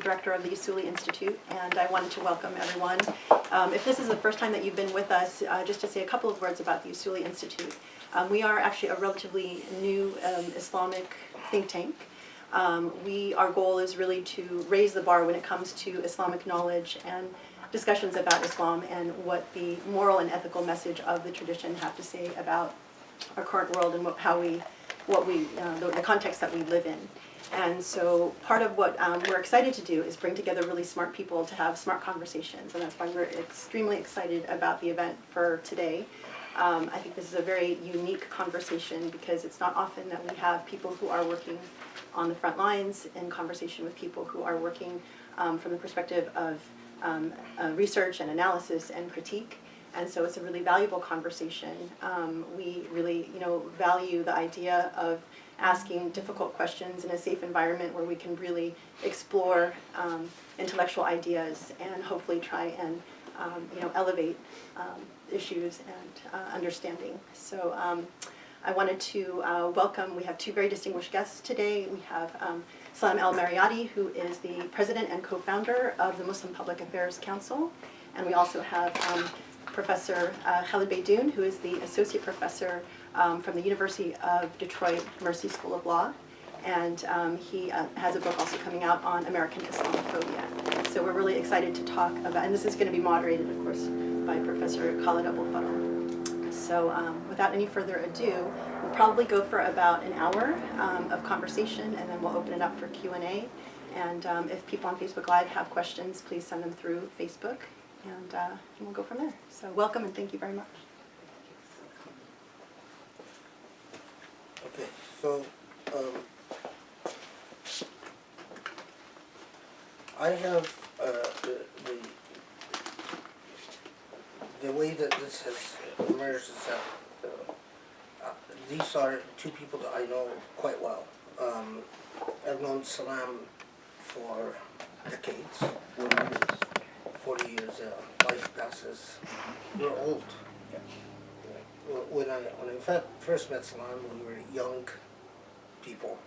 director of the Usuli Institute, and I wanted to welcome everyone. If this is the first time that you've been with us, just to say a couple of words about the Usuli Institute. We are actually a relatively new Islamic think tank. Our goal is really to raise the bar when it comes to Islamic knowledge and discussions about Islam and what the moral and ethical message of the tradition have to say about our current world and the context that we live in. And so part of what we're excited to do is bring together really smart people to have smart conversations, and that's why we're extremely excited about the event for today. I think this is a very unique conversation because it's not often that we have people who are working on the front lines in conversation with people who are working from the perspective of research and analysis and critique. And so it's a really valuable conversation. We really, value the idea of asking difficult questions in a safe environment where we can really explore intellectual ideas and hopefully try and, elevate issues and understanding. So I wanted to welcome, we have two very distinguished guests today. We have Salam al-Marayati, who is the president and co-founder of the Muslim Public Affairs Council. And we also have Professor Khaled Beydoun, who is the associate professor from the University of Detroit Mercy School of Law. And he has a book also coming out on American Islamophobia. So we're really excited to talk about, and this is going to be moderated, of course, by Professor Khaled Beydoun. So without any further ado, we'll probably go for about an hour of conversation, and then we'll open it up for Q&A. And if people on Facebook Live have questions, please send them through Facebook, and we'll go from there. So welcome, and thank you very much. Okay, so I have the way that this has emerged is that these are two people that I know quite well. I've known Salam for decades, 40 years. Life passes. We're old. When I first met Salam, we were young people,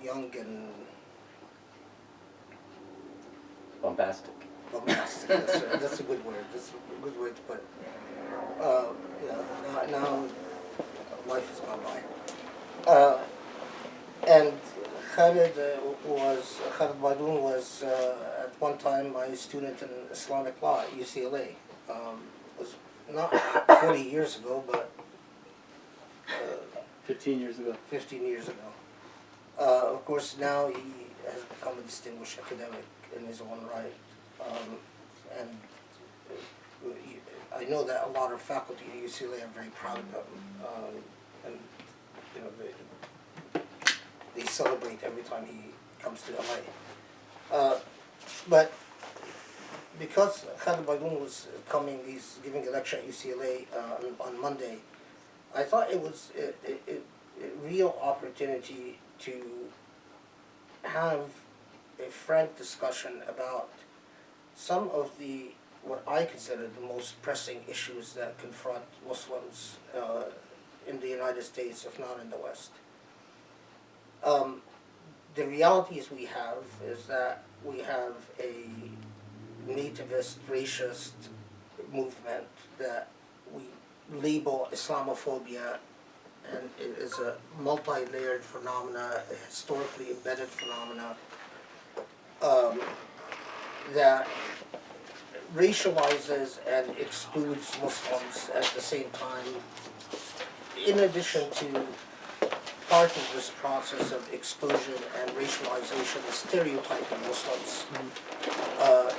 young and bombastic. Bombastic. That's a good word. That's a good word to put it. Now life has gone by. And Khaled Beydoun was at one time my student in Islamic law at UCLA. Was not 40 years ago, but 15 years ago. 15 years ago. Of course, now he has become a distinguished academic in his own right. And I know that a lot of faculty at UCLA are very proud of him. And they celebrate every time he comes to LA. But because Khaled Beydoun was coming, he's giving a lecture at UCLA on Monday, I thought it was a real opportunity to have a frank discussion about some of what I consider the most pressing issues that confront Muslims in the United States, if not in the West. The realities we have is that we have a nativist, racist movement that we label Islamophobia, and it is a multi-layered phenomena, a historically embedded phenomena that racializes and excludes Muslims at the same time, in addition to part of this process of exclusion and racialization, stereotyping Muslims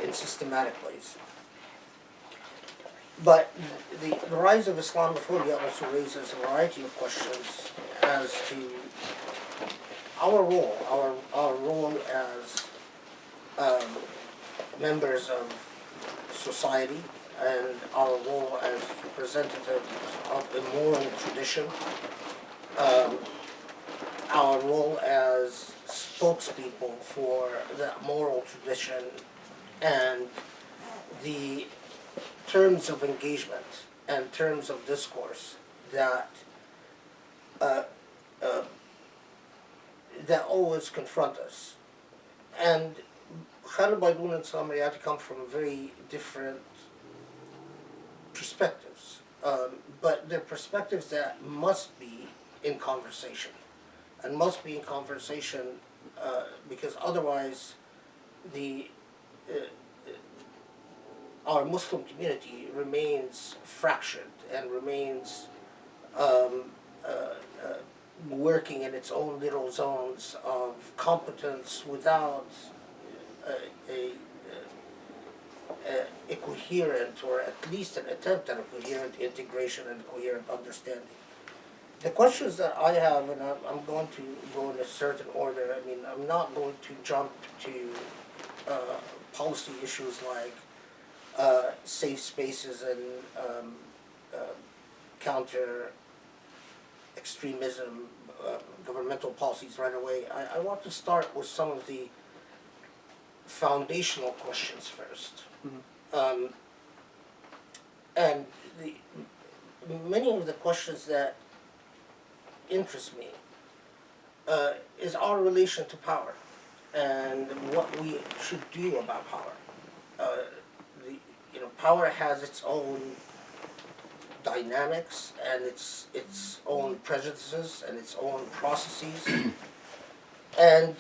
in systematic ways. But the rise of Islamophobia also raises a variety of questions as to our role as members of society, and our role as representatives of a moral tradition, our role as spokespeople for that moral tradition, and the terms of engagement and terms of discourse that that always confront us. and Khaled Beydoun and Salam come from very different perspectives, but they're perspectives that must be in conversation, and must be in conversation because otherwise the our Muslim community remains fractured and remains working in its own little zones of competence without a coherent, or at least an attempt at a coherent integration and coherent understanding. The questions that I have, and I'm going to go in a certain order. I mean, I'm not going to jump to policy issues like safe spaces and counter extremism, governmental policies right away. I want to start with some of the foundational questions first. And many of the questions that interest me is our relation to power and what we should do about power. Power has its own dynamics and its own prejudices and its own processes, and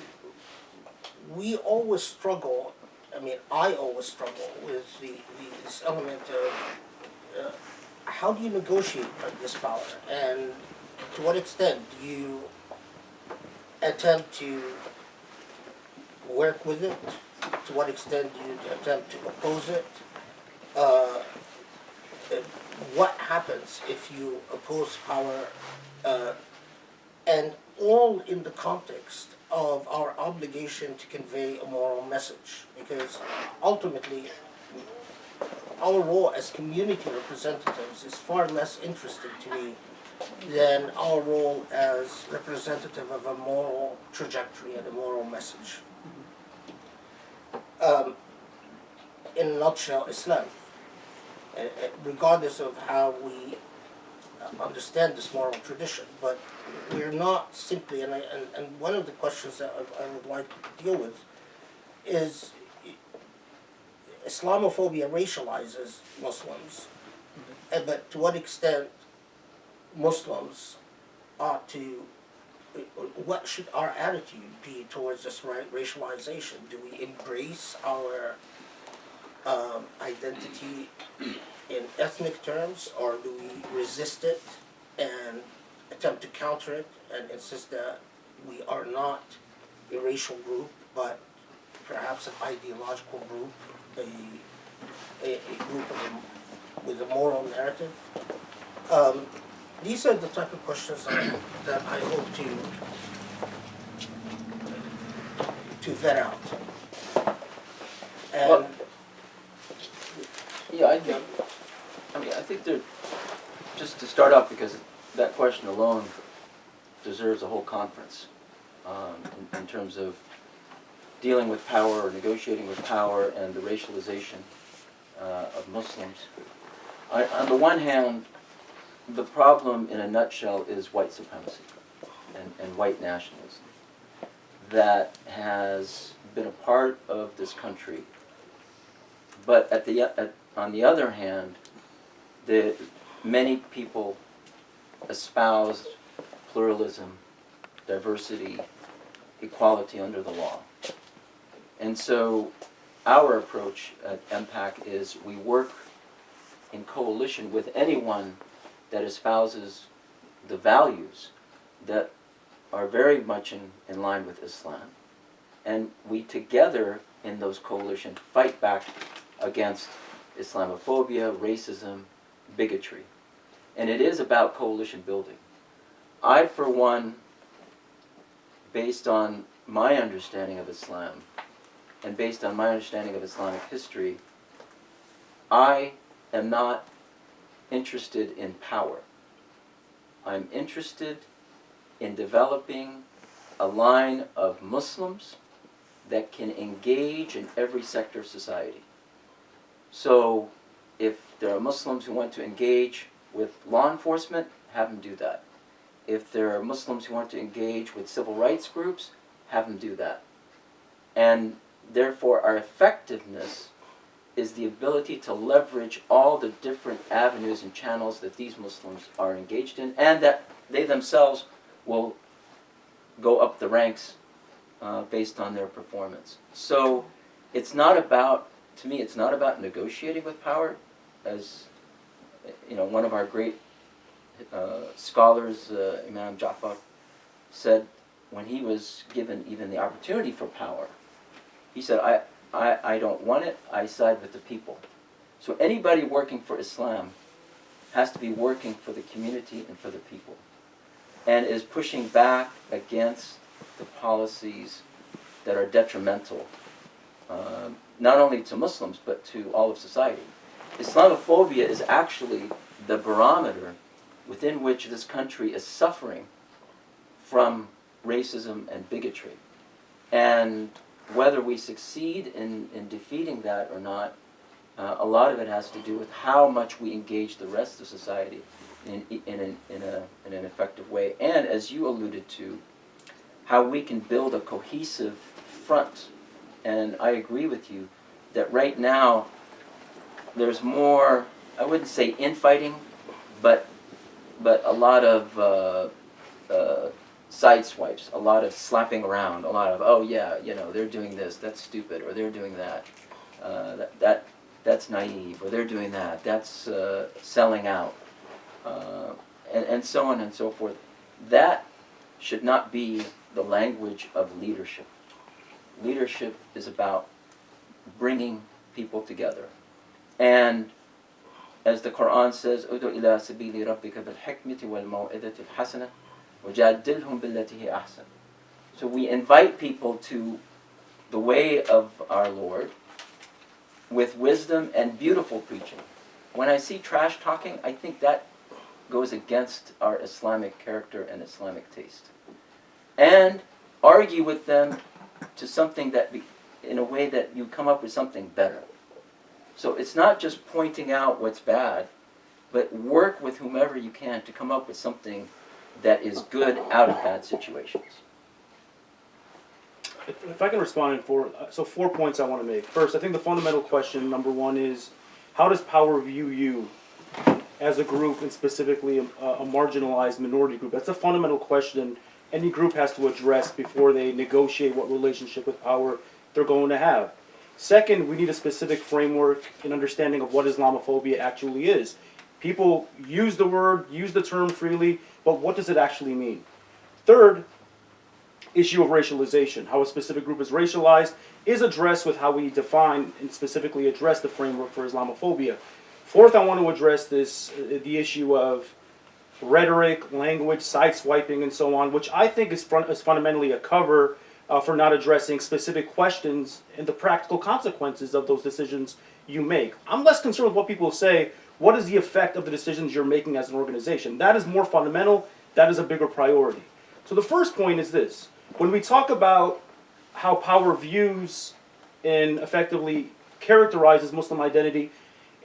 we always struggle. I mean, I always struggle with this element of how do you negotiate this power, and to what extent do you attempt to work with it? To what extent do you attempt to oppose it? What happens if you oppose power? And all in the context of our obligation to convey a moral message, because ultimately our role as community representatives is far less interesting to me than our role as representative of a moral trajectory and a moral message. In a nutshell, Islam, regardless of how we understand this moral tradition, but we're not simply, and one of the questions that I would like to deal with is Islamophobia racializes Muslims, but to what extent Muslims ought to, what should our attitude be towards this racialization? Do we embrace our identity in ethnic terms, or do we resist it and attempt to counter it and insist that we are not a racial group, but perhaps an ideological group, a group with a moral narrative? These are the type of questions that I hope to vet out. And Well, yeah, I think there, just to start off, because that question alone deserves a whole conference in terms of dealing with power or negotiating with power and the racialization of Muslims. On the one hand, the problem in a nutshell is white supremacy and white nationalism that has been a part of this country. But on the other hand, many people espouse pluralism, diversity, equality under the law. And so our approach at MPAC is we work in coalition with anyone that espouses the values that are very much in line with Islam. And we together in those coalitions fight back against Islamophobia, racism, bigotry. And it is about coalition building. I, for one, based on my understanding of Islam and based on my understanding of Islamic history, I am not interested in power. I'm interested in developing a line of Muslims that can engage in every sector of society. So if there are Muslims who want to engage with law enforcement, have them do that. If there are Muslims who want to engage with civil rights groups, have them do that. And therefore our effectiveness is the ability to leverage all the different avenues and channels that these Muslims are engaged in, and that they themselves will go up the ranks based on their performance. So it's not about, to me, it's not about negotiating with power, as one of our great scholars, Imam Ja'far, said when he was given even the opportunity for power. He said, I don't want it, I side with the people. So anybody working for Islam has to be working for the community and for the people, and is pushing back against the policies that are detrimental, not only to Muslims, but to all of society. Islamophobia is actually the barometer within which this country is suffering from racism and bigotry. And whether we succeed in defeating that or not, a lot of it has to do with how much we engage the rest of society in an effective way. And as you alluded to, how we can build a cohesive front. And I agree with you that right now there's more, I wouldn't say infighting, but a lot of side swipes, a lot of slapping around, a lot of, oh yeah, they're doing this, that's stupid, or they're doing that, that's naive, or they're doing that, that's selling out, and so on and so forth. That should not be the language of leadership. Leadership is about bringing people together. And as the Quran says, "Udu ila sabili rabbika bil hikmati wal maw'idati al hasana wajadilhum billati hi ahsan." So we invite people to the way of our Lord with wisdom and beautiful preaching. When I see trash talking, I think that goes against our Islamic character and Islamic taste. And argue with them to something that, in a way that you come up with something better. So it's not just pointing out what's bad, but work with whomever you can to come up with something that is good out of bad situations. If I can respond in four points I want to make. First, I think the fundamental question, number one, is how does power view you as a group, and specifically a marginalized minority group? That's a fundamental question any group has to address before they negotiate what relationship with power they're going to have. Second, we need a specific framework and understanding of what Islamophobia actually is. People use the term freely, but what does it actually mean? Third, issue of racialization. How a specific group is racialized is addressed with how we define and specifically address the framework for Islamophobia. Fourth, I want to address the issue of rhetoric, language, sideswiping, and so on, which I think is fundamentally a cover for not addressing specific questions and the practical consequences of those decisions you make. I'm less concerned with what people say. What is the effect of the decisions you're making as an organization? That is more fundamental. That is a bigger priority. So the first point is this. When we talk about how power views and effectively characterizes Muslim identity,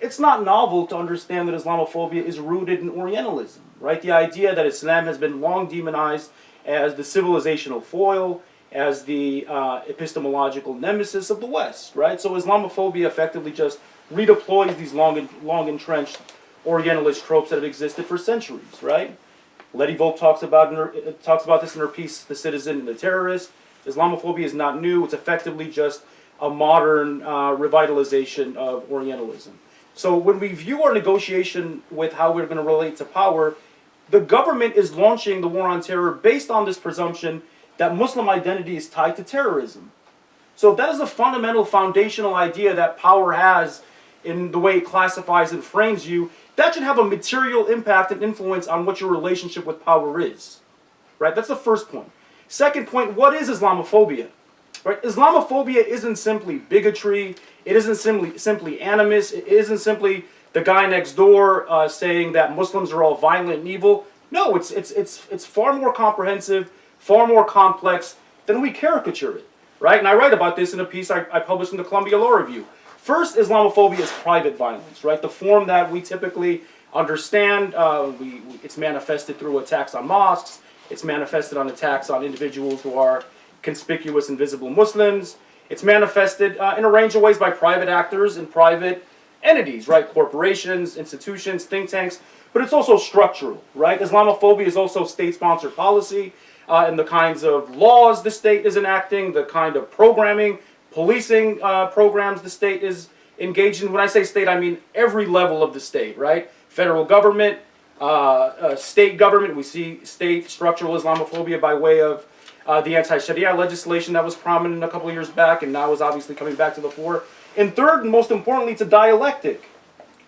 it's not novel to understand that Islamophobia is rooted in Orientalism, right? The idea that Islam has been long demonized as the civilizational foil, as the epistemological nemesis of the West, right? So Islamophobia effectively just redeploys these long entrenched Orientalist tropes that have existed for centuries, right? Letty Volk talks about this in her piece, The Citizen and the Terrorist. Islamophobia is not new. It's effectively just a modern revitalization of Orientalism. So when we view our negotiation with how we're going to relate to power, the government is launching the war on terror based on this presumption that Muslim identity is tied to terrorism. So that is a fundamental, foundational idea that power has in the way it classifies and frames you. That should have a material impact and influence on what your relationship with power is. Right? That's the first point. Second point, what is Islamophobia? Right? Islamophobia isn't simply bigotry. It isn't simply animus. It isn't simply the guy next door saying that Muslims are all violent and evil. No, it's far more comprehensive, far more complex than we caricature it. Right? And I write about this in a piece I published in the Columbia Law Review. First, Islamophobia is private violence, right? The form that we typically understand, it's manifested through attacks on mosques. It's manifested on attacks on individuals who are conspicuous and visible Muslims. It's manifested in a range of ways by private actors and private entities, right? Corporations, institutions, think tanks, but it's also structural, right? Islamophobia is also state-sponsored policy and the kinds of laws the state is enacting, the kind of programming, policing programs the state is engaged in. When I say state, I mean every level of the state, right? Federal government, state government. We see state structural Islamophobia by way of the anti-Sharia legislation that was prominent a couple of years back and now is obviously coming back to the fore. And third, and most importantly, it's a dialectic,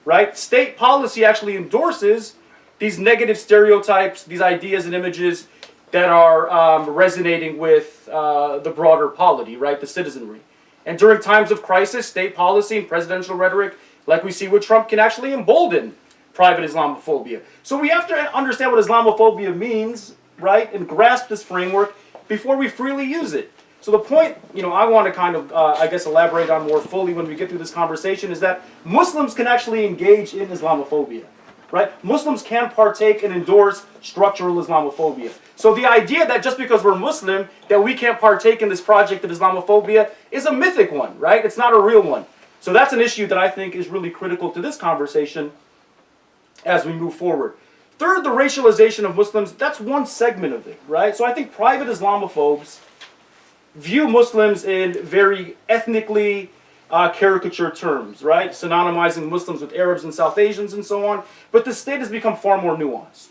right? State policy actually endorses these negative stereotypes, these ideas and images that are resonating with the broader polity, right? The citizenry. And during times of crisis, state policy and presidential rhetoric, like we see with Trump, can actually embolden private Islamophobia. So we have to understand what Islamophobia means, right? And grasp this framework before we freely use it. So the point, I want to kind of, I guess, elaborate on more fully when we get through this conversation is that Muslims can actually engage in Islamophobia, right? Muslims can partake and endorse structural Islamophobia. So the idea that just because we're Muslim, that we can't partake in this project of Islamophobia is a mythic one, right? It's not a real one. So that's an issue that I think is really critical to this conversation as we move forward. Third, the racialization of Muslims, that's one segment of it, right? So I think private Islamophobes view Muslims in very ethnically caricature terms, right? Synonymizing Muslims with Arabs and South Asians and so on. But the state has become far more nuanced.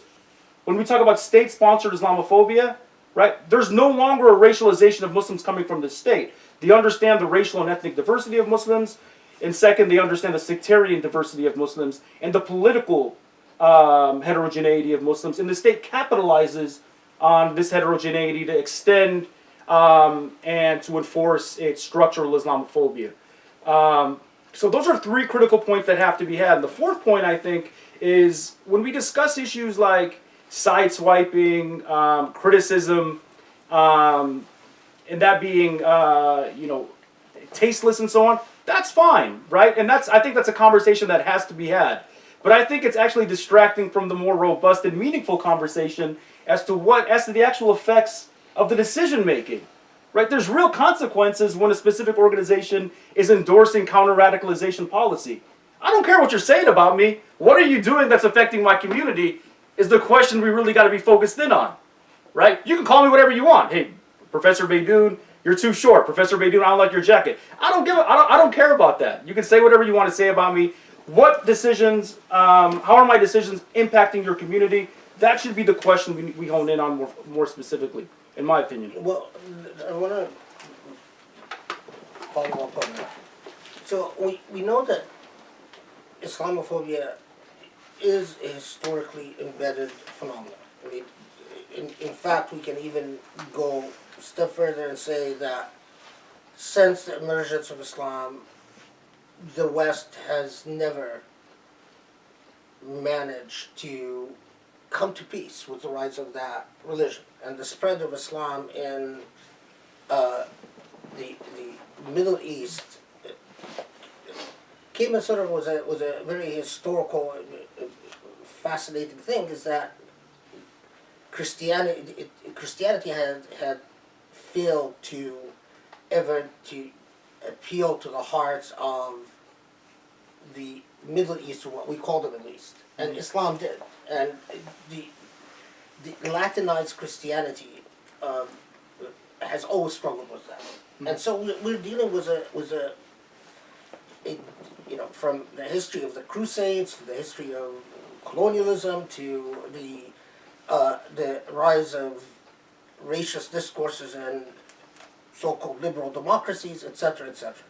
When we talk about state-sponsored Islamophobia, right, there's no longer a racialization of Muslims coming from the state. They understand the racial and ethnic diversity of Muslims, and second, they understand the sectarian diversity of Muslims and the political heterogeneity of Muslims, and the state capitalizes on this heterogeneity to extend and to enforce its structural Islamophobia. So those are three critical points that have to be had. And the fourth point, I think, is when we discuss issues like sideswiping, criticism, and that being, tasteless and so on, that's fine, right? And I think that's a conversation that has to be had. But I think it's actually distracting from the more robust and meaningful conversation as to the actual effects of the decision making, right? There's real consequences when a specific organization is endorsing counter-radicalization policy. I don't care what you're saying about me. What are you doing that's affecting my community is the question we really got to be focused in on, right? You can call me whatever you want. Hey, Professor Beydoun, you're too short. Professor Beydoun, I don't like your jacket. I don't care about that. You can say whatever you want to say about me. What decisions, how are my decisions impacting your community? That should be the question we hone in on more specifically, in my opinion. Well, I want to follow up on that. So we know that Islamophobia is a historically embedded phenomenon. I mean, in fact, we can even go a step further and say that since the emergence of Islam, the West has never managed to come to peace with the rise of that religion. And the spread of Islam in the Middle East came in sort of was a very historical, fascinating thing, is that Christianity had failed to appeal to the hearts of the Middle East, or what we call the Middle East, and Islam did. And the Latinized Christianity has always struggled with that. And so we're dealing with a from the history of the Crusades to the history of colonialism to the rise of racist discourses and so-called liberal democracies, etc., etc.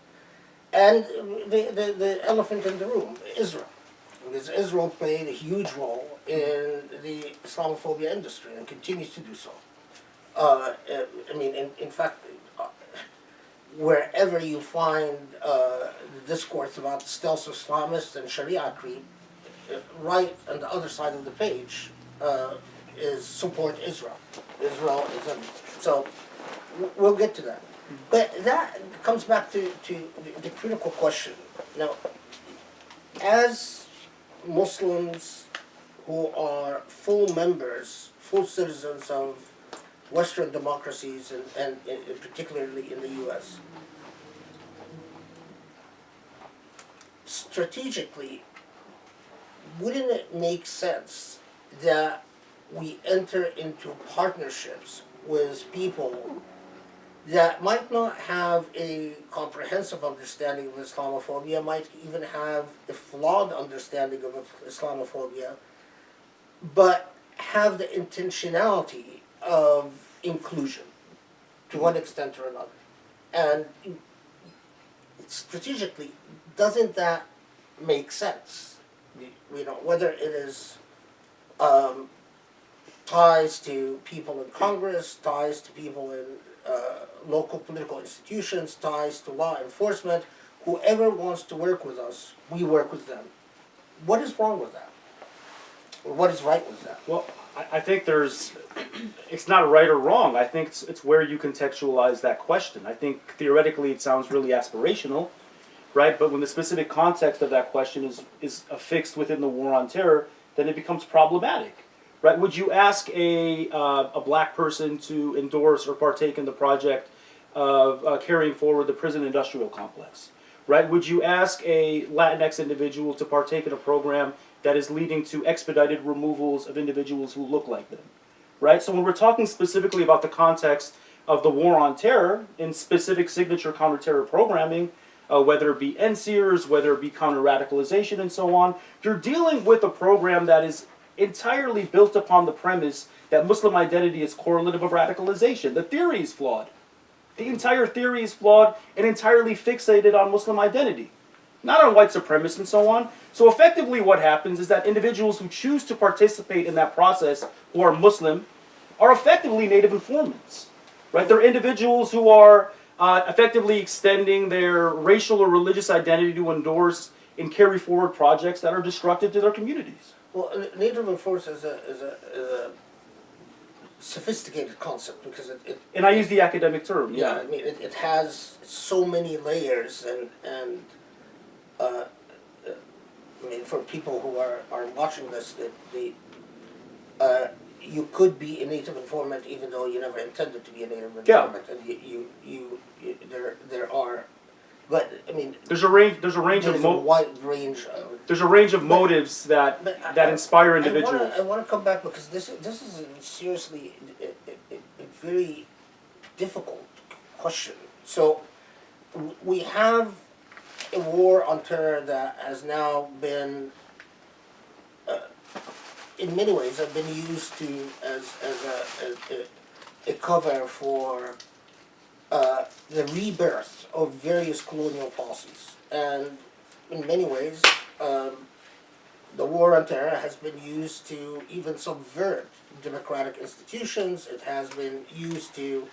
And the elephant in the room, Israel. Because Israel played a huge role in the Islamophobia industry and continues to do so. In fact, wherever you find the discourse about stealth Islamists and Sharia creep, right on the other side of the page is support Israel. Israel is so we'll get to that. But that comes back to the critical question. Now, as Muslims who are full members, full citizens of Western democracies, and particularly in the U.S., strategically, wouldn't it make sense that we enter into partnerships with people that might not have a comprehensive understanding of Islamophobia, might even have a flawed understanding of Islamophobia, but have the intentionality of inclusion to one extent or another? And strategically, doesn't that make sense? You know, whether it is ties to people in Congress, ties to people in local political institutions, ties to law enforcement, whoever wants to work with us, we work with them. What is wrong with that? Or what is right with that? Well, I think it's not right or wrong. I think it's where you contextualize that question. I think theoretically it sounds really aspirational, right? But when the specific context of that question is affixed within the war on terror, then it becomes problematic, right? Would you ask a black person to endorse or partake in the project of carrying forward the prison industrial complex, right? Would you ask a Latinx individual to partake in a program that is leading to expedited removals of individuals who look like them, right? So when we're talking specifically about the context of the war on terror in specific signature counterterror programming, whether it be NSEERS, whether it be counter-radicalization and so on, you're dealing with a program that is entirely built upon the premise that Muslim identity is correlative of radicalization. The theory is flawed. The entire theory is flawed and entirely fixated on Muslim identity, not on white supremacists and so on. So effectively what happens is that individuals who choose to participate in that process who are Muslim are effectively native informants, right? They're individuals who are effectively extending their racial or religious identity to endorse and carry forward projects that are destructive to their communities. Well, native informants is a sophisticated concept because it And I use the academic term, yeah, yeah. I mean, it has so many layers, and I mean, for people who are watching this, you could be a native informant even though you never intended to be a native informant, and there are, but I mean, There's a range there's of a wide range of. there's a range of motives that inspire individuals. I want to come back because this is seriously a very difficult question. So we have a war on terror that has now been, in many ways, have been used to as a cover for the rebirth of various colonial policies, and in many ways, the war on terror has been used to even subvert democratic institutions. It has been used to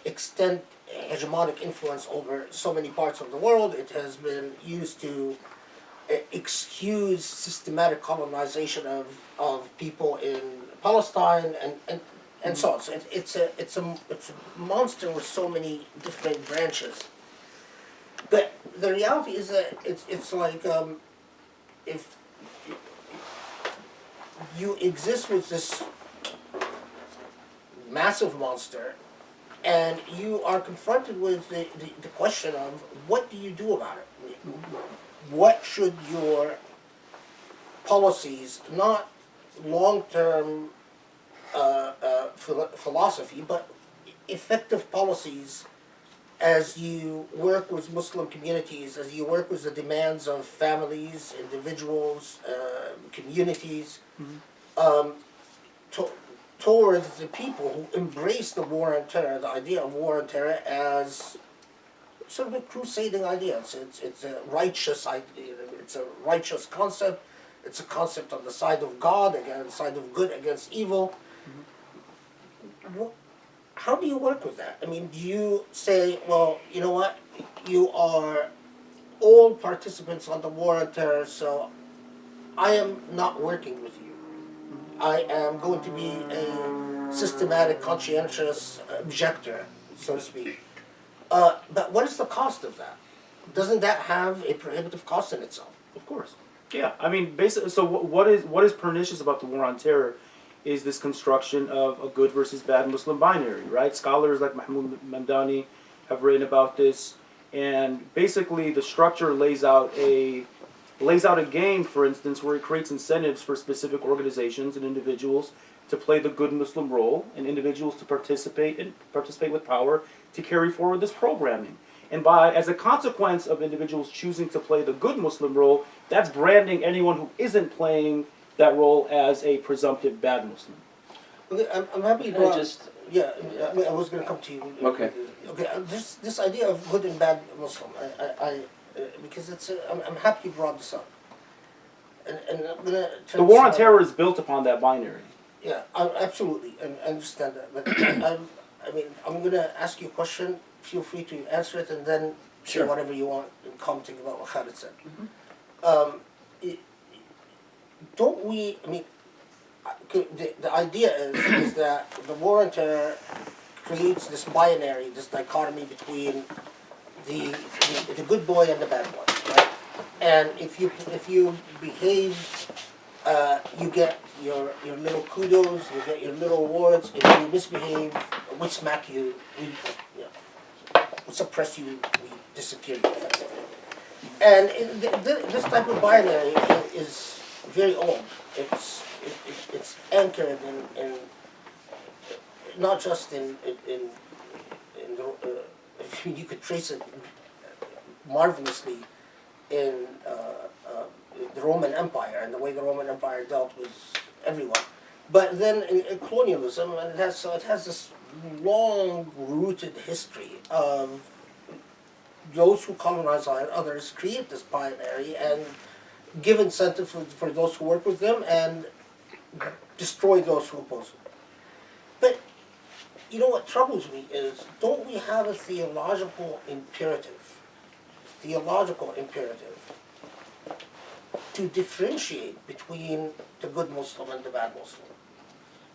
extend hegemonic influence over so many parts of the world. It has been used to excuse systematic colonization of people in Palestine and so on. So it's a monster with so many different branches. But the reality is that it's like if you exist with this massive monster, and you are confronted with the question of what do you do about it? What should your policies, not long-term philosophy, but effective policies as you work with Muslim communities, as you work with the demands of families, individuals, communities, towards the people who embrace the war on terror, the idea of war on terror as sort of a crusading idea. It's a righteous idea. It's a righteous concept. It's a concept on the side of God, against the side of good against evil. How do you work with that? I mean, do you say, well, you know what, you are all participants on the war on terror, so I am not working with you. I am going to be a systematic, conscientious objector, so to speak. But what is the cost of that? Doesn't that have a prohibitive cost in itself? Of course. Yeah, I mean, basically, so what is pernicious about the war on terror is this construction of a good versus bad Muslim binary, right? Scholars like Mahmoud Mamdani have written about this. And basically, the structure lays out a game, for instance, where it creates incentives for specific organizations and individuals to play the good Muslim role, and individuals to participate with power to carry forward this programming. And as a consequence of individuals choosing to play the good Muslim role, that's branding anyone who isn't playing that role as a presumptive bad Muslim. Okay, I'm happy you Can I brought. just, Yeah, I was going to come to you. Okay. Okay, this idea of good and bad Muslim, because I'm happy you brought this up. And I'm gonna. The war on terror is built upon that binary. Yeah, absolutely, and I understand that. But I'm going to ask you a question. Feel free to answer it, and then say Sure. whatever you want, commenting about what Khaled said. Don't we? I mean, the idea is that the war on terror creates this binary, this dichotomy between the good boy and the bad boy, right? And if you behave, you get your little kudos, you get your little awards. If you misbehave, we smack you, we suppress you, we disappear you effectively. And this type of binary is very old. It's anchored in not just in the you could trace it marvelously in the Roman Empire and the way the Roman Empire dealt with everyone. But then in colonialism, and it has this long-rooted history of those who colonize others create this binary and give incentive for those who work with them and destroy those who oppose them. But you know what troubles me is, don't we have a theological imperative to differentiate between the good Muslim and the bad Muslim?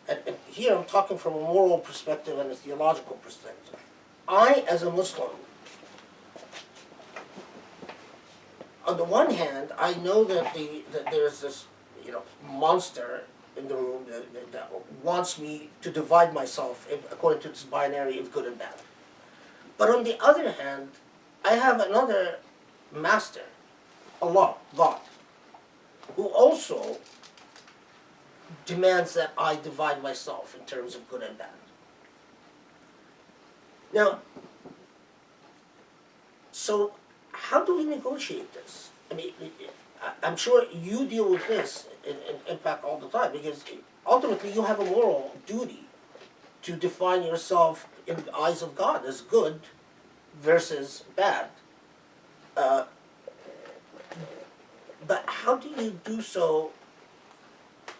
And here I'm talking from a moral perspective and a theological perspective. I, as a Muslim, on the one hand, I know that there's this monster in the room that wants me to divide myself according to this binary of good and bad. But on the other hand, I have another master, Allah, God, who also demands that I divide myself in terms of good and bad. Now, so how do we negotiate this? I mean, I'm sure you deal with this in Impact all the time, because ultimately you have a moral duty to define yourself in the eyes of God as good versus bad. But how do you do so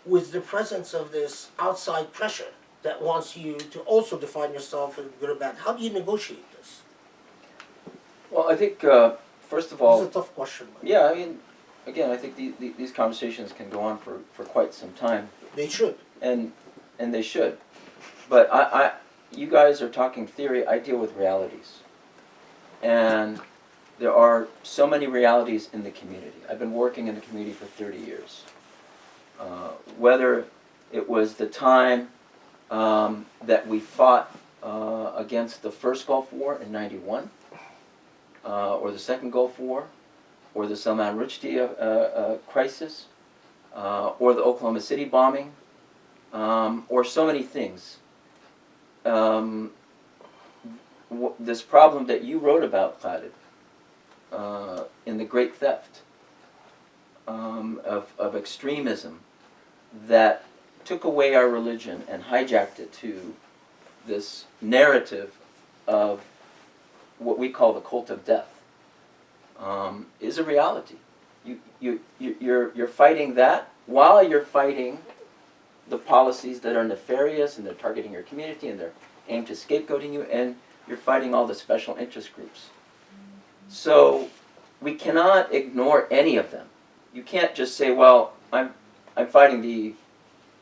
with the presence of this outside pressure that wants you to also define yourself as good or bad? How do you negotiate this? well, I think, first of all, It's a tough question. But yeah, I mean, again, I think these conversations can go on for quite some time, they should. and they should. But you guys are talking theory, I deal with realities. And there are so many realities in the community. I've been working in the community for 30 years. Whether it was the time that we fought against the first Gulf War in '91, or the second Gulf War, or the Salman Rushdie crisis, or the Oklahoma City bombing, or so many things. This problem that you wrote about, Khaled, in the Great Theft, of extremism that took away our religion and hijacked it to this narrative of what we call the cult of death, is a reality. You're fighting that while you're fighting the policies that are nefarious and they're targeting your community and they're aimed to scapegoating you, and you're fighting all the special interest groups. So we cannot ignore any of them. You can't just say, well, I'm fighting the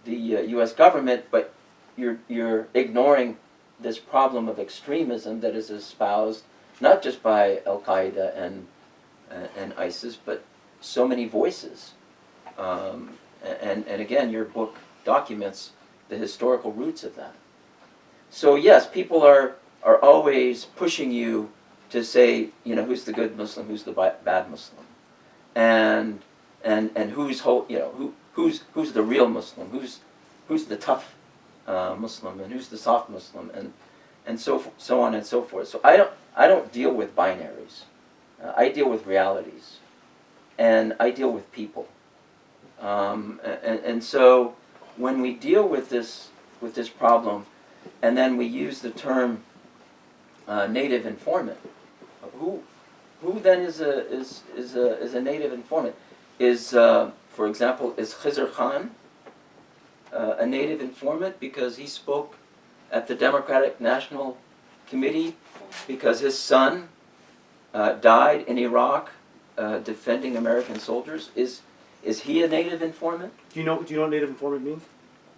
U.S. government, but you're ignoring this problem of extremism that is espoused not just by Al-Qaeda and ISIS, but so many voices. And again, your book documents the historical roots of that. So yes, people are always pushing you to say, you know, who's the good Muslim, who's the bad Muslim, and who's who's the real Muslim, who's the tough Muslim, and who's the soft Muslim, and so on and so forth. So I don't deal with binaries. I deal with realities, and I deal with people. And so when we deal with this problem, and then we use the term native informant, who then is a native informant? For example, is Khizr Khan a native informant because he spoke at the Democratic National Committee because his son died in Iraq defending American soldiers? Is he a native informant? Do you know what native informant means?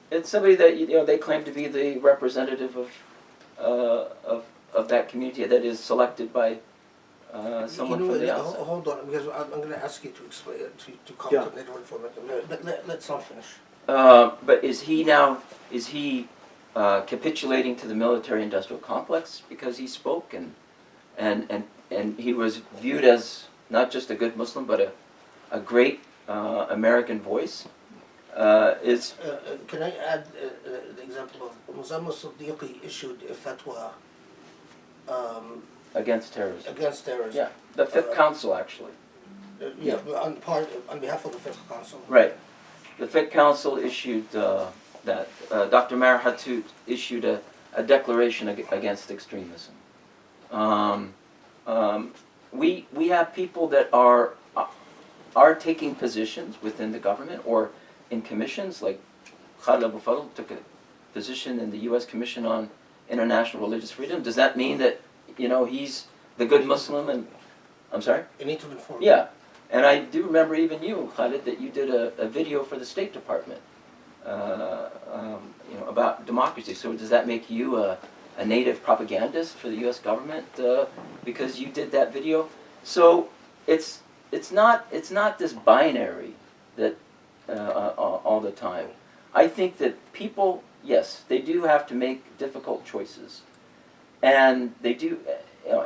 It's somebody that they claim to be the representative of that community that is selected by someone from the outside. Hold on, because I'm going to ask you to explain to comment on native informant. Let's not finish. But is he capitulating to the military-industrial complex because he spoke and he was viewed as not just a good Muslim but a great American voice? Can I add the example of Muzammil Siddiqui issued a fatwa Against terrorism. against terrorism? Yeah, the Fifth Council actually. Yeah, on behalf of the Fifth Council. Right. The Fiqh Council issued that. Dr. Maher Hattout issued a declaration against extremism. We have people that are taking positions within the government or in commissions, like Khaled Beydoun took a position in the U.S. Commission on International Religious Freedom. Does that mean that he's the good Muslim? And I'm sorry? You need to inform. Yeah. And I do remember even you, Khaled, that you did a video for the State Department, about democracy. So does that make you a native propagandist for the U.S. government because you did that video? So it's not this binary that all the time. I think that people, yes, they do have to make difficult choices, and they do,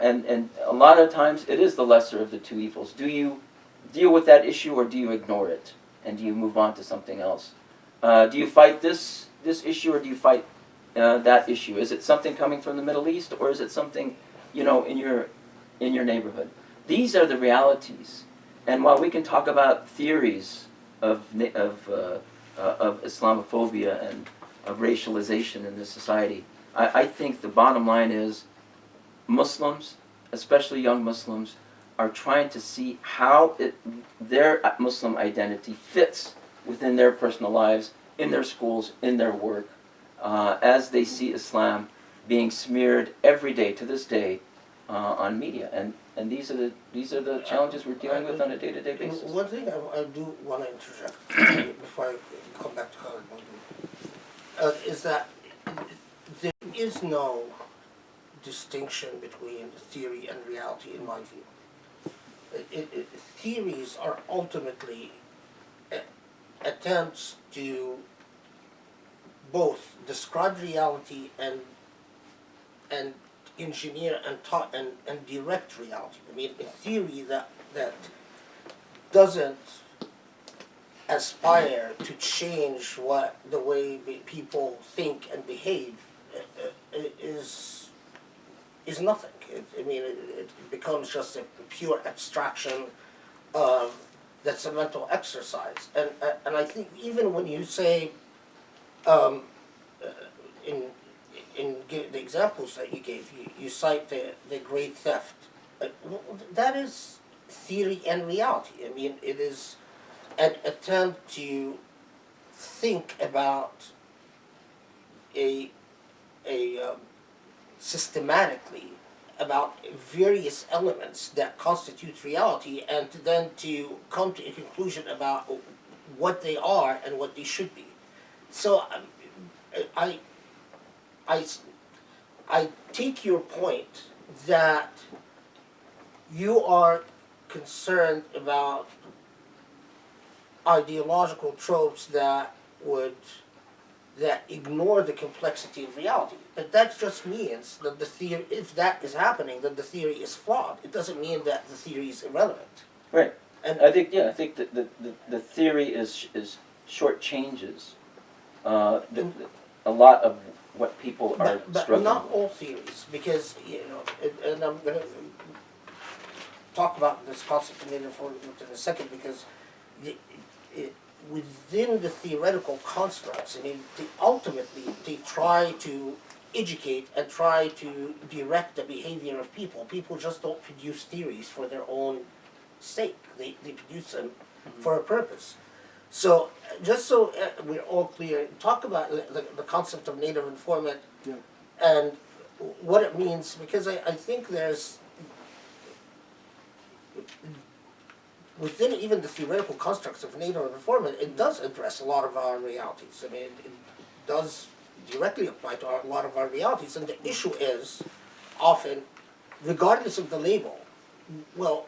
and a lot of times it is the lesser of the two evils. Do you deal with that issue, or do you ignore it, and do you move on to something else? Do you fight this issue, or do you fight that issue? Is it something coming from the Middle East, or is it something in your neighborhood? These are the realities. And while we can talk about theories of Islamophobia and of racialization in this society, I think the bottom line is Muslims, especially young Muslims, are trying to see how their Muslim identity fits within their personal lives, in their schools, in their work, as they see Islam being smeared every day, to this day, on media. And these are the challenges we're dealing with on a day-to-day basis. One thing I do want to interject before I come back to Khaled Beydoun, is that there is no distinction between theory and reality in my view. Theories are ultimately attempts to both describe reality and engineer and direct reality. I mean, a theory that doesn't aspire to change the way people think and behave is nothing. It becomes just a pure abstraction that's a mental exercise. And I think even when you say in the examples that you gave, you cite the great theft. That is theory and reality. I mean, it is an attempt to think about systematically about various elements that constitute reality, and then to come to a conclusion about what they are and what they should be. So I take your point that you are concerned about ideological tropes that ignore the complexity of reality. But that just means that the theory, if that is happening, then the theory is flawed. It doesn't mean that the theory is irrelevant. Right. And I think that the theory is shortchanges a lot of what people are but struggling not with. all theories, because and I'm going to talk about this concept of native informant in a second, because within the theoretical constructs, I mean, ultimately they try to educate and try to direct the behavior of people. People just don't produce theories for their own sake. They produce them for a purpose. So, just so we're all clear, talk about the concept of native informant and what it means, because I think there's, within even the theoretical constructs of native informant, it does address a lot of our realities. I mean, it does directly apply to a lot of our realities, and the issue is often, regardless of the label, well,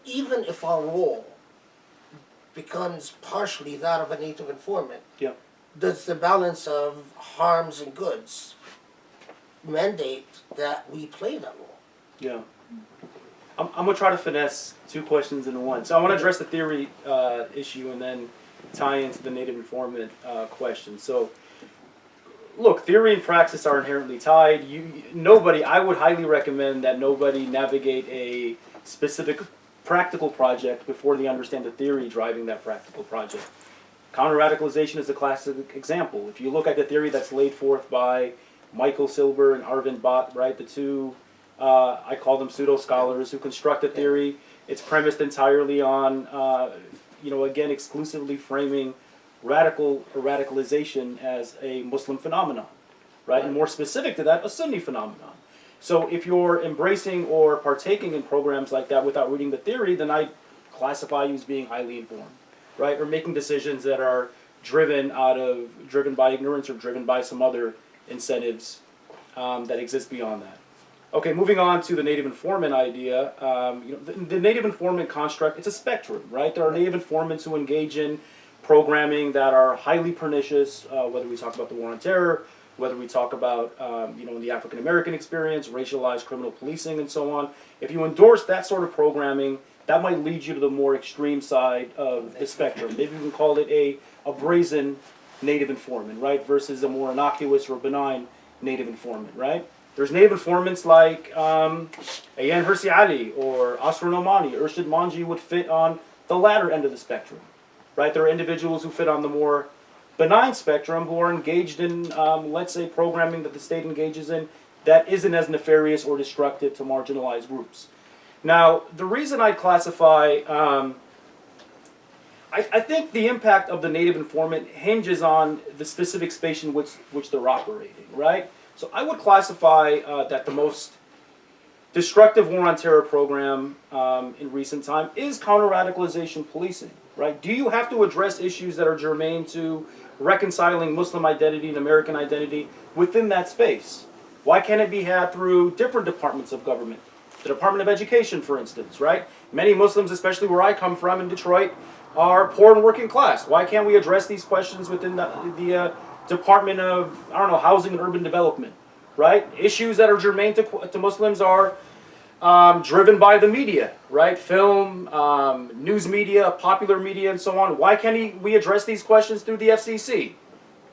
even if our role becomes partially that of a native informant, does the balance of harms and goods mandate that we play that role? Yeah. I'm going to try to finesse two questions into one. So I want to address the theory issue and then tie into the native informant question. So, look, theory and praxis are inherently tied. I would highly recommend that nobody navigate a specific practical project before they understand the theory driving that practical project. Counter-radicalization is a classic example. If you look at the theory that's laid forth by Michael Silber and Arvind Bhatt, right, the two, I call them pseudo-scholars who construct a theory, it's premised entirely on, again, exclusively framing radicalization as a Muslim phenomenon, right? And more specific to that, a Sunni phenomenon. So if you're embracing or partaking in programs like that without reading the theory, then I classify you as being highly informed, right? Or making decisions that are driven by ignorance or driven by some other incentives that exist beyond that. Okay, moving on to the native informant idea. The native informant construct, it's a spectrum, right? There are native informants who engage in programming that are highly pernicious, whether we talk about the war on terror, whether we talk about, the African American experience, racialized criminal policing, and so on. If you endorse that sort of programming, that might lead you to the more extreme side of the spectrum. Maybe we can call it a brazen native informant, right, versus a more innocuous or benign native informant, right? There's native informants like Ayan Hirsi Ali or Asra Nomani, Urshid Manji would fit on the latter end of the spectrum, right? There are individuals who fit on the more benign spectrum who are engaged in, let's say, programming that the state engages in that isn't as nefarious or destructive to marginalized groups. Now, the reason I classify, I think the impact of the native informant hinges on the specific space in which they're operating, right? So I would classify that the most destructive war on terror program in recent time is counter-radicalization policing, right? Do you have to address issues that are germane to reconciling Muslim identity and American identity within that space? Why can't it be had through different departments of government? The Department of Education, for instance, right? Many Muslims, especially where I come from in Detroit, are poor and working class. Why can't we address these questions within the Department of, Housing and Urban Development, right? Issues that are germane to Muslims are driven by the media, right? Film, news media, popular media, and so on. Why can't we address these questions through the FCC,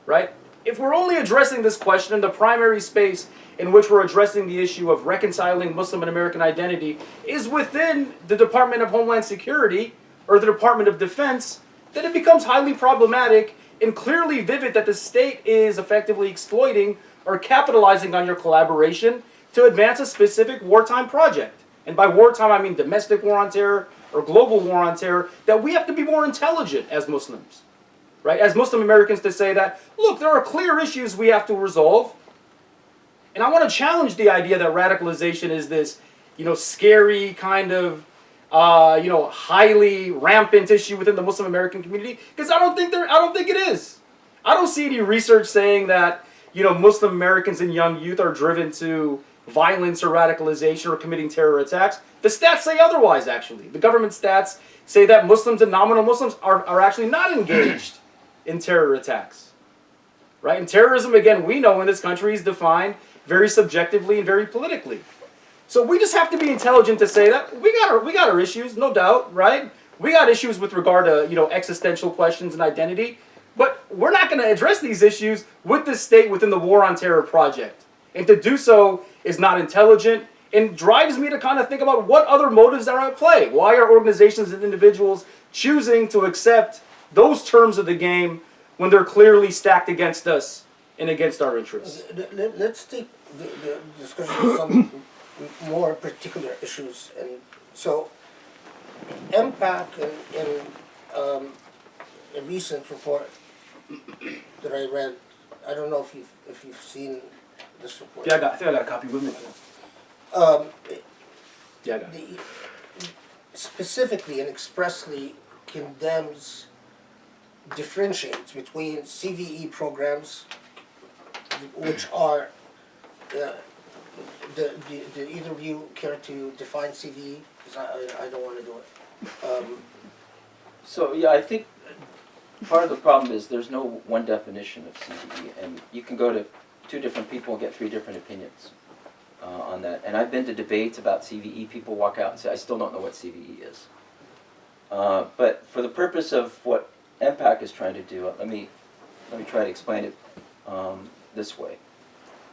right? If we're only addressing this question in the primary space in which we're addressing the issue of reconciling Muslim and American identity is within the Department of Homeland Security or the Department of Defense, then it becomes highly problematic and clearly vivid that the state is effectively exploiting or capitalizing on your collaboration to advance a specific wartime project. And by wartime, I mean domestic war on terror or global war on terror, that we have to be more intelligent as Muslims, right? As Muslim Americans, to say that, look, there are clear issues we have to resolve. And I want to challenge the idea that radicalization is this, scary kind of, highly rampant issue within the Muslim American community, because I don't think it is. I don't see any research saying that, Muslim Americans and young youth are driven to violence or radicalization or committing terror attacks. The stats say otherwise, actually. The government stats say that Muslims and nominal Muslims are actually not engaged in terror attacks. right? And terrorism, again, we know in this country is defined very subjectively and very politically. So we just have to be intelligent to say that we got our issues, no doubt, right? We got issues with regard to, existential questions and identity, but we're not going to address these issues with the state within the War on Terror project. And to do so is not intelligent and drives me to kind of think about what other motives are at play. Why are organizations and individuals choosing to accept those terms of the game when they're clearly stacked against us and against our interests? Let's take the discussion to some more particular issues. And so, MPAC in a recent report that I read, I don't know if you've seen this report. Yeah, I think I got a copy with me. Yeah, I got it. Specifically and expressly condemns, differentiates between CVE programs, which are, do either of you care to define CVE? Because I don't want to do it. So yeah, I think part of the problem is there's no one definition of CVE, and you can go to 2 different people and get 3 different opinions on that. And I've been to debates about CVE. People walk out and say, I still don't know what CVE is. But for the purpose of what MPAC is trying to do, let me try to explain it this way.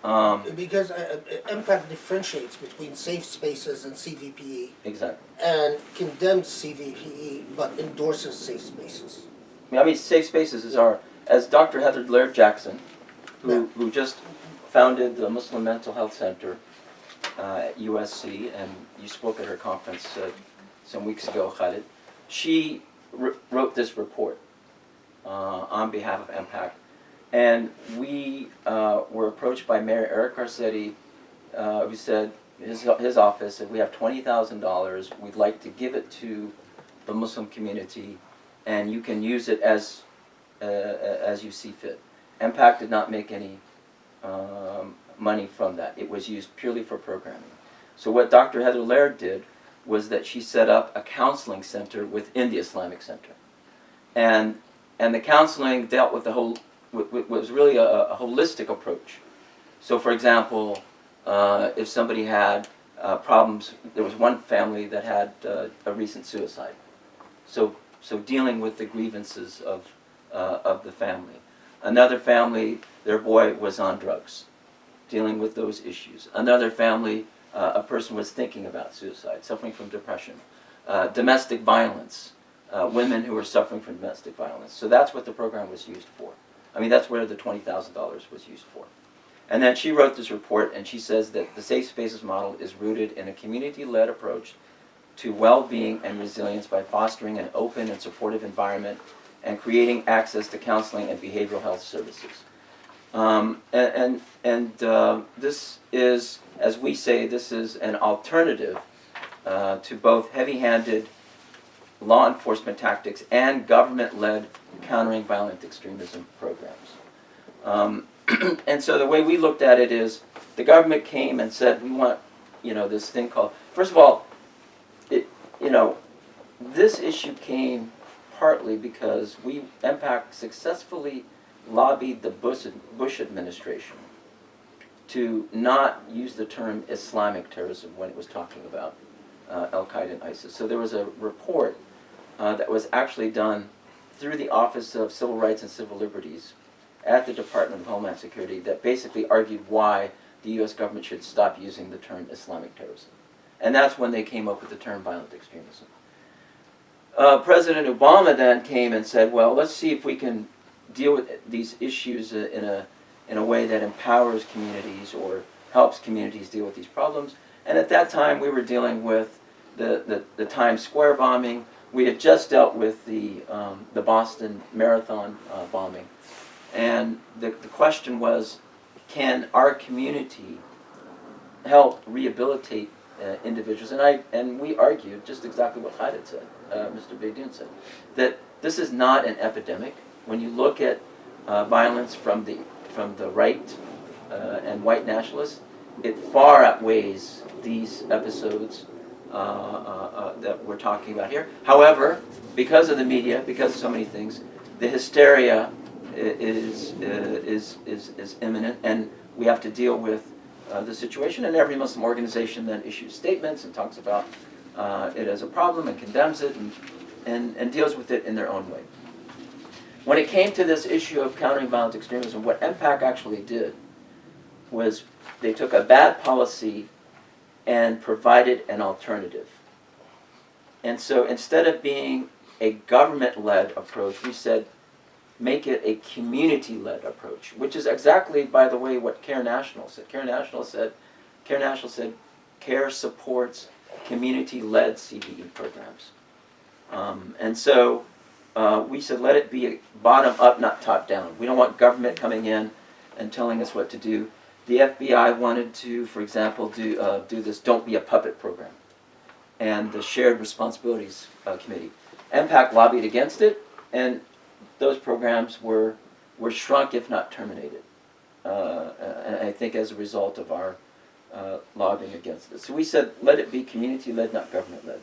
Because MPAC differentiates between safe spaces and CVPE. Exactly. And condemns CVPE but endorses safe spaces. I mean, safe spaces is as Dr. Heather Laird Jackson, who just founded the Muslim Mental Health Center at USC, and you spoke at her conference some weeks ago, Khaled. She wrote this report on behalf of MPAC, and we were approached by Mayor Eric Garcetti, who said his office said, we have $20,000. We'd like to give it to the Muslim community, and you can use it as you see fit. MPAC did not make any money from that. It was used purely for programming. So what Dr. Heather Laird did was that she set up a counseling center within the Islamic Center. And the counseling dealt with the whole, was really a holistic approach. So for example, if somebody had problems, there was one family that had a recent suicide. So dealing with the grievances of the family. Another family, their boy was on drugs, dealing with those issues. Another family, a person was thinking about suicide, suffering from depression. Domestic violence, women who were suffering from domestic violence. So that's what the program was used for. I mean, that's where the $20,000 was used for. And then she wrote this report, and she says that the Safe Spaces model is rooted in a community-led approach to well-being and resilience by fostering an open and supportive environment and creating access to counseling and behavioral health services. This is, as we say, this is an alternative to both heavy-handed law enforcement tactics and government-led countering violent extremism programs. And so the way we looked at it is the government came and said, we want, this thing called, first of all, this issue came partly because MPAC successfully lobbied the Bush administration to not use the term Islamic terrorism when it was talking about Al-Qaeda and ISIS. So there was a report that was actually done through the Office of Civil Rights and Civil Liberties at the Department of Homeland Security that basically argued why the U.S. government should stop using the term Islamic terrorism. And that's when they came up with the term violent extremism. President Obama then came and said, well, let's see if we can deal with these issues in a way that empowers communities or helps communities deal with these problems. And at that time, we were dealing with the Times Square bombing. We had just dealt with the Boston Marathon bombing. And the question was, can our community help rehabilitate individuals? And we argued just exactly what Khaled said, Mr. Beydoun said, that this is not an epidemic. When you look at violence from the right and white nationalists, it far outweighs these episodes that we're talking about here. However, because of the media, because of so many things, the hysteria is imminent, and we have to deal with the situation. And every Muslim organization then issues statements and talks about it as a problem and condemns it and deals with it in their own way. When it came to this issue of countering violent extremism, what MPAC actually did was they took a bad policy and provided an alternative. And so instead of being a government-led approach, we said, make it a community-led approach, which is exactly, by the way, what CARE National said. CARE National said, CARE supports community-led CVE programs. And so we said, let it be a bottom-up, not top-down. We don't want government coming in and telling us what to do. The FBI wanted to, for example, do this Don't Be a Puppet program, and the Shared Responsibilities Committee. MPAC lobbied against it, and those programs were shrunk, if not terminated. And I think as a result of our lobbying against it. So we said, let it be community-led, not government-led.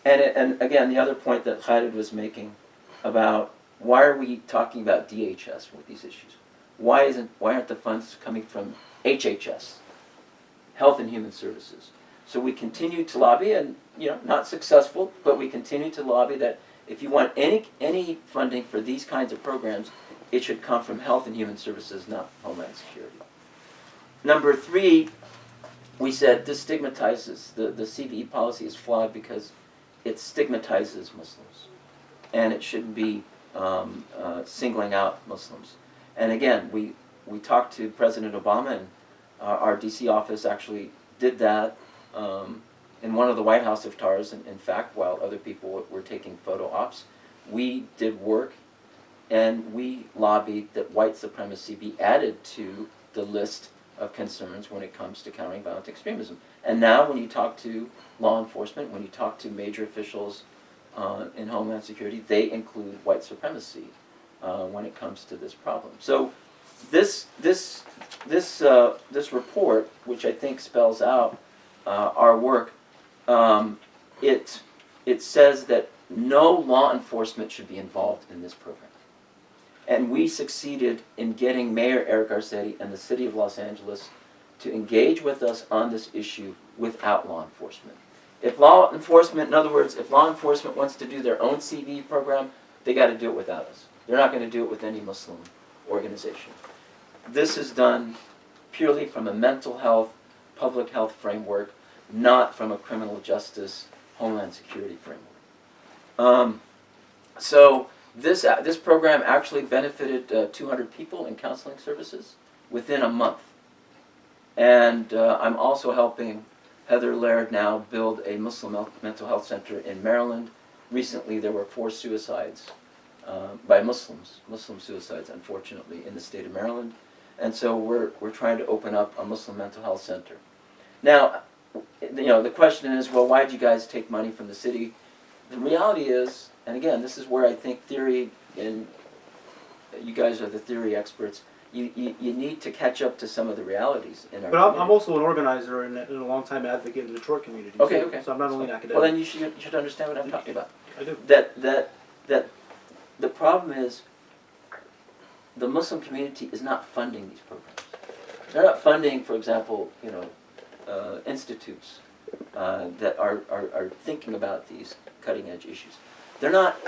And again, the other point that Khaled was making about why are we talking about DHS with these issues? Why aren't the funds coming from HHS, Health and Human Services? So we continue to lobby, and not successful, but we continue to lobby that if you want any funding for these kinds of programs, it should come from Health and Human Services, not Homeland Security. Number 3, we said this stigmatizes, the CVE policy is flawed because it stigmatizes Muslims, and it shouldn't be singling out Muslims. And again, we talked to President Obama, and our DC office actually did that in one of the White House iftars. In fact, while other people were taking photo ops, we did work, and we lobbied that white supremacy be added to the list of concerns when it comes to countering violent extremism. And now when you talk to law enforcement, when you talk to major officials in Homeland Security, they include white supremacy when it comes to this problem. So this report, which I think spells out our work, it says that no law enforcement should be involved in this program. And we succeeded in getting Mayor Eric Garcetti and the City of Los Angeles to engage with us on this issue without law enforcement. If law enforcement, in other words, if law enforcement wants to do their own CV program, they got to do it without us. They're not going to do it with any Muslim organization. This is done purely from a mental health, public health framework, not from a criminal justice, Homeland Security framework. So this program actually benefited 200 people in counseling services within a month. And I'm also helping Heather Laird now build a Muslim mental health center in Maryland. Recently there were 4 suicides by Muslim suicides, unfortunately, in the state of Maryland. And so we're trying to open up a Muslim mental health center. Now, the question is, well, why did you guys take money from the city? The reality is, and again, this is where I think theory, and you guys are the theory experts, you need to catch up to some of the realities in our community. But I'm also an organizer and a long-time advocate in the Detroit community. Okay, so, okay. So I'm not only an academic. Well, then you should understand what I'm talking about. I do. That the problem is the Muslim community is not funding these programs. They're not funding, for example, institutes that are thinking about these cutting-edge issues. They're not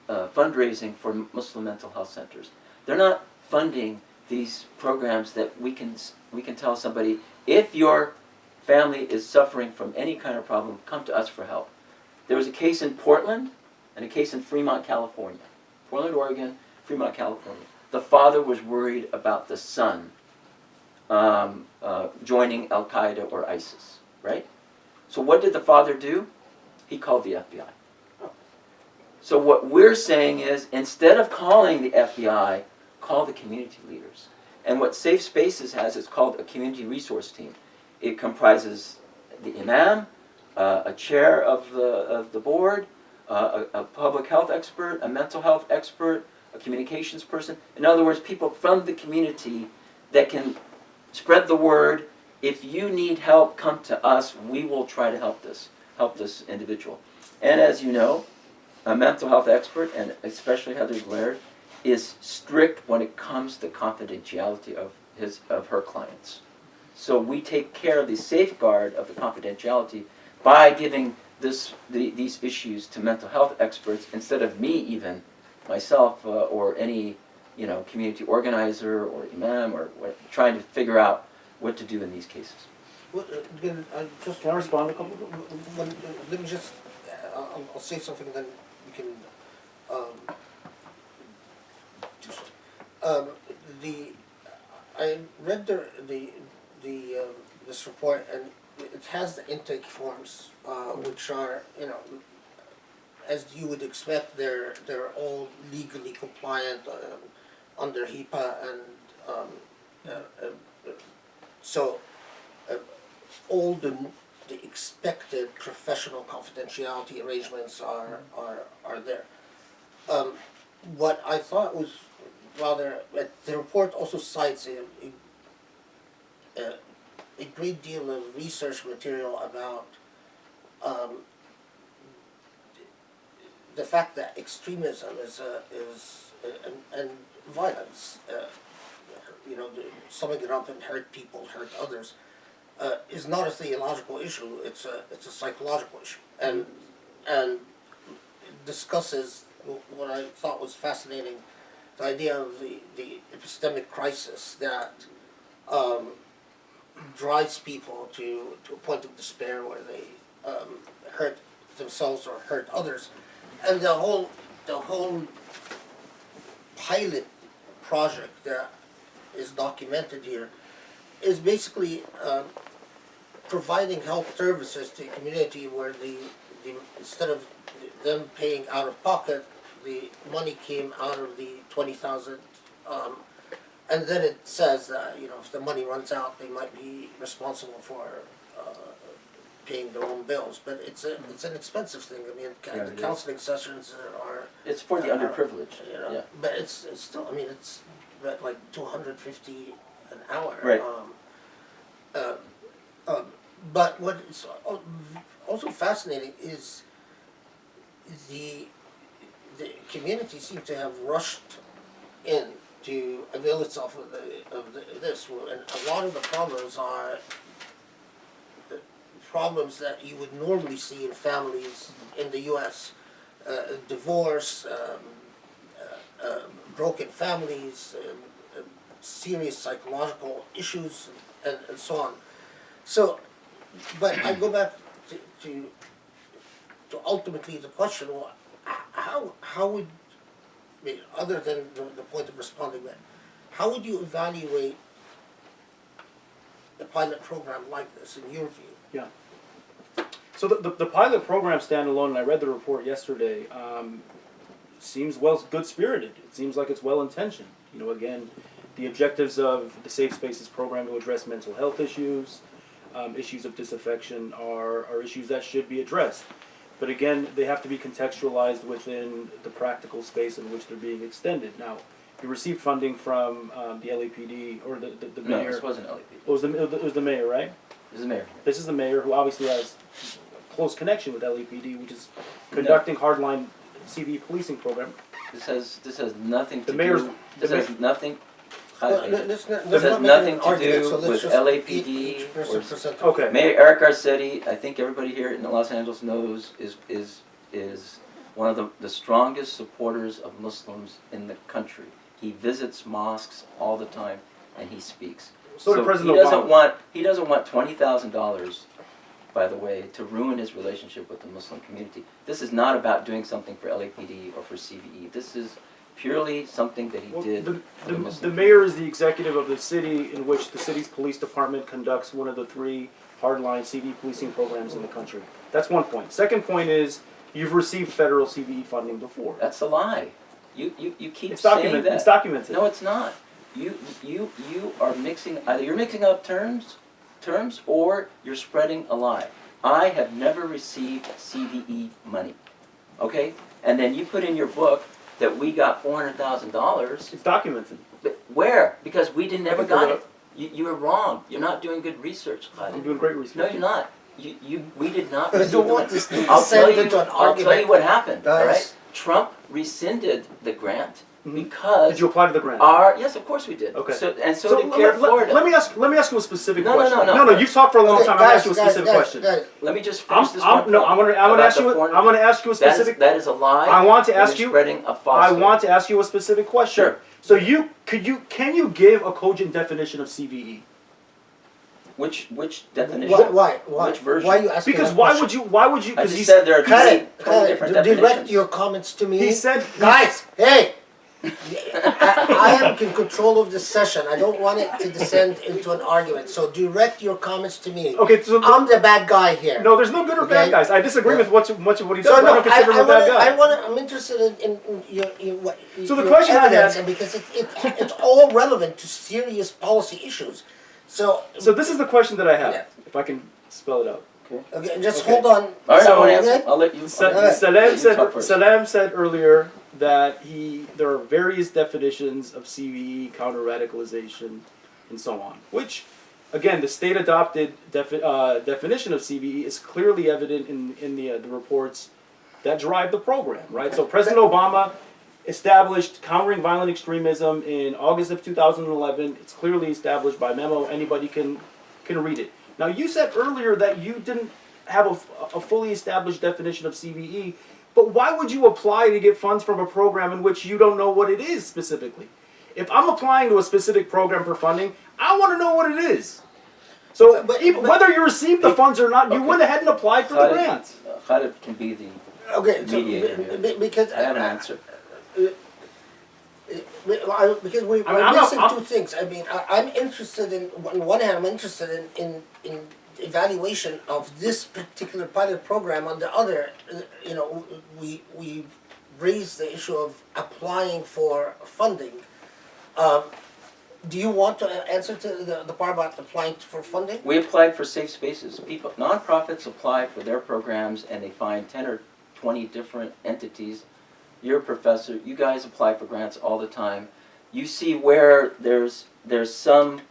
fundraising for Muslim mental health centers. They're not funding these programs that we can tell somebody, if your family is suffering from any kind of problem, come to us for help. There was a case in Portland and a case in Fremont, California. Portland, Oregon, Fremont, California. The father was worried about the son joining Al-Qaeda or ISIS, right? So what did the father do? He called the FBI. So what we're saying is, instead of calling the FBI, call the community leaders. And what Safe Spaces has is called a community resource team. It comprises the imam, a chair of the board, a public health expert, a mental health expert, a communications person. In other words, people from the community that can spread the word. If you need help, come to us. We will try to help this individual. And as you know, a mental health expert, and especially Heather Laird, is strict when it comes to confidentiality of her clients. So we take care of the safeguard of the confidentiality by giving these issues to mental health experts instead of me, even myself, or any community organizer or imam or trying to figure out what to do in these cases. Well, again, just Can I respond a couple of them? let me just, I'll say something, then we can, just, I read this report, and it has the intake forms, which are, as you would expect, they're all legally compliant under HIPAA, and so all the expected professional confidentiality arrangements are there. What I thought was rather, the report also cites a great deal of research material about the fact that extremism and violence, summing it up and hurt people, hurt others, is not a theological issue. It's a psychological issue, and it discusses what I thought was fascinating, the idea of the epistemic crisis that drives people to a point of despair where they hurt themselves or hurt others, and the whole pilot project that is documented here is basically providing health services to a community where instead of them paying out of pocket, the money came out of the 20,000, and then it says that if the money runs out, they might be responsible for paying their own bills. But it's an expensive thing. I mean, the counseling sessions are. It's for the underprivileged. Yeah. But it's still. I mean, it's like $250 an hour. Right. But what is also fascinating is the community seems to have rushed in to avail itself of this, and a lot of the problems are the problems that you would normally see in families in the U.S. Divorce, broken families, serious psychological issues, and so on. So, but I go back to ultimately the question: well, how would, I mean, other than the point of responding, that how would you evaluate a pilot program like this in your view? Yeah. So the pilot program standalone, and I read the report yesterday, seems good-spirited. It seems like it's well-intentioned. Again, the objectives of the Safe Spaces program to address mental health issues, issues of disaffection are issues that should be addressed. But again, they have to be contextualized within the practical space in which they're being extended. Now, you received funding from the LAPD, or the mayor. No, this wasn't LAPD. It was the mayor, right? This is the mayor. This is the mayor, who obviously has close connection with LAPD, which is conducting hardline Cve policing program. This has nothing to The mayor's- do. This has nothing. Well, This has nothing to do with LAPD each person or. present. Okay. Mayor Eric Garcetti, I think everybody here in Los Angeles knows, is one of the strongest supporters of Muslims in the country. He visits mosques all the time, and he speaks. So did President Obama. He doesn't want $20,000, by the way, to ruin his relationship with the Muslim community. This is not about doing something for LAPD or for CVE. This is purely something that he did for the Muslim The mayor is the executive of the city, in which the city's police department conducts one of the 3 hardline Cve policing programs in the country. That's one point. Second point is, you've received federal Cve funding before. That's a lie. You keep It's saying documented. that. It's documented. No, it's not. You are mixing, either you're mixing up terms, or you're spreading a lie. I have never received CVE money, okay? And then you put in your book that we got $400,000. It's documented. But where? Because we never can pull got it it. You were wrong. You're not doing good research, I'm Khaled. doing great research. No, you're not. We did not I receive don't the want money. this to I'll descend tell into an you. I'll tell argument. you what happened. All Guys. right. Trump rescinded the grant. because Did you apply to the grant? yes, of course we did. Okay. So did Care Florida. Let me ask you a specific No, question. no. You've talked for a long Okay, time. I'm guys, gonna ask you a specific guys, question. guys. Let me just finish this one. I'm gonna ask you a specific. That is a lie. I want to and ask you're you. spreading a I falsehood. want to ask you a specific question. Sure. So can you give a cogent definition of CVE? Which definition? Why? Which version? Why are you asking Because that why question? would you? I Because just said there are Khaled, 20 different direct definitions. your comments to me. He said- guys, hey! I am in control of this session. I don't want it to descend into an argument. So direct your comments to me. Okay, so I'm the bad guy here. no, there's no good or bad Okay. guys. I disagree with much of what he does. So but I don't consider him a bad guy. I'm interested in what So the your question I evidence, had- and because it's all relevant to serious policy issues. So So this is the question that I have, Yeah. if I can spell it out. okay, just Okay. hold on. All right, I So- want to answer. I'll let you. Salam said earlier that there are various definitions of Cve counter-radicalization and so on, which, again, the state-adopted definition of Cve is clearly evident in the reports that drive the program, right? So President Obama established countering violent extremism in August of 2011. It's clearly established by memo. Anybody can read it. Now, you said earlier that you didn't have a fully established definition of CVE, but why would you apply to get funds from a program in which you don't know what it is specifically? If I'm applying to a specific program for funding, I want to know what it is. So But- whether you receive the funds or not, you went ahead and applied for the grant. Khaled can be the Okay, so mediator here. because I have an answer. Because we're I'm missing not- two things. I mean, I'm interested in, on one hand, I'm interested in evaluation of this particular pilot program. On the other, we raised the issue of applying for funding. Do you want to answer to the part about applying for funding? We applied for safe spaces. Nonprofits apply for their programs and they find 10 or 20 different entities. You're a professor. You guys apply for grants all the time. You see where there's some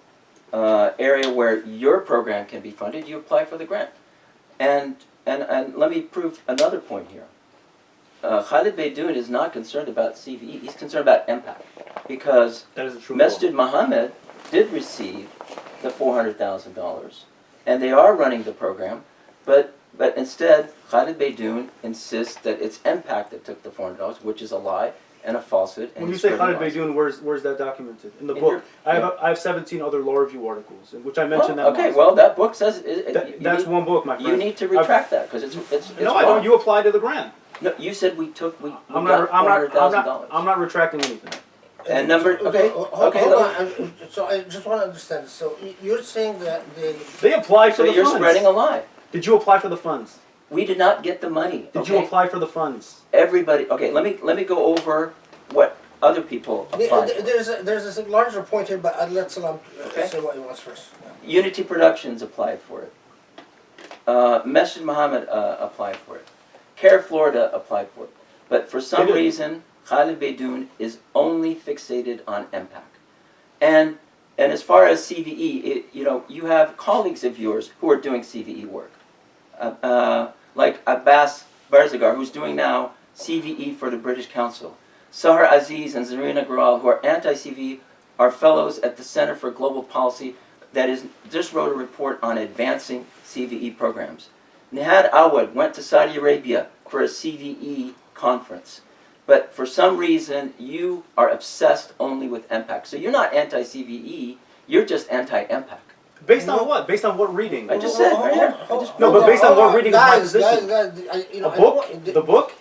area where your program can be funded. You apply for the grant. And let me prove another point here. Khaled Beydoun is not concerned about CVE. He's concerned about impact, because That is a true Masjid Muhammad did receive the $400,000, and they are running the program, but instead Khaled Beydoun insists that it's impact that took the $400, which is a lie and a falsehood. And When you he's say spreading Khaled lies. Beydoun, where's that documented? In the In book. your- I have 17 other law review articles, in which I mentioned that Okay, once. well that book says That's one book, my friend. You need to retract that because it's No, wrong. I don't. You applied to the grant. No, you said we got I'm $400,000. not retracting anything. And number okay, Hold let me- on. So I just want to understand. So you're saying that They applied for So the you're funds. spreading a lie. Did you apply for the funds? We did not get the money. Did okay? you apply for the funds? Everybody. Okay, let me go over what other people applied. there's a larger point here, but I'll let Salam Okay. say what he wants first. Unity Productions applied for it. Masjid Muhammad applied for it. Care Florida applied for it. But for some They did. reason, Khaled Beydoun is only fixated on MPAC. And as far as CVE, you have colleagues of yours who are doing CVE work. Like Abbas Barzagar, who's doing now CVE for the British Council. Sahar Aziz and Zarina Gral, who are anti-CVE, are fellows at the Center for Global Policy that just wrote a report on advancing CVE programs. Nihad Awad went to Saudi Arabia for a CVE conference. But for some reason, you are obsessed only with MPAC. So you're not anti-CVE, you're just anti-MPAC. Based on what? Based on what reading? I just said right here. No, but based on what reading of my position? Guys, A book? The book?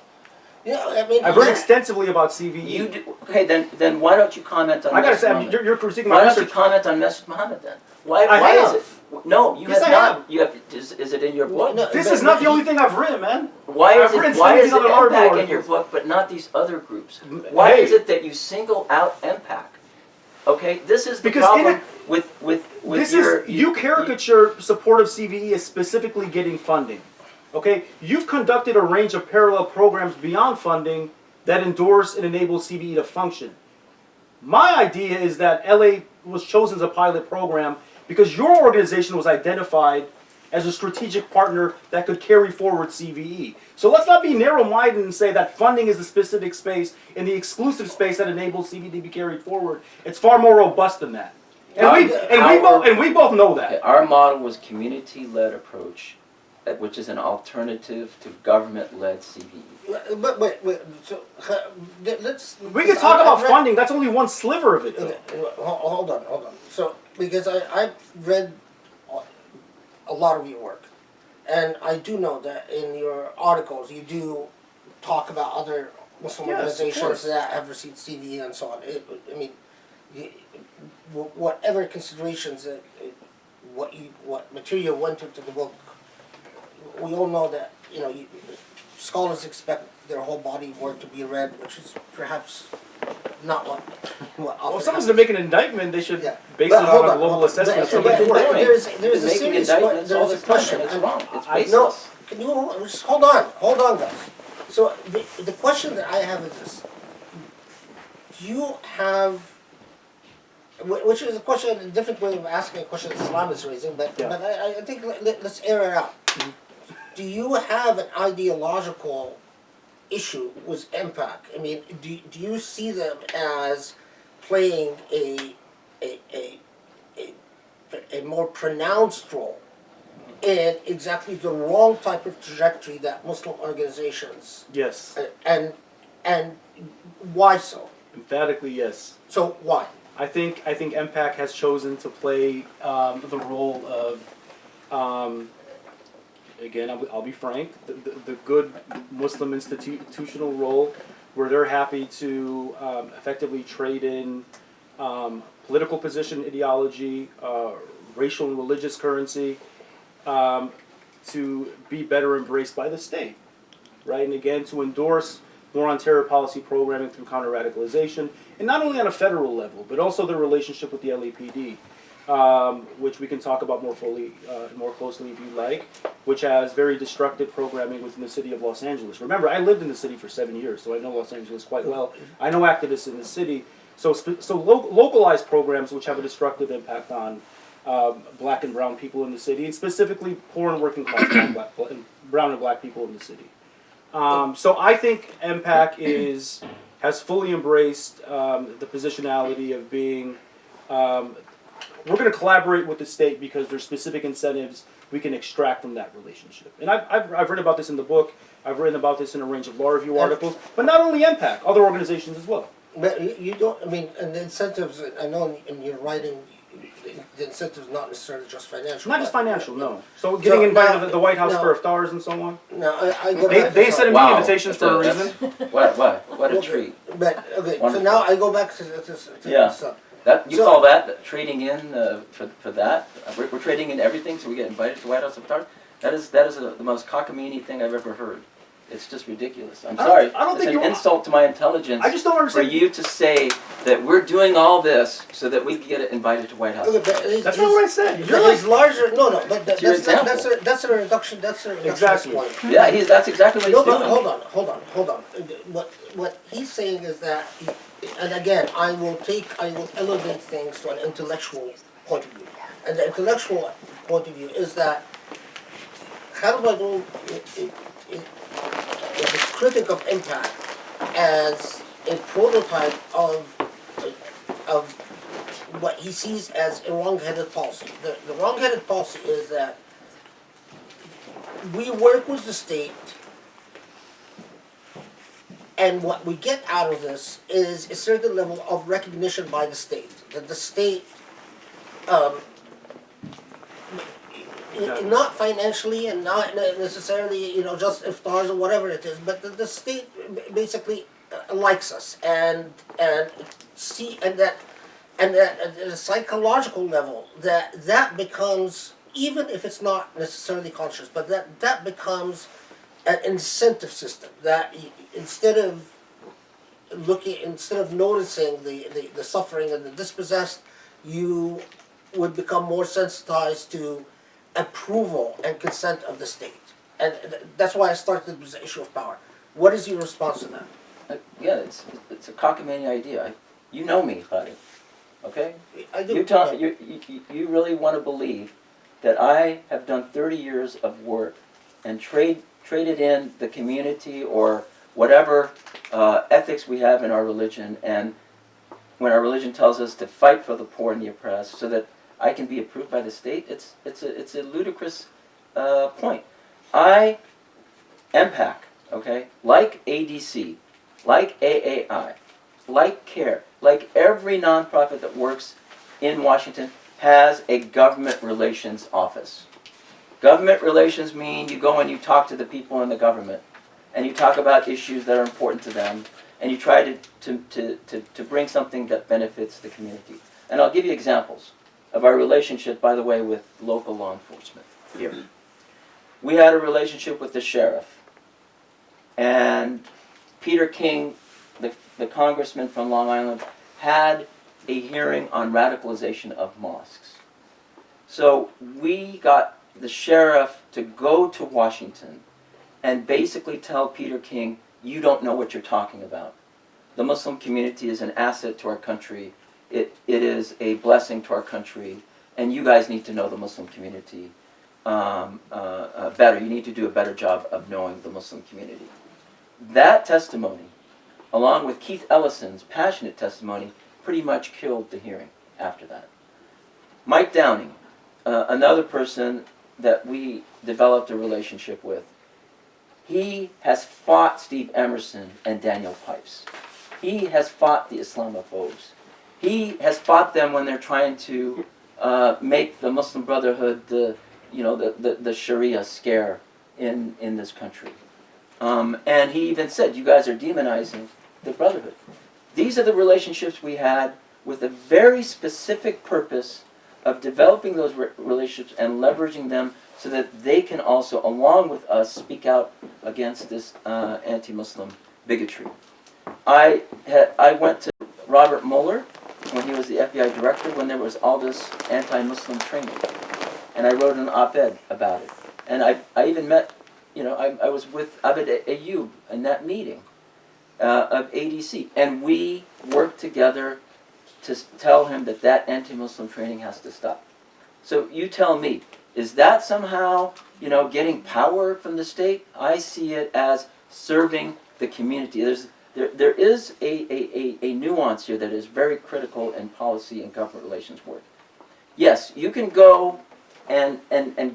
I mean, I've read extensively about CVE. You do, okay, then why don't you comment on I gotta Masjid say, Muhammad? you're critiquing Why my don't you research. comment on Masjid Muhammad then? Why I is have. it? No, you Yes, have I not. have. You have. Is it in your book? No, This is not the only thing I've written, man. Why I've is written it? Why is it 17 other MPAC in articles. your book, but not these other groups? Why Hey. is it that you single out MPAC? Okay, this is the Because in problem it- with This your. is, you caricature support of CVE as specifically getting funding. Okay? You've conducted a range of parallel programs beyond funding that endorse and enable CVE to function. My idea is that LA was chosen as a pilot program because your organization was identified as a strategic partner that could carry forward CVE. So let's not be narrow-minded and say that funding is the specific space and the exclusive space that enables CVE to be carried forward. It's far more robust than that. And we both know that. Okay, our model was community-led approach, which is an alternative to government-led CVE. But wait, so let's. We can talk about funding. That's only one sliver of it, though. Okay, hold on. So because I've read a lot of your work, and I do know that in your articles you do talk about other Muslim organizations that have received CVE and so on. Whatever considerations that what material went into the book, we all know that scholars expect their whole body of work to be read, which is perhaps not what Well, if often someone's to make an indictment, they should base it But hold on a on, global hold on. assessment of But- somebody's but work. there's a Making serious indictments all there's the a time, question. and it's wrong. It's I- baseless. No, can you just hold on, guys. So the question that I have is this: do you have, which is a question, a different way of asking a question that Islam is raising, but Yeah. but I think let's air it out. Do you have an ideological issue with MPAC? I mean, do you see them as playing a more pronounced role in exactly the wrong type of trajectory that Muslim organizations, Yes, and why so? emphatically yes. So why? I think MPAC has chosen to play the role of, again, I'll be frank, the good Muslim institutional role, where they're happy to effectively trade in political position, ideology, racial and religious currency, to be better embraced by the state, right? And again, to endorse more on terror policy programming through counter-radicalization, and not only on a federal level, but also their relationship with the LAPD, which we can talk about more fully, more closely if you like, which has very destructive programming within the city of Los Angeles. Remember, I lived in the city for 7 years, so I know Los Angeles quite well. I know activists in the city, so localized programs which have a destructive impact on black and brown people in the city, and specifically poor and working class brown and black people in the city. So I think MPAC has fully embraced the positionality of being, we're going to collaborate with the state because there's specific incentives we can extract from that relationship. And I've written about this in the book. I've written about this in a range of law review articles, but not only MPAC, other organizations as well. But you don't, I mean, and the incentives, I know in your writing, the incentives not necessarily just financial. Not just but- financial, no. So getting invited to the White House no. for iftars and so on. No, I go back. They sent me Wow. invitations for a reason. What a Okay, treat. But, okay, so Wonderful. now I go back to Yeah. stuff. That you So- call that trading in for that? We're trading in everything, so we get invited to White House avatars. That is the most cockamamie thing I've ever heard. It's just ridiculous. I'm sorry. I don't think it's you an are- insult to my intelligence. I just don't for understand. you to say that we're doing all this so that we can get invited to White House. Okay, but That's not what I said. His larger, no, but It's your example. that's a reduction, Exactly. point. Yeah, that's exactly what No, he's but doing. hold on. What he's saying is that, and again, I will elevate things to an intellectual point of view. And the intellectual point of view is that Khaled Beydoun is a critic of impact as a prototype of what he sees as a wrong-headed policy. The wrong-headed policy is that we work with the state, and what we get out of this is a certain level of recognition by the state. That the state, not financially and not necessarily, just iftars or whatever it is, but the state basically likes us and see and that at a psychological level that becomes, even if it's not necessarily conscious, but that becomes an incentive system that instead of noticing the suffering and the dispossessed, you would become more sensitized to approval and consent of the state. And that's why I started with the issue of power. What is your response to that? Yeah, it's a cockamamie idea. You know me, Khaled. Okay? I do. You really want to believe that I have done 30 years of work and traded in the community or whatever ethics we have in our religion, and when our religion tells us to fight for the poor and the oppressed so that I can be approved by the state, it's a ludicrous point. MPAC, okay, like ADC, like AAI, like CARE, like every nonprofit that works in Washington has a government relations office. Government relations mean you go and you talk to the people in the government, and you talk about issues that are important to them, and you try to bring something that benefits the community. And I'll give you examples of our relationship, by the way, with local law enforcement here. We had a relationship with the sheriff, and Peter King, the congressman from Long Island, had a hearing on radicalization of mosques. So we got the sheriff to go to Washington and basically tell Peter King, you don't know what you're talking about. The Muslim community is an asset to our country. It is a blessing to our country, and you guys need to know the Muslim community better. You need to do a better job of knowing the Muslim community. That testimony, along with Keith Ellison's passionate testimony, pretty much killed the hearing after that. Mike Downing, another person that we developed a relationship with, he has fought Steve Emerson and Daniel Pipes. He has fought the Islamophobes. He has fought them when they're trying to make the Muslim Brotherhood the Sharia scare in this country. And he even said, you guys are demonizing the Brotherhood. These are the relationships we had with a very specific purpose of developing those relationships and leveraging them so that they can also, along with us, speak out against this anti-Muslim bigotry. I went to Robert Mueller when he was the FBI director, when there was all this anti-Muslim training. And I wrote an op-ed about it. And I even met, I was with Abed Ayoub in that meeting of ADC. And we worked together to tell him that anti-Muslim training has to stop. So you tell me, is that somehow, getting power from the state? I see it as serving the community. There is a nuance here that is very critical in policy and government relations work. Yes, you can go and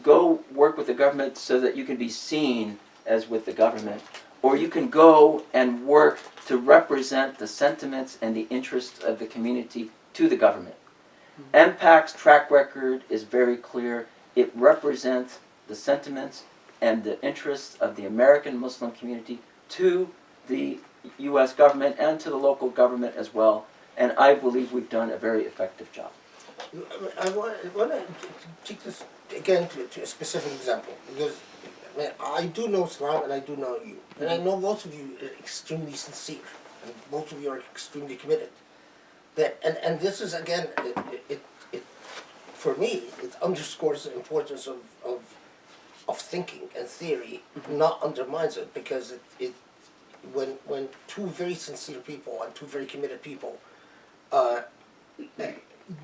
go work with the government so that you can be seen as with the government, or you can go and work to represent the sentiments and the interests of the community to the government. MPAC's track record is very clear. It represents the sentiments and the interests of the American Muslim community to the U.S. government and to the local government as well. And I believe we've done a very effective job. I want to take this again to a specific example, because I do know Salam and I do know you. And I know most of you are extremely sincere, and most of you are extremely committed. And this is, again, it for me, it underscores the importance of thinking and theory, not undermines it, because when two very sincere people and two very committed people,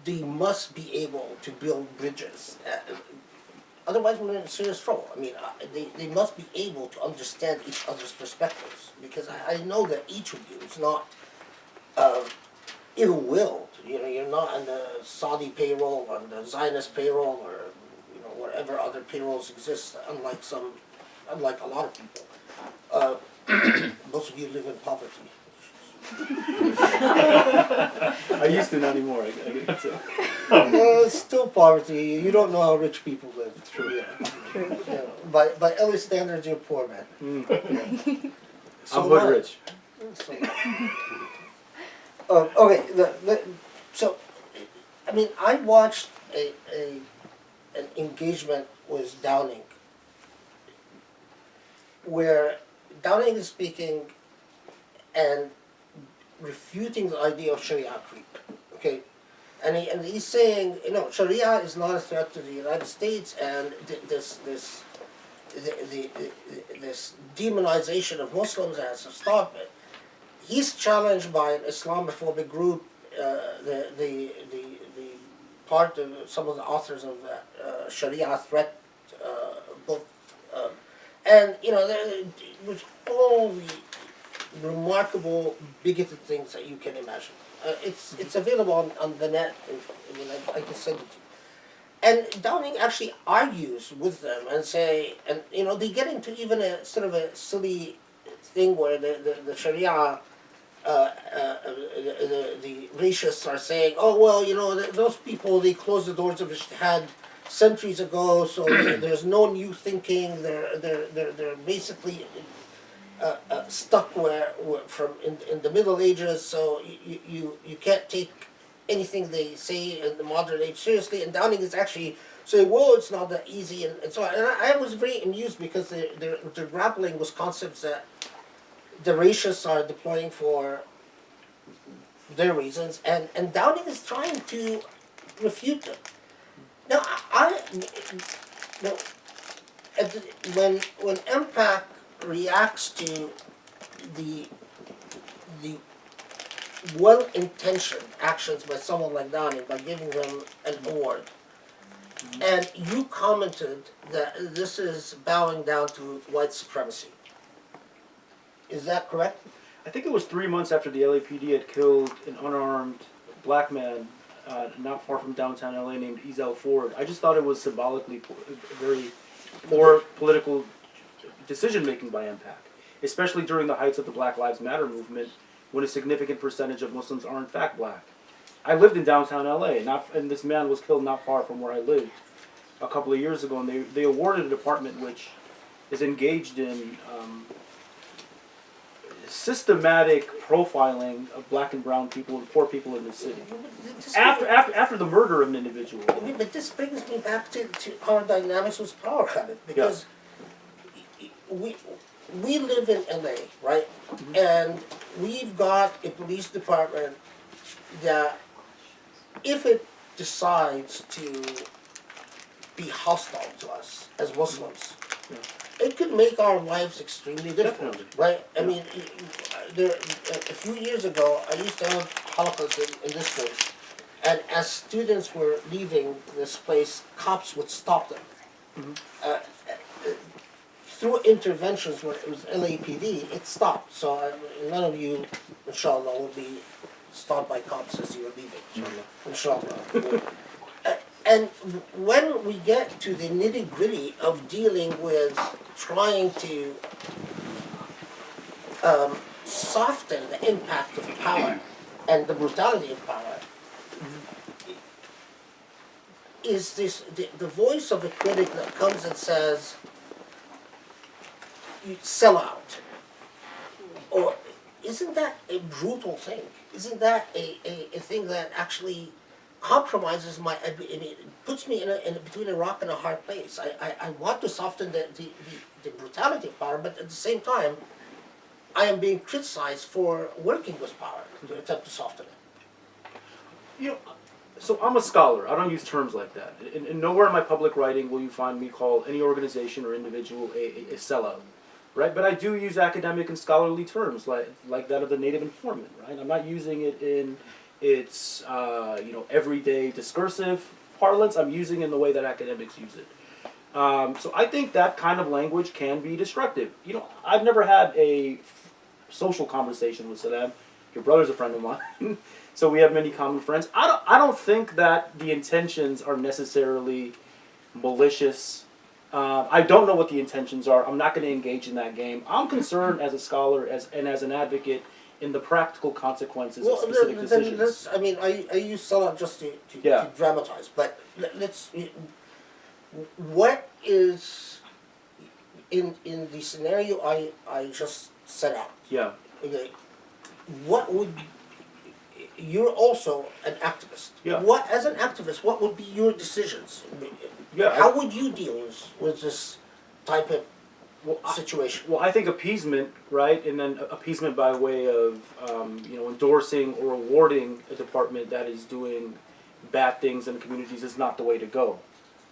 they must be able to build bridges. Otherwise, we're in serious trouble. I mean, they must be able to understand each other's perspectives, because I know that each of you is not ill-willed. You're not on the Saudi payroll, on the Zionist payroll, or whatever other payrolls exist. Unlike a lot of people, most of you live in poverty. I used to, not anymore. I get it. Still poverty. You don't know how rich people live. It's true. Yeah. True. Yeah. By LA standards, you're poor, man. Yeah. So I'm hood rich. Okay. So, I mean, I watched an engagement with Downing, where Downing is speaking and refuting the idea of Sharia creep, okay? And he's saying, Sharia is not a threat to the United States, and this demonization of Muslims has to stop it. He's challenged by an Islamophobic group, some of the authors of that Sharia threat book, and there was all the remarkable bigoted things that you can imagine. It's available on the net. I can send it to you. And Downing actually argues with them and they get into even a sort of a silly thing where the Sharia, the racists are saying, oh well, those people, they closed the doors of Ijtihad centuries ago, so there's no new thinking. They're basically stuck from in the Middle Ages, so you can't take anything they say in the modern age seriously. And Downing is actually saying, well, it's not that easy, and so on. And I was very amused because they're grappling with concepts that the racists are deploying for their reasons, and Downing is trying to refute them. Now, when MPAC reacts to the well-intentioned actions by someone like Downing by giving them an award, and you commented that this is bowing down to white supremacy. Is that correct? I think it was 3 months after the LAPD had killed an unarmed black man not far from downtown LA named Ezel Ford. I just thought it was symbolically very poor political decision-making by MPAC, especially during the heights of the Black Lives Matter movement, when a significant percentage of Muslims are in fact black. I lived in downtown LA, and this man was killed not far from where I lived a couple of years ago, and they awarded a department which is engaged in systematic profiling of black and brown people and poor people in the city. After the murder of an individual. But this brings me back to our dynamics with power, Khaled, because we live in LA, right? Mm-hmm. And we've got a police department that, if it decides to be hostile to us as Muslims, it could make our lives extremely difficult, right? I mean, a few years ago, I used to have halaqas in this place, and as students were leaving this place, cops would stop them. Mm-hmm. Through interventions where it was LAPD, it stopped. So none of you, inshallah, will be stopped by cops as you are leaving, inshallah. And when we get to the nitty-gritty of dealing with trying to soften the impact of power and the brutality of power, is this the voice of a critic that comes and says, you sell out? Or isn't that a brutal thing? Isn't that a thing that actually compromises it puts me in between a rock and a hard place? I want to soften the brutality of power, but at the same time, I am being criticized for working with power to attempt to soften it. So I'm a scholar. I don't use terms like that. And nowhere in my public writing will you find me call any organization or individual a sellout, right? But I do use academic and scholarly terms like that of the native informant, right? I'm not using it in its everyday discursive parlance. I'm using it in the way that academics use it. So I think that kind of language can be destructive. I've never had a social conversation with Salam. Your brother's a friend of mine, so we have many common friends. I don't think that the intentions are necessarily malicious. I don't know what the intentions are. I'm not going to engage in that game. I'm concerned as a scholar and as an advocate in the practical consequences of specific decisions. I use Salah just to dramatize, but let's. What is in the scenario I just set out? Yeah. Okay. What would you're also an activist? Yeah. What, as an activist, what would be your decisions? Yeah. How would you deal with this type of situation? I think appeasement, right, and then appeasement by way of endorsing or awarding a department that is doing bad things in the communities is not the way to go,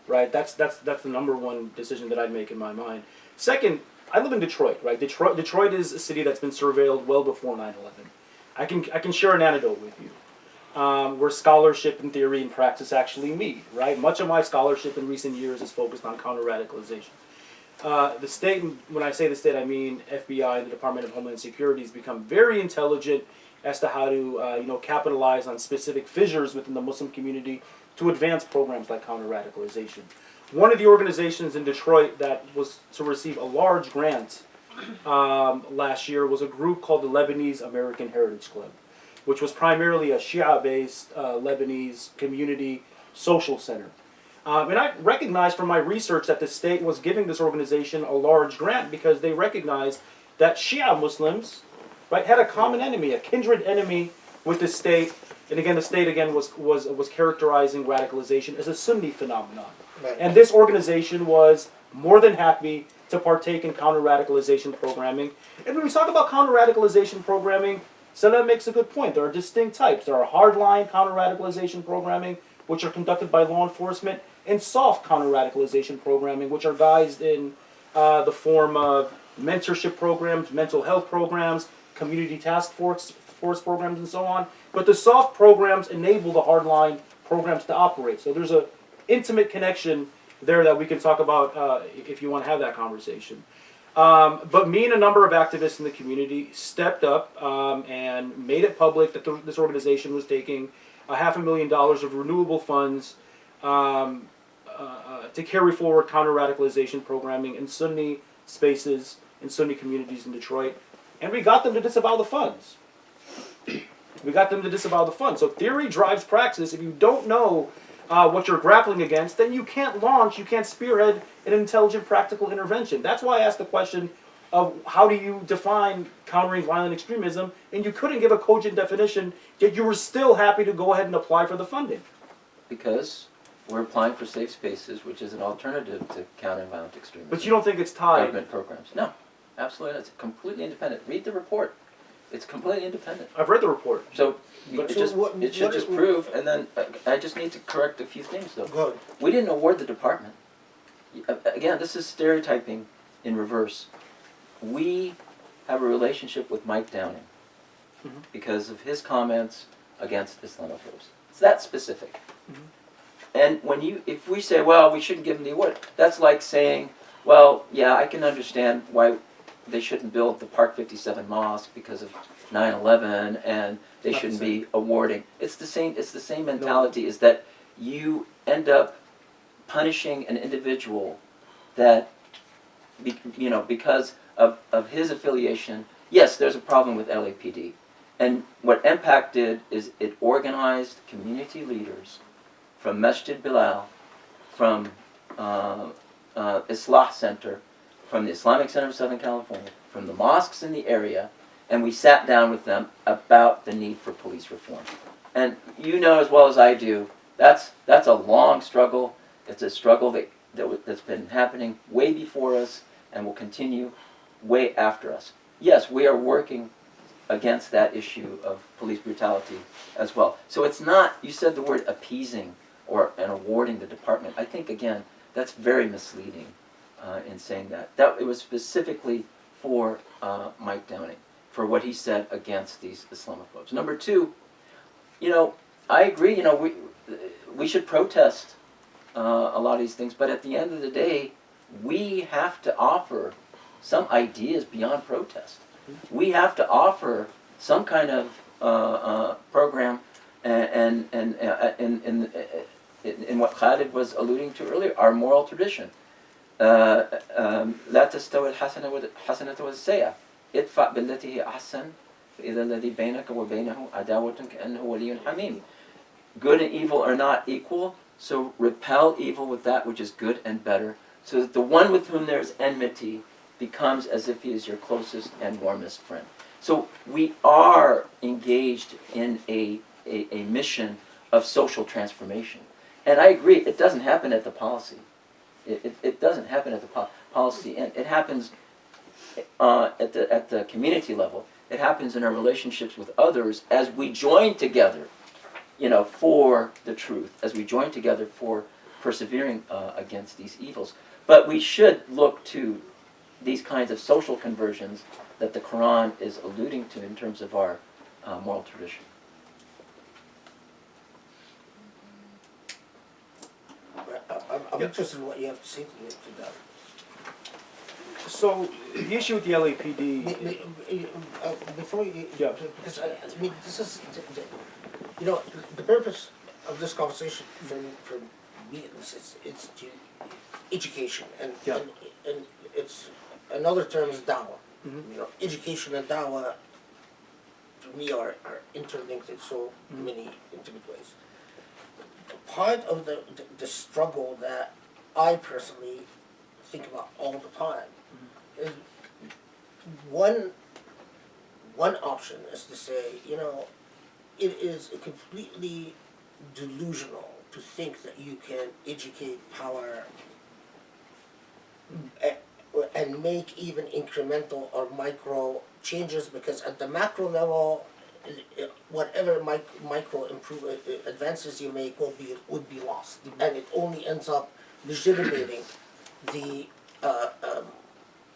right? That's the number one decision that I'd make in my mind. Second, I live in Detroit, right? Detroit is a city that's been surveilled well before 9/11. I can share an anecdote with you. where scholarship and theory and practice actually meet, right? Much of my scholarship in recent years is focused on counter-radicalization. The state, when I say the state, I mean FBI and the Department of Homeland Security has become very intelligent as to how to capitalize on specific fissures within the Muslim community to advance programs like counter-radicalization. One of the organizations in Detroit that was to receive a large grant last year was a group called the Lebanese American Heritage Club, which was primarily a Shia-based Lebanese community social center. And I recognized from my research that the state was giving this organization a large grant because they recognized that Shia Muslims, right, had a common enemy, a kindred enemy with the state. And again, the state was characterizing radicalization as a Sunni phenomenon. Right. And this organization was more than happy to partake in counter-radicalization programming. And when we talk about counter-radicalization programming, Salam makes a good point. There are distinct types. There are hardline counter-radicalization programming, which are conducted by law enforcement, and soft counter-radicalization programming, which are guised in the form of mentorship programs, mental health programs, community task force programs, and so on. But the soft programs enable the hardline programs to operate. So there's an intimate connection there that we can talk about if you want to have that conversation. But me and a number of activists in the community stepped up and made it public that this organization was taking $500,000 of renewable funds to carry forward counter-radicalization programming in Sunni spaces, in Sunni communities in Detroit. And we got them to disavow the funds. So theory drives praxis. If you don't know what you're grappling against, then you can't spearhead an intelligent, practical intervention. That's why I asked the question of how do you define countering violent extremism, and you couldn't give a cogent definition, yet you were still happy to go ahead and apply for the funding. Because we're applying for safe spaces, which is an alternative to countering violent extremism. But you don't think it's tied? Government programs. No, absolutely not. It's completely independent. Read the report. It's completely independent. I've read the report. So But it so should just prove, and then I just need to correct a few things though. Good. We didn't award the department. Again, this is stereotyping in reverse. We have a relationship with Mike Downing because of his comments against Islamophobes. It's that specific. And if we say, well, we shouldn't give him the award, that's like saying, well, yeah, I can understand why they shouldn't build the Park 57 mosque because of 9/11, and they shouldn't be awarding. It's the same mentality. Is that you end up punishing an individual that, because of his affiliation. Yes, there's a problem with LAPD, and what Impact did is it organized community leaders from Masjid Bilal, from Islah Center, from the Islamic Center of Southern California, from the mosques in the area, and we sat down with them about the need for police reform. And you know as well as I do, that's a long struggle. It's a struggle that's been happening way before us and will continue way after us. Yes, we are working against that issue of police brutality as well. So it's not, you said the word appeasing and awarding the department. I think, again, that's very misleading in saying that. It was specifically for Mike Downing, for what he said against these Islamophobes. Number two, I agree, we should protest a lot of these things, but at the end of the day, we have to offer some ideas beyond protest. We have to offer some kind of program, and in what Khaled was alluding to earlier, our moral tradition. لا تستوي الحسنة والسيئة ادفع بالتي هي أحسن فإذا الذي بينك وبينه عداوة كأنه ولي حميم. Good and evil are not equal, so repel evil with that which is good and better, so that the one with whom there is enmity becomes as if he is your closest and warmest friend. So we are engaged in a mission of social transformation. And I agree, it doesn't happen at the policy. It doesn't happen at the policy end. It happens at the community level. It happens in our relationships with others as we join together, for the truth, as we join together for persevering against these evils. But we should look to these kinds of social conversions that the Quran is alluding to in terms of our moral tradition. I'm Yeah. interested in what you have to say to that. So the issue with the LAPD, Before you, Yeah. because I mean, this is, you know, the purpose of this conversation for me, it's to education, Yeah. and it's, another term is dawah. Mhm. You know, education and dawah, to me, are interlinked in so many intimate ways. Part of the struggle that I personally think about all the time is one option is to say, you know, it is completely delusional to think that you can educate power and make even incremental or micro changes, because at the macro level, whatever micro advances you make would be lost, and it only ends up legitimating the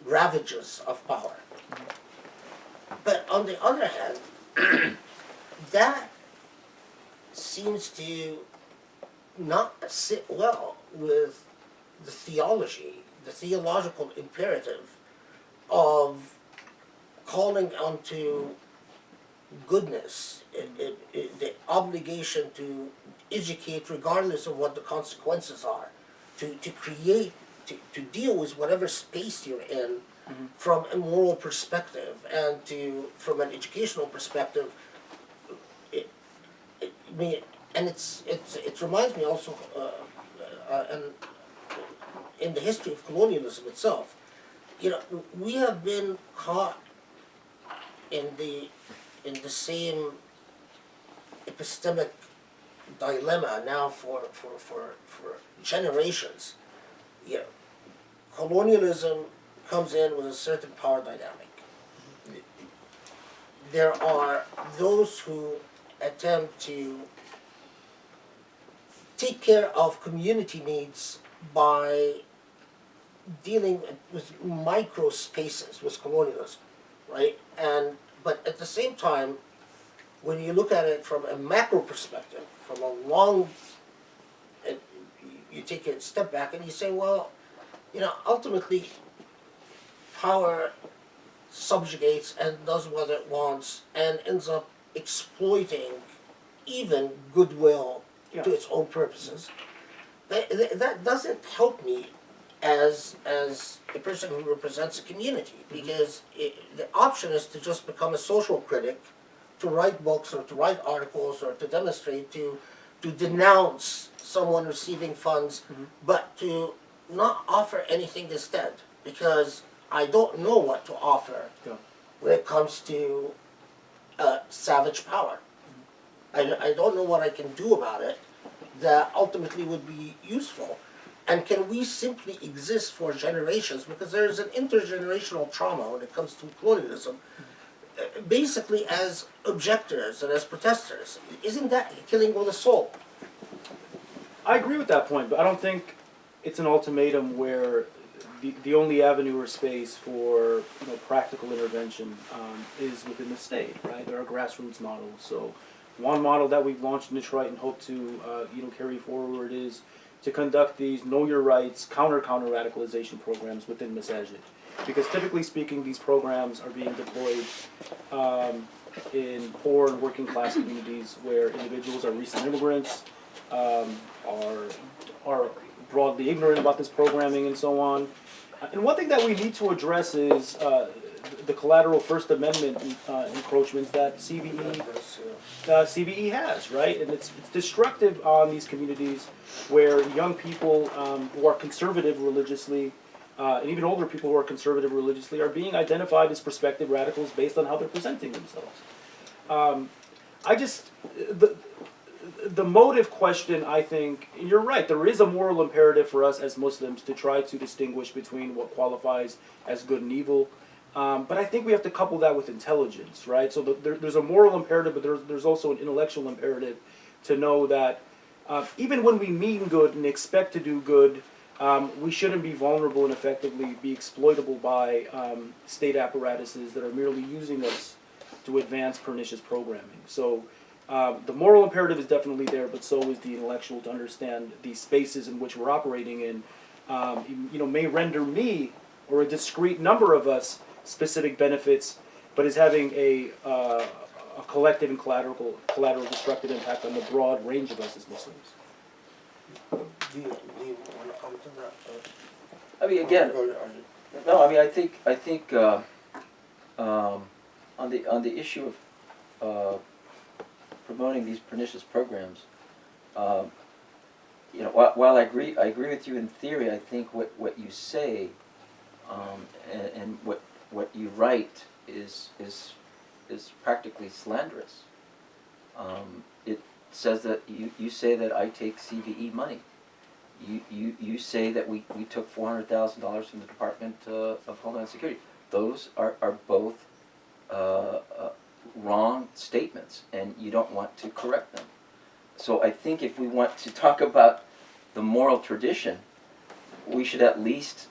ravages of power. But on the other hand, that seems to not sit well with the theology, the theological imperative of calling onto goodness, the obligation to educate regardless of what the consequences are, to create, to deal with whatever space you're in from a moral perspective, and from an educational perspective. I mean, and it reminds me also, and in the history of colonialism itself, you know, we have been caught in the same epistemic dilemma now for generations. You know, colonialism comes in with a certain power dynamic. There are those who attempt to take care of community needs by dealing with micro spaces with colonialism, right? But at the same time, when you look at it from a macro perspective, from a long, you take a step back and you say, well, you know, ultimately, power subjugates and does what it wants and ends up exploiting even goodwill to its own purposes. That doesn't help me as a person who represents a community, because the option is to just become a social critic, to write books or to write articles or to demonstrate, to denounce someone receiving funds, but to not offer anything instead, because I don't know what to offer when it comes to savage power. I don't know what I can do about it that ultimately would be useful. And can we simply exist for generations? Because there is an intergenerational trauma when it comes to colonialism, basically as objectors and as protesters. Isn't that killing with a soul? I agree with that point, but I don't think it's an ultimatum where the only avenue or space for practical intervention is within the state, right? There are grassroots models. So one model that we've launched in Detroit and hope to carry forward is to conduct these Know Your Rights Counter-Radicalization programs within Masajid. Because typically speaking, these programs are being deployed in poor and working class communities where individuals are recent immigrants, are broadly ignorant about this programming and so on. And one thing that we need to address is the collateral First Amendment encroachments that CVE has, right? And it's destructive on these communities where young people who are conservative religiously, and even older people who are conservative religiously, are being identified as prospective radicals based on how they're presenting themselves. The motive question, I think, you're right, there is a moral imperative for us as Muslims to try to distinguish between what qualifies as good and evil. But I think we have to couple that with intelligence, right? So there's a moral imperative, but there's also an intellectual imperative to know that even when we mean good and expect to do good, we shouldn't be vulnerable and effectively be exploitable by state apparatuses that are merely using us to advance pernicious programming. So The moral imperative is definitely there, but so is the intellectual to understand the spaces in which we're operating in. May render me or a discrete number of us specific benefits, but is having a collective and collateral destructive impact on the broad range of us as Muslims. Do you want to come to that? I mean, again, no. I mean, I think on the issue of promoting these pernicious programs, while I agree with you in theory, I think what you say and what you write is practically slanderous. It says that you say that I take CVE money. You say that we took $400,000 from the Department of Homeland Security. Those are both wrong statements, and you don't want to correct them. So I think if we want to talk about the moral tradition, we should at least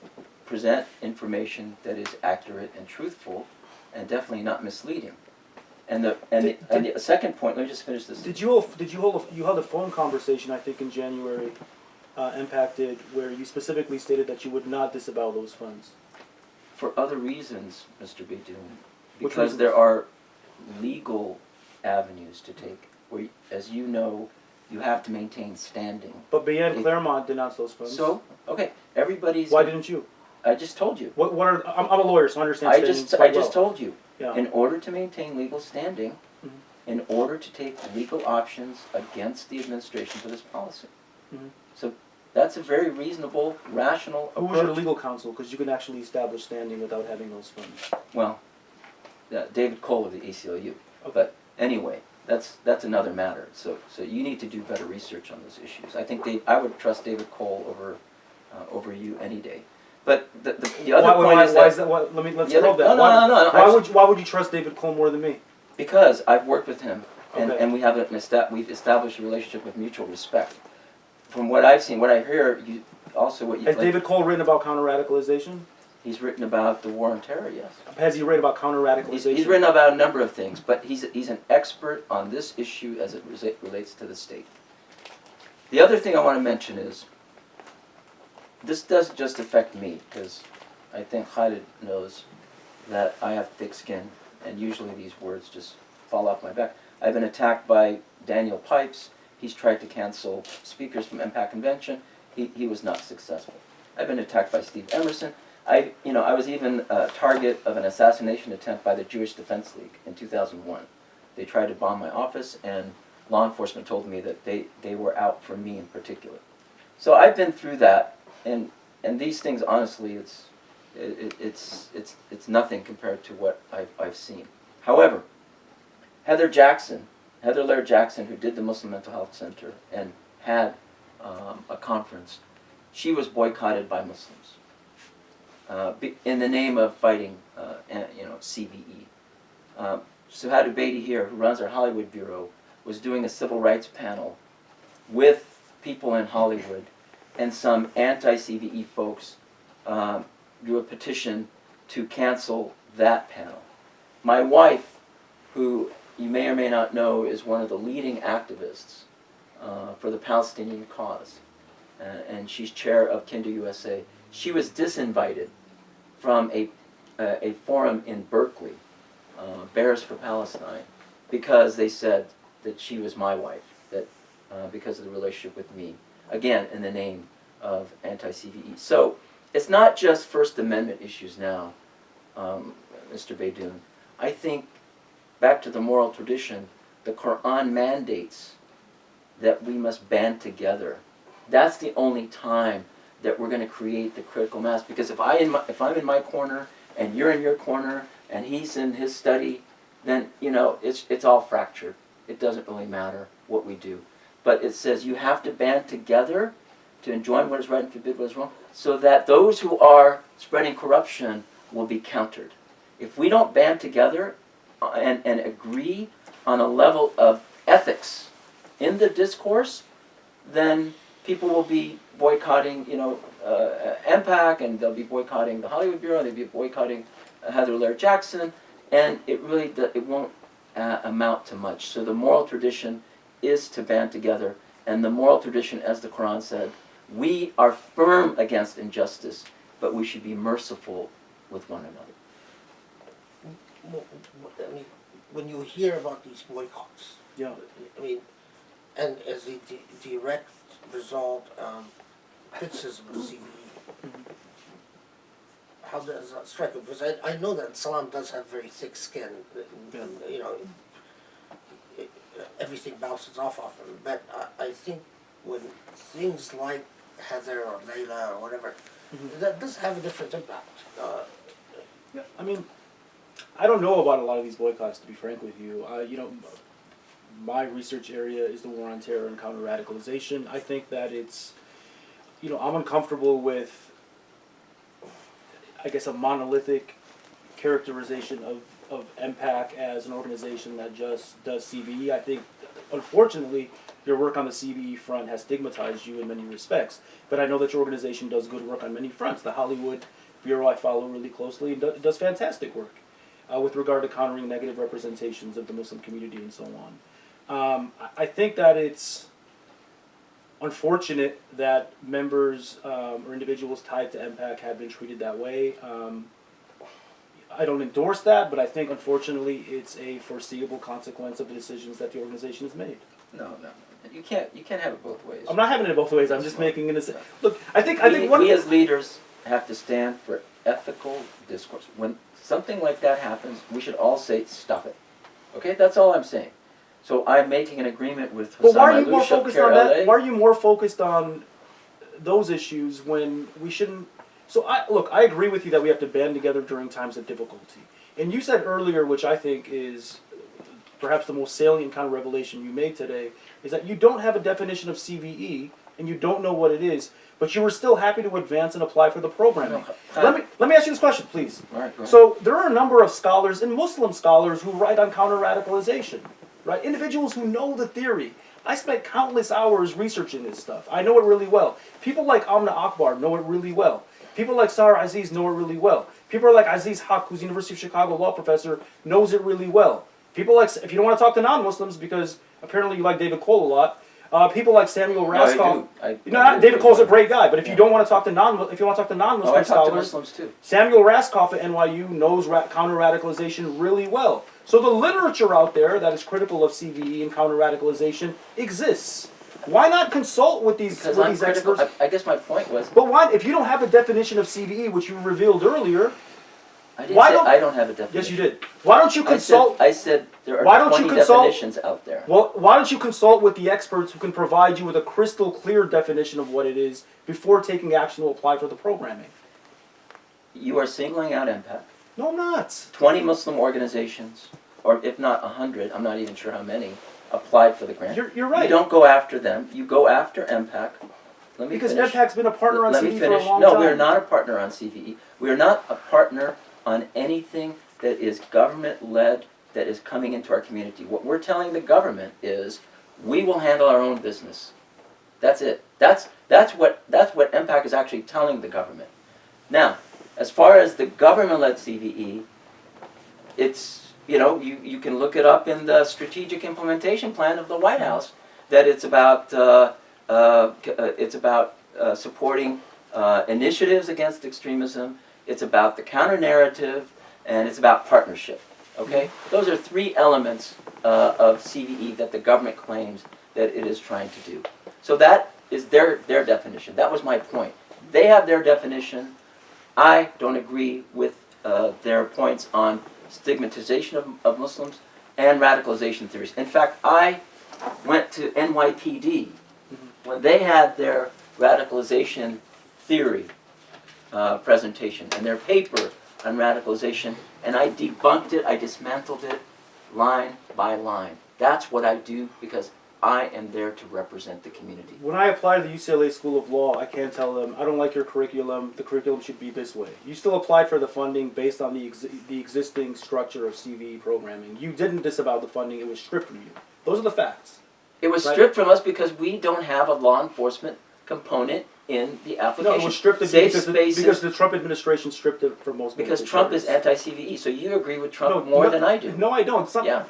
present information that is accurate and truthful, and definitely not misleading. And the second point, let me just finish this. You held a phone conversation, I think, in January, impacted, where you specifically stated that you would not disavow those funds. For other reasons, Mr. Beydoun, Which because there are legal avenues to take, where, as you know, you have to maintain standing. But Bayan Claremont denounced those funds. So, okay, everybody's... Why didn't you? I just told you. I'm a lawyer, so I understand standing I just told you. Yeah. In order to maintain legal standing, Mhm. in order to take legal options against the administration for this policy. Mhm. So that's a very reasonable, rational approach. Who was your legal counsel? Because you can actually establish standing without having those funds. Well, David Cole of the ACLU. Okay. But anyway, that's another matter. So you need to do better research on those issues. I think I would trust David Cole over you any day. But the other point is that. Let's probe that. No. Why would you trust David Cole more than me? Because I've worked with him, and, Okay. and we've established a relationship with mutual respect. From what I've seen, what I hear, Has David Cole written about counter-radicalization? He's written about the war on terror, yes. Has he written about counter-radicalization? He's written about a number of things, but he's an expert on this issue as it relates to the state. The other thing I want to mention is, this doesn't just affect me, because I think Khaled knows that I have thick skin, and usually these words just fall off my back. I've been attacked by Daniel Pipes. He's tried to cancel speakers from MPAC convention. He was not successful. I've been attacked by Steve Emerson. I was even a target of an assassination attempt by the Jewish Defense League in 2001. They tried to bomb my office, and law enforcement told me that they were out for me in particular. So I've been through that, and these things, honestly, it's nothing compared to what I've seen. However, Heather Laird Jackson, who did the Muslim Mental Health Center and had a conference, she was boycotted by Muslims in the name of fighting, CVE. Suhadu Beatty here, who runs our Hollywood bureau, was doing a civil rights panel with people in Hollywood, and some anti-CVE folks drew a petition to cancel that panel. My wife, who you may or may not know, is one of the leading activists for the Palestinian cause, and she's chair of Kinder USA. She was disinvited from a forum in Berkeley, Bears for Palestine, because they said that she was my wife, that because of the relationship with me, again in the name of anti-CVE. So it's not just First Amendment issues now, Mr. Beydoun. I think, back to the moral tradition, the Quran mandates that we must band together. That's the only time that we're going to create the critical mass. Because if I'm in my corner and you're in your corner and he's in his study, then it's all fractured. It doesn't really matter what we do. But it says you have to band together to enjoin what is right and forbid what is wrong, so that those who are spreading corruption will be countered. If we don't band together and agree on a level of ethics in the discourse, then people will be boycotting, MPAC, and they'll be boycotting the Hollywood Bureau, they'll be boycotting Heather Laird Jackson, and it won't amount to much. So the moral tradition is to band together, and the moral tradition, as the Quran said, we are firm against injustice, but we should be merciful with one another. I mean, when you hear about these boycotts, Yeah. I mean, and as a direct result, criticism of CVE, how does that strike you? Because I know that Salam does have very thick skin, you know, everything bounces off of him, but I think when things like Heather or Layla or whatever, that does have a different impact. Yeah, I mean, I don't know about a lot of these boycotts, to be frank with you. You know, my research area is the war on terror and counter-radicalization. I think that it's, you know, I'm uncomfortable with, I guess, a monolithic characterization of MPAC as an organization that just does CVE. I think, unfortunately, your work on the CVE front has stigmatized you in many respects. But I know that your organization does good work on many fronts. The Hollywood Bureau I follow really closely and does fantastic work with regard to countering negative representations of the Muslim community and so on. I think that it's unfortunate that members or individuals tied to MPAC have been treated that way. I don't endorse that, but I think, unfortunately, it's a foreseeable consequence of the decisions that the organization has made. No. You can't have it both ways. I'm not having it both ways. I'm just making it. Look, I think we as leaders have to stand for ethical discourse. When something like that happens, we should all say, "Stop it." Okay, that's all I'm saying. So I'm making an agreement with Hassan. But why are you more focused on that? Why are you more focused on those issues when we shouldn't? So I agree with you that we have to band together during times of difficulty. And you said earlier, which I think is perhaps the most salient kind of revelation you made today, is that you don't have a definition of CVE and you don't know what it is, but you were still happy to advance and apply for the programming. Let me ask you this question, please. All right, go ahead. So there are a number of scholars, and Muslim scholars, who write on counter-radicalization, right? Individuals who know the theory. I spent countless hours researching this stuff. I know it really well. People like Amna Akbar know it really well. People like Sarah Aziz know it really well. People like Aziz Haq, who's University of Chicago law professor, knows it really well. People like, if you don't want to talk to non-Muslims, because apparently you like David Cole a lot, people like Samuel Raskoff. David Cole's a great guy, but if you don't want to talk to non-Muslim scholars, Muslims too. Samuel Raskoff at NYU knows counter-radicalization really well. So the literature out there that is critical of CVE and counter-radicalization exists. Why not consult with these experts? I guess my point was. But why, if you don't have a definition of CVE, which you revealed earlier, I don't have a definition. Yes, you did. Why don't you consult? I said there are 20 definitions out there. Well, why don't you consult with the experts who can provide you with a crystal clear definition of what it is before taking action to apply for the programming? You are singling out MPAC. No, I'm not. 20 Muslim organizations, or if not 100, I'm not even sure how many, applied for the grant. You're right. You don't go after them. You go after MPAC. Let me finish. MPAC's been a partner on CVE for a long time. No, we're not a partner on CVE. We are not a partner on anything that is government-led that is coming into our community. What we're telling the government is, we will handle our own business. That's it. That's what MPAC is actually telling the government. Now, as far as the government-led CVE, it's, you know, you can look it up in the strategic implementation plan of the White House, that it's about supporting initiatives against extremism. It's about the counter-narrative, and it's about partnership. Okay, those are three elements of CVE that the government claims that it is trying to do. So that is their definition. That was my point. They have their definition. I don't agree with their points on stigmatization of Muslims and radicalization theories. In fact, I went to NYPD when they had their radicalization theory presentation and their paper on radicalization, and I debunked it, I dismantled it line by line. That's what I do because I am there to represent the community. When I apply to the UCLA School of Law, I can't tell them, I don't like your curriculum, the curriculum should be this way. You still applied for the funding based on the existing structure of CVE programming. You didn't disavow the funding, it was stripped from you. Those are the facts. It was stripped from us because we don't have a law enforcement component in the application. No, it was stripped because the Trump administration stripped it from most. Because Trump is anti-CVE, so you agree with Trump more than I do. No, I don't. Yeah.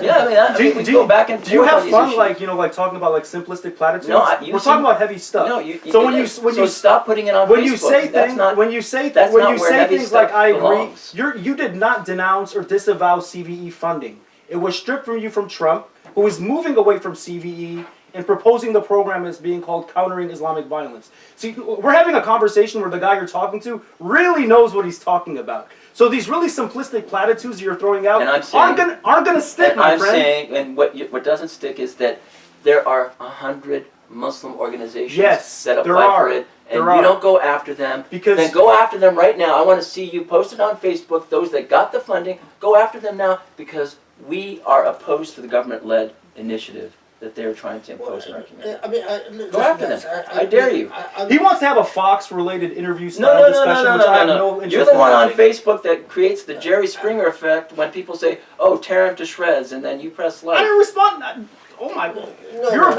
Yeah, I mean, we go back and do you forth on have these fun, issues. like, you know, like talking about like simplistic platitudes? No, We're talking about heavy stuff. No, so when you stop putting it on when Facebook. you say That's things, not, when you say that's when not you where say heavy things like stuff I agree, belongs. you did not denounce or disavow CVE funding. It was stripped from you from Trump, who is moving away from CVE and proposing the program as being called Countering Islamic Violence. See, we're having a conversation where the guy you're talking to really knows what he's talking about. So these really simplistic platitudes you're throwing out And I'm saying, aren't gonna stick, and my I'm friend. saying, and what doesn't stick is that there are 100 Muslim organizations Yes, that there apply are. for it, and There you are. don't go after them. Because- then go after them right now. I want to see you post it on Facebook. Those that got the funding, go after them now, because we are opposed to the government-led initiative that they're trying to impose in our community. I mean, Go after them. I dare you. He wants to have a Fox-related interview No, style no, no, discussion, no, which I have no, no no. interest You're the in one on having. Facebook that creates the Jerry Springer effect when people say, "Oh, tear him to shreds," and then you press I like. didn't respond. Oh my!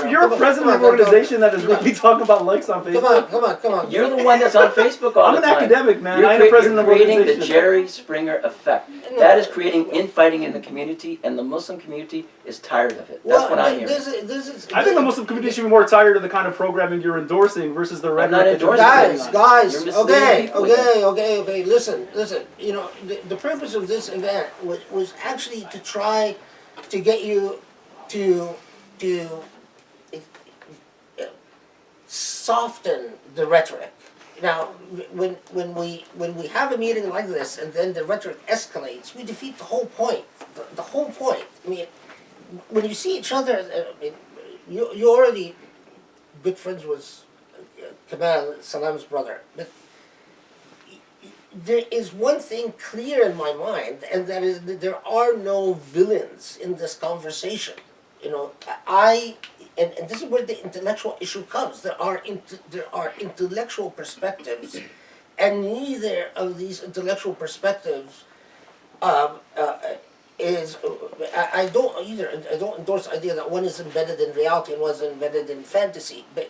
You're a president of an organization that is really talking about likes on Facebook. Come on. You're the one that's on Facebook all I'm the an time. academic, man. You're, I am president of an creating the organization. Jerry Springer effect. That is creating infighting in the community, and the Muslim community is tired of it. That's what I'm hearing. I think the Muslim community should be more tired of the kind of programming you're endorsing versus the rhetoric not that you're endorsing putting on. Guys, You're misleading okay. Listen. You know, the purpose of this event was actually to try to get you to soften the rhetoric. Now, when we have a meeting like this and then the rhetoric escalates, we defeat the whole point. The whole point. I mean, when you see each other, I mean, you already good friends with Cve Salam's brother, but there is one thing clear in my mind, and that is that there are no villains in this conversation. You know, and this is where the intellectual issue comes. There are intellectual perspectives, and neither of these intellectual perspectives is. I don't endorse the idea that one is embedded in reality and one is embedded in fantasy. But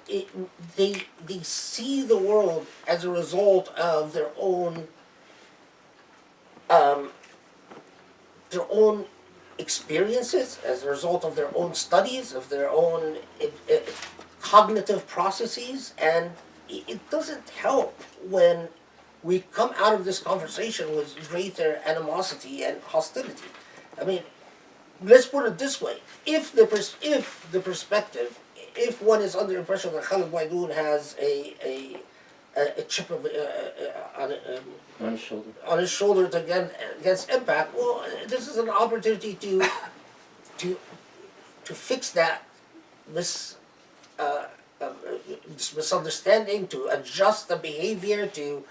they see the world as a result of their own experiences, as a result of their own studies, of their own cognitive processes, and it doesn't help when we come out of this conversation with greater animosity and hostility. I mean, let's put it this way: if perspective, if one is under the impression that Khaled Beydoun has a chip of, on his shoulder against impact, well, this is an opportunity to fix that this misunderstanding, to adjust the behavior, to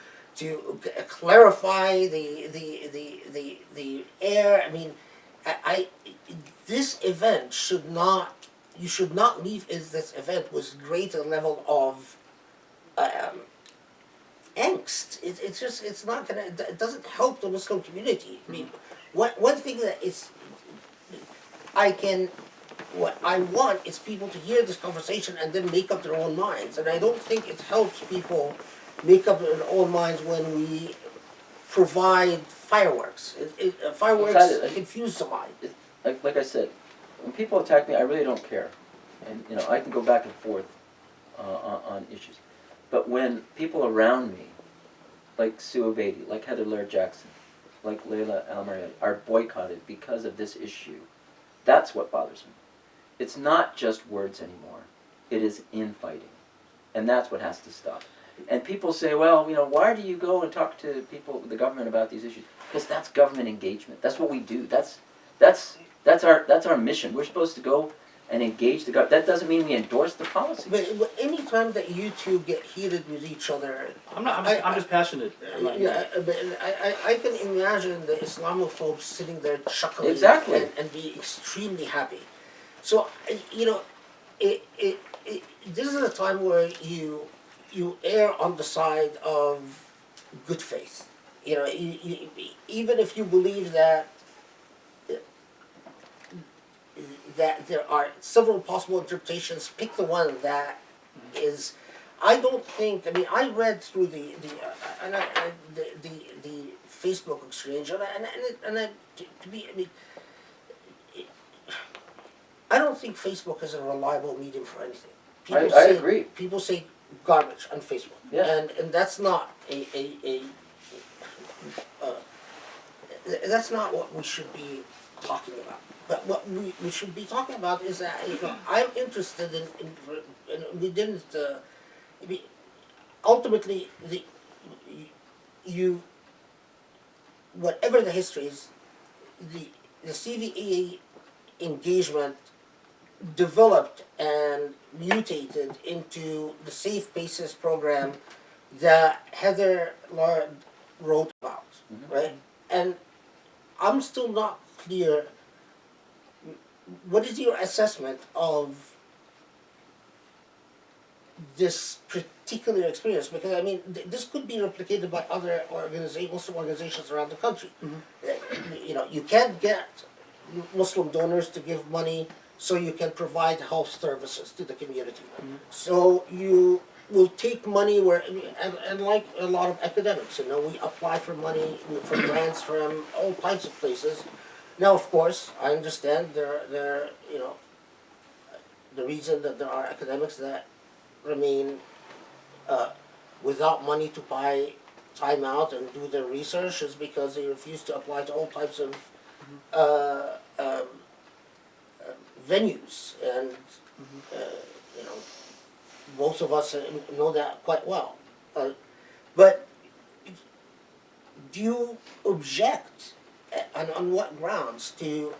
clarify the air. I mean, this event should not. You should not leave this event with greater level of angst. It's not gonna. It doesn't help the Muslim community. I mean, one thing that is, what I want is people to hear this conversation and then make up their own minds. And I don't think it helps people make up their own minds when we provide fireworks. Fireworks confuse the mind. Like I said, when people attack me, I really don't care, and I can go back and forth on issues. But when people around me, like Sue Beatty, like Heather Laird Jackson, like Layla al-Marayati, are boycotted because of this issue, that's what bothers me. It's not just words anymore. It is infighting, and that's what has to stop. And people say, well, why do you go and talk to people, the government, about these issues? Because that's government engagement. That's what we do. That's our mission. We're supposed to go and engage the government. That doesn't mean we endorse the policy. But any time that you two get heated with each other, I'm just passionate. Yeah, but I can imagine the Islamophobes sitting there chuckling Exactly. and be extremely happy. So this is a time where you err on the side of good faith. Even if you believe that there are several possible interpretations, pick the one that is. I don't think. I mean, I read through the Facebook exchange, to be, I mean, I don't think Facebook is a reliable medium for anything. I agree. People say garbage on Facebook, Yeah. and that's not that's not what we should be talking about. But what we should be talking about is that I'm interested in we didn't. Ultimately, whatever the history is, the Cve engagement developed and mutated into the Safe Spaces program that Heather wrote about, right? And I'm still not clear. What is your assessment of this particular experience? Because I mean, this could be replicated by other Muslim organizations around the country. You can't get Muslim donors to give money so you can provide health services to the community. So you will take money where, and like a lot of academics, we apply for money, for grants from all types of places. Now, of course, I understand the reason that there are academics that remain without money to buy time out and do their research is because they refuse to apply to all types of venues, and most of us know that quite well. But do you object, and on what grounds, to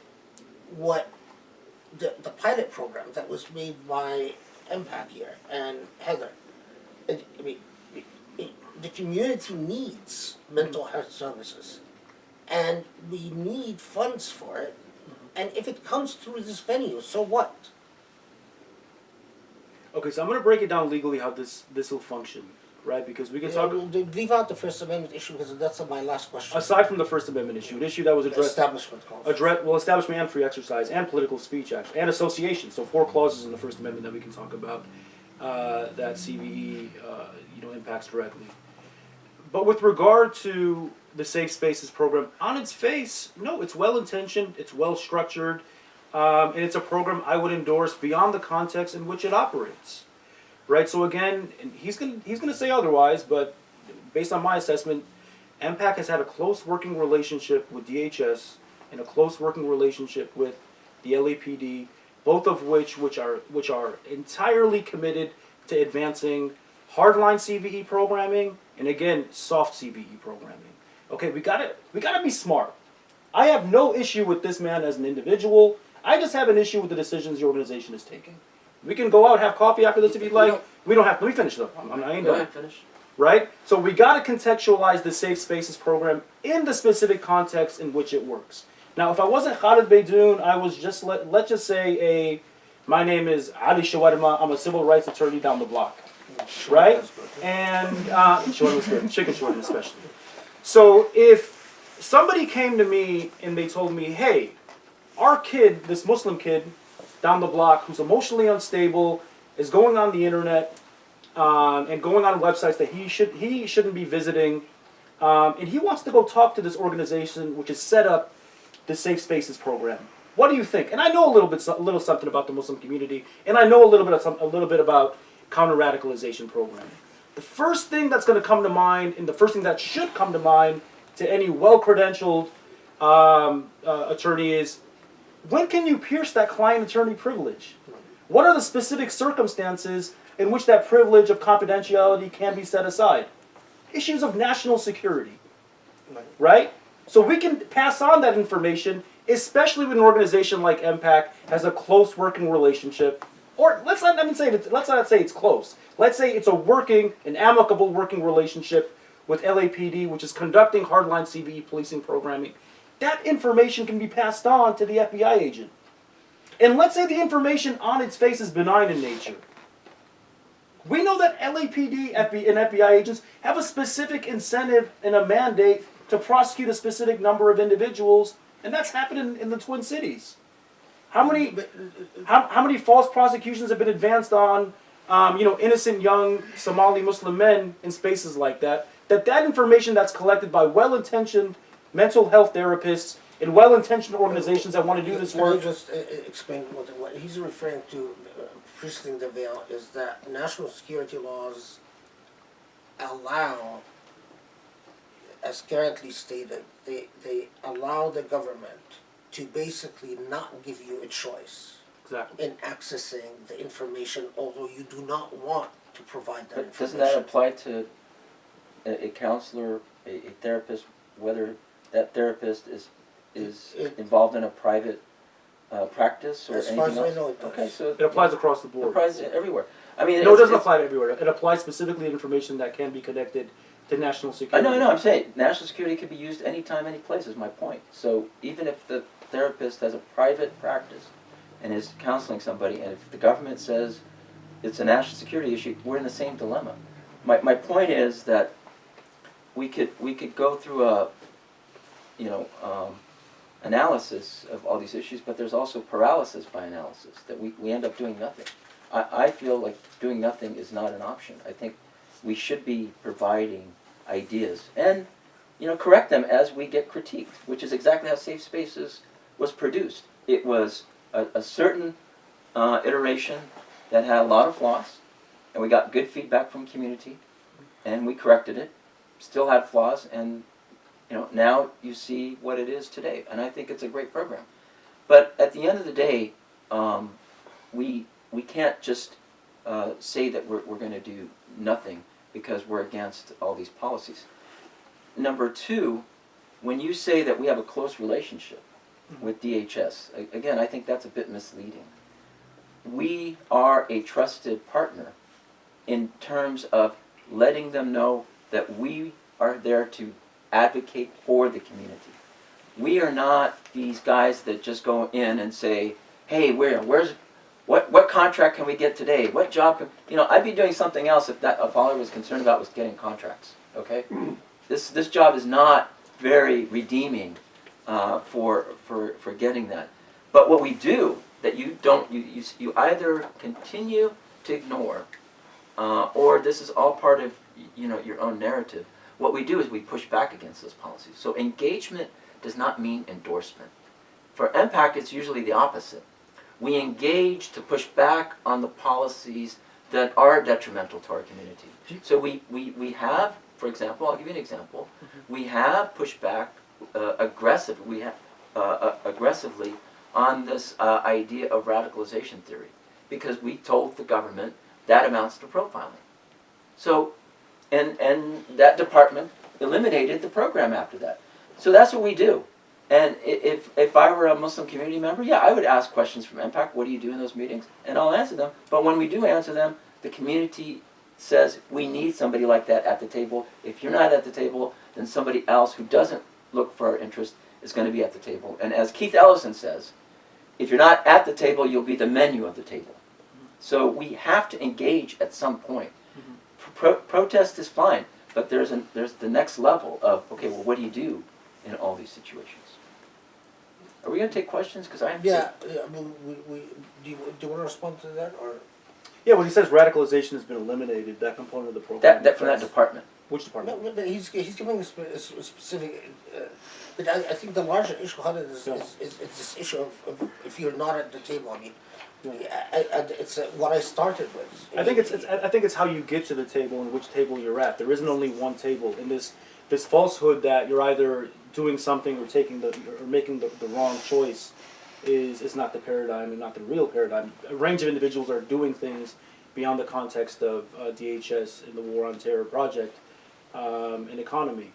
what the pilot program that was made by MPAC here and Heather? I mean, the community needs mental health services, and we need funds for it. And if it comes through this venue, so what? Okay, so I'm going to break it down legally how this will function, right? Because we can talk. Leave out the First Amendment issue because that's my last question. Aside from the First Amendment issue, an issue that was addressed. Establishment clause. Establishment and free exercise and political speech, actually, and association. So 4 clauses in the First Amendment that we can talk about that CVE impacts directly. But with regard to the Safe Spaces program, on its face, no, it's well intentioned, it's well structured, and it's a program I would endorse beyond the context in which it operates, right? So again, and he's gonna say otherwise, but based on my assessment, MPAC has had a close working relationship with DHS and a close working relationship with the LAPD, both of which are entirely committed to advancing hardline CVE programming and again soft CVE programming. Okay, we gotta be smart. I have no issue with this man as an individual. I just have an issue with the decisions the organization is taking. We can go out, have coffee after this if you'd like. We don't have to. Let me finish though. I ain't done. Finish. Right? So we got to contextualize the Safe Spaces program in the specific context in which it works. Now, if I wasn't Khaled Beydoun, I was just, let's just say my name is Ali Shawarma. I'm a civil rights attorney down the block. Right? And shawarma's good. Chicken shawarma especially. So if somebody came to me and they told me, hey, our kid, this Muslim kid down the block who's emotionally unstable, is going on the internet, and going on websites that he shouldn't be visiting, and he wants to go talk to this organization which has set up the Safe Spaces program. What do you think? And I know a little something about the Muslim community, and I know a little bit about counter-radicalization programming. The first thing that's going to come to mind, and the first thing that should come to mind to any well-credentialed attorney is, when can you pierce that client-attorney privilege? What are the specific circumstances in which that privilege of confidentiality can be set aside? Issues of national security, right? So we can pass on that information, especially when an organization like MPAC has a close working relationship, or let's not say it's close. Let's say it's an amicable working relationship with LAPD, which is conducting hardline CVE policing programming. That information can be passed on to the FBI agent. And let's say the information on its face is benign in nature. We know that LAPD and FBI agents have a specific incentive and a mandate to prosecute a specific number of individuals, and that's happened in the Twin Cities. How many false prosecutions have been advanced on innocent young Somali Muslim men in spaces like that that information that's collected by well-intentioned mental health therapists and well-intentioned organizations that want to do this Can I work. just explain what he's referring to, piercing the veil, is that national security laws allow, as currently stated, they allow the government to basically not give you a choice Exactly. in accessing the information, although you do not want to provide that But information. doesn't that apply to a counselor, a therapist, whether that therapist is involved in a private practice or As anything far as else? I know, it does. Okay, so It applies across the it board. applies everywhere. I mean, No, it doesn't it's- apply everywhere. It applies specifically to information that can be connected to national security. I know, I'm saying, national security could be used anytime, any place, is my point. So even if the therapist has a private practice and is counseling somebody, and if the government says it's a national security issue, we're in the same dilemma. My point is that we could go through a, analysis of all these issues, but there's also paralysis by analysis, that we end up doing nothing. I feel like doing nothing is not an option. I think we should be providing ideas and, correct them as we get critiqued, which is exactly how Safe Spaces was produced. It was a certain iteration that had a lot of flaws, and we got good feedback from community, and we corrected it. Still had flaws, and now you see what it is today, and I think it's a great program. But at the end of the day, we can't just say that we're going to do nothing because we're against all these policies. Number two, when you say that we have a close relationship with DHS, again, I think that's a bit misleading. We are a trusted partner in terms of letting them know that we are there to advocate for the community. We are not these guys that just go in and say, hey, what contract can we get today? What job can, I'd be doing something else if all I was concerned about was getting contracts, okay? This job is not very redeeming for getting that. But what we do that you don't, you either continue to ignore or this is all part of your own narrative. What we do is we push back against those policies. So engagement does not mean endorsement. For MPAC, it's usually the opposite. We engage to push back on the policies that are detrimental to our community. So we have, for example, I'll give you an example. We have pushed back aggressively on this idea of radicalization theory because we told the government that amounts to profiling. So, and that department eliminated the program after that. So that's what we do. And if I were a Muslim community member, yeah, I would ask questions from MPAC, what do you do in those meetings? And I'll answer them. But when we do answer them, the community says, we need somebody like that at the table. If you're not at the table, then somebody else who doesn't look for our interest is going to be at the table. And as Keith Ellison says, if you're not at the table, you'll be the menu of the table. So we have to engage at some point. Protest is fine, but there's the next level of, okay, well, what do you do in all these situations? Are we going to take questions? Because I have Yeah, I mean, do you want to respond to that, or? Yeah, when he says radicalization has been eliminated, that component of the program. that from that department. Which department? No, but he's giving a specific, but I think the larger issue, Khaled, is this issue of if you're not at the table. I mean, it's what I started with. I think it's how you get to the table and which table you're at. There isn't only one table. In this falsehood that you're either doing something or making the wrong choice is not the paradigm and not the real paradigm. A range of individuals are doing things beyond the context of DHS and the War on Terror project and economy,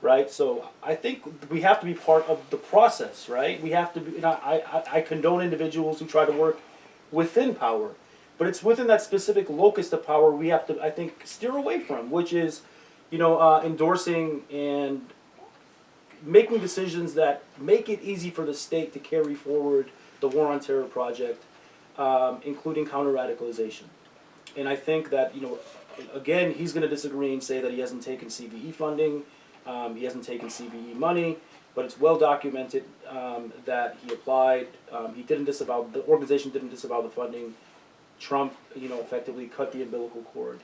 right? So I think we have to be part of the process, right? We have to be. I condone individuals who try to work within power, but it's within that specific locus of power we have to, I think, steer away from, which is, endorsing and making decisions that make it easy for the state to carry forward the War on Terror project, including counter-radicalization. And I think that, again, he's going to disagree and say that he hasn't taken CVE funding, he hasn't taken CVE money, but it's well documented that he applied. The organization didn't disavow the funding. Trump, effectively cut the umbilical cord.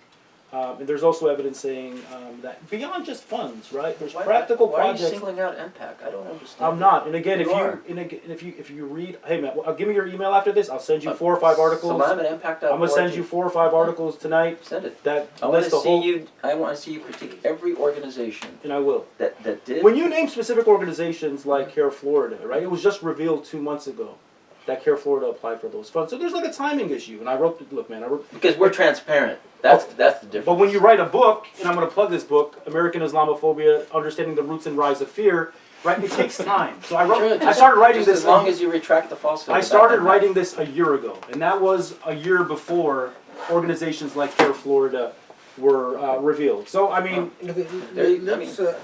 And there's also evidence saying that beyond just funds, right? There's Why- practical why are you projects. singling out MPAC? I don't understand. I'm not. And again, You if you read, hey man, give me your email after this. I'll send you 4 or 5 articles. Salam at MPAC.org. I'm gonna send you 4 or 5 articles tonight. Send it. That I want list to the see whole. you. I want to see you critique every organization And I will. that did. When you name specific organizations like Care Florida, right? It was just revealed 2 months ago that Care Florida applied for those funds. So there's like a timing issue. And I wrote, look, man, because we're transparent. That's the difference. But when you write a book, and I'm going to plug this book, American Islamophobia: Understanding the Roots and Rise of Fear, right? It takes time. So I started writing just this as long as you retract the falsehood. I about started MPAC. writing this a year ago, and that was a year before organizations like Care Florida were revealed. So I mean, so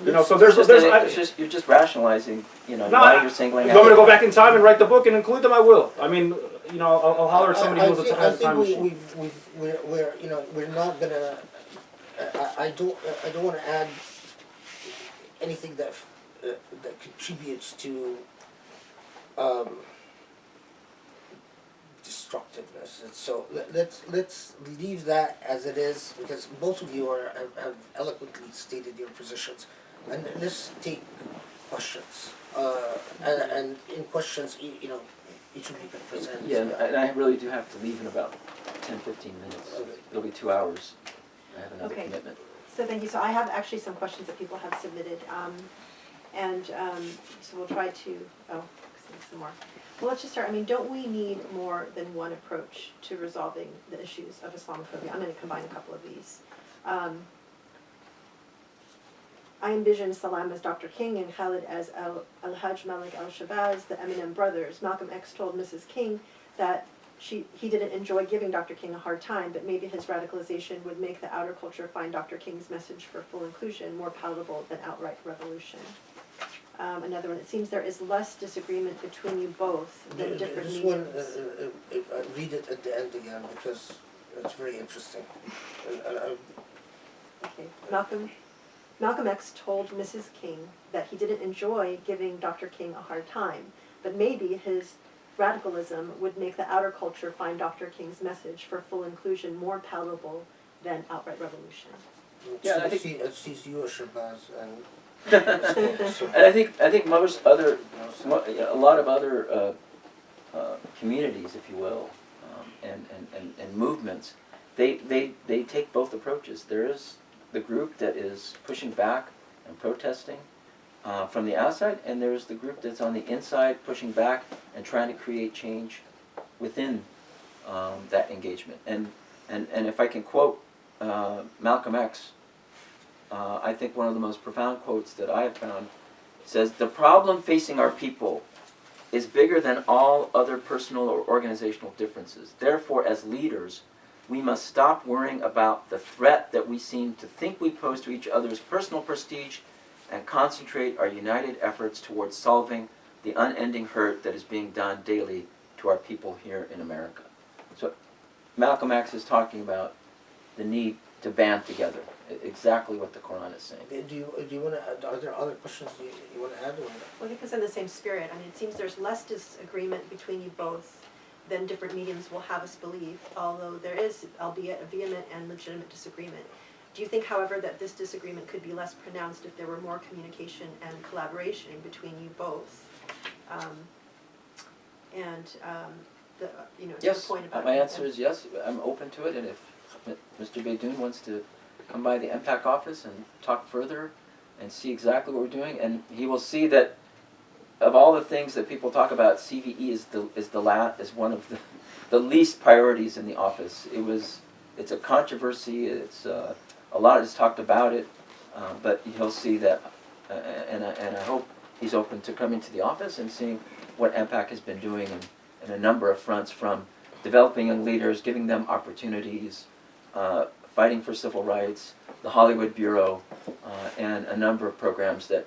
You're just rationalizing, No, why you're singling you out. want me to go back in time and write the book and include them? I will. I mean, I'll holler at somebody who has a time machine. We're not gonna. I don't want to add anything that contributes to destructiveness. And so let's leave that as it is, because both of you have eloquently stated your positions, and let's take questions. And in questions, each of you can present. Yeah, and I really do have to leave in about 10, 15 minutes. Okay. It'll be 2 hours. I have another Okay. commitment. So thank you. So I have actually some questions that people have submitted, so we'll try to, some more. Well, let's just start. I mean, don't we need more than one approach to resolving the issues of Islamophobia? I'm going to combine a couple of these. I envision Salam as Dr. King and Khaled as Al-Hajj Malik al-Shabazz, the Eminem brothers. Malcolm X told Mrs. King that he didn't enjoy giving Dr. King a hard time, but maybe his radicalization would make the outer culture find Dr. King's message for full inclusion more palatable than outright revolution. Another one, it seems there is less disagreement between you both than different This mediums. one, read it at the end again, because it's very interesting. Okay. Malcolm X told Mrs. King that he didn't enjoy giving Dr. King a hard time, but maybe his radicalism would make the outer culture find Dr. King's message for full inclusion more palatable than outright revolution. Yeah, I think it sees you as Shabazz and. And I think most other, a lot of other communities, if you will, and movements, they take both approaches. There is the group that is pushing back and protesting from the outside, and there's the group that's on the inside pushing back and trying to create change within that engagement. And if I can quote Malcolm X, I think one of the most profound quotes that I have found says, "The problem facing our people is bigger than all other personal or organizational differences. Therefore, as leaders, we must stop worrying about the threat that we seem to think we pose to each other's personal prestige and concentrate our united efforts towards solving the unending hurt that is being done daily to our people here in America." So Malcolm X is talking about the need to band together. Exactly what the Quran is saying. Do you want to add, are there other questions you want to add? Or? Well, I think it's in the same spirit. I mean, it seems there's less disagreement between you both than different mediums will have us believe, although there is, albeit a vehement and legitimate disagreement. Do you think, however, that this disagreement could be less pronounced if there were more communication and collaboration between you both? Yes, the point about my answer is yes. I'm open to it, and if Mr. Beydoun wants to come by the MPAC office and talk further and see exactly what we're doing, and he will see that of all the things that people talk about, CVE is one of the least priorities in the office. It's a controversy. It's a lot is talked about it, but he'll see that, and I hope he's open to coming to the office and seeing what MPAC has been doing in a number of fronts, from developing young leaders, giving them opportunities, fighting for civil rights, the Hollywood Bureau, and a number of programs that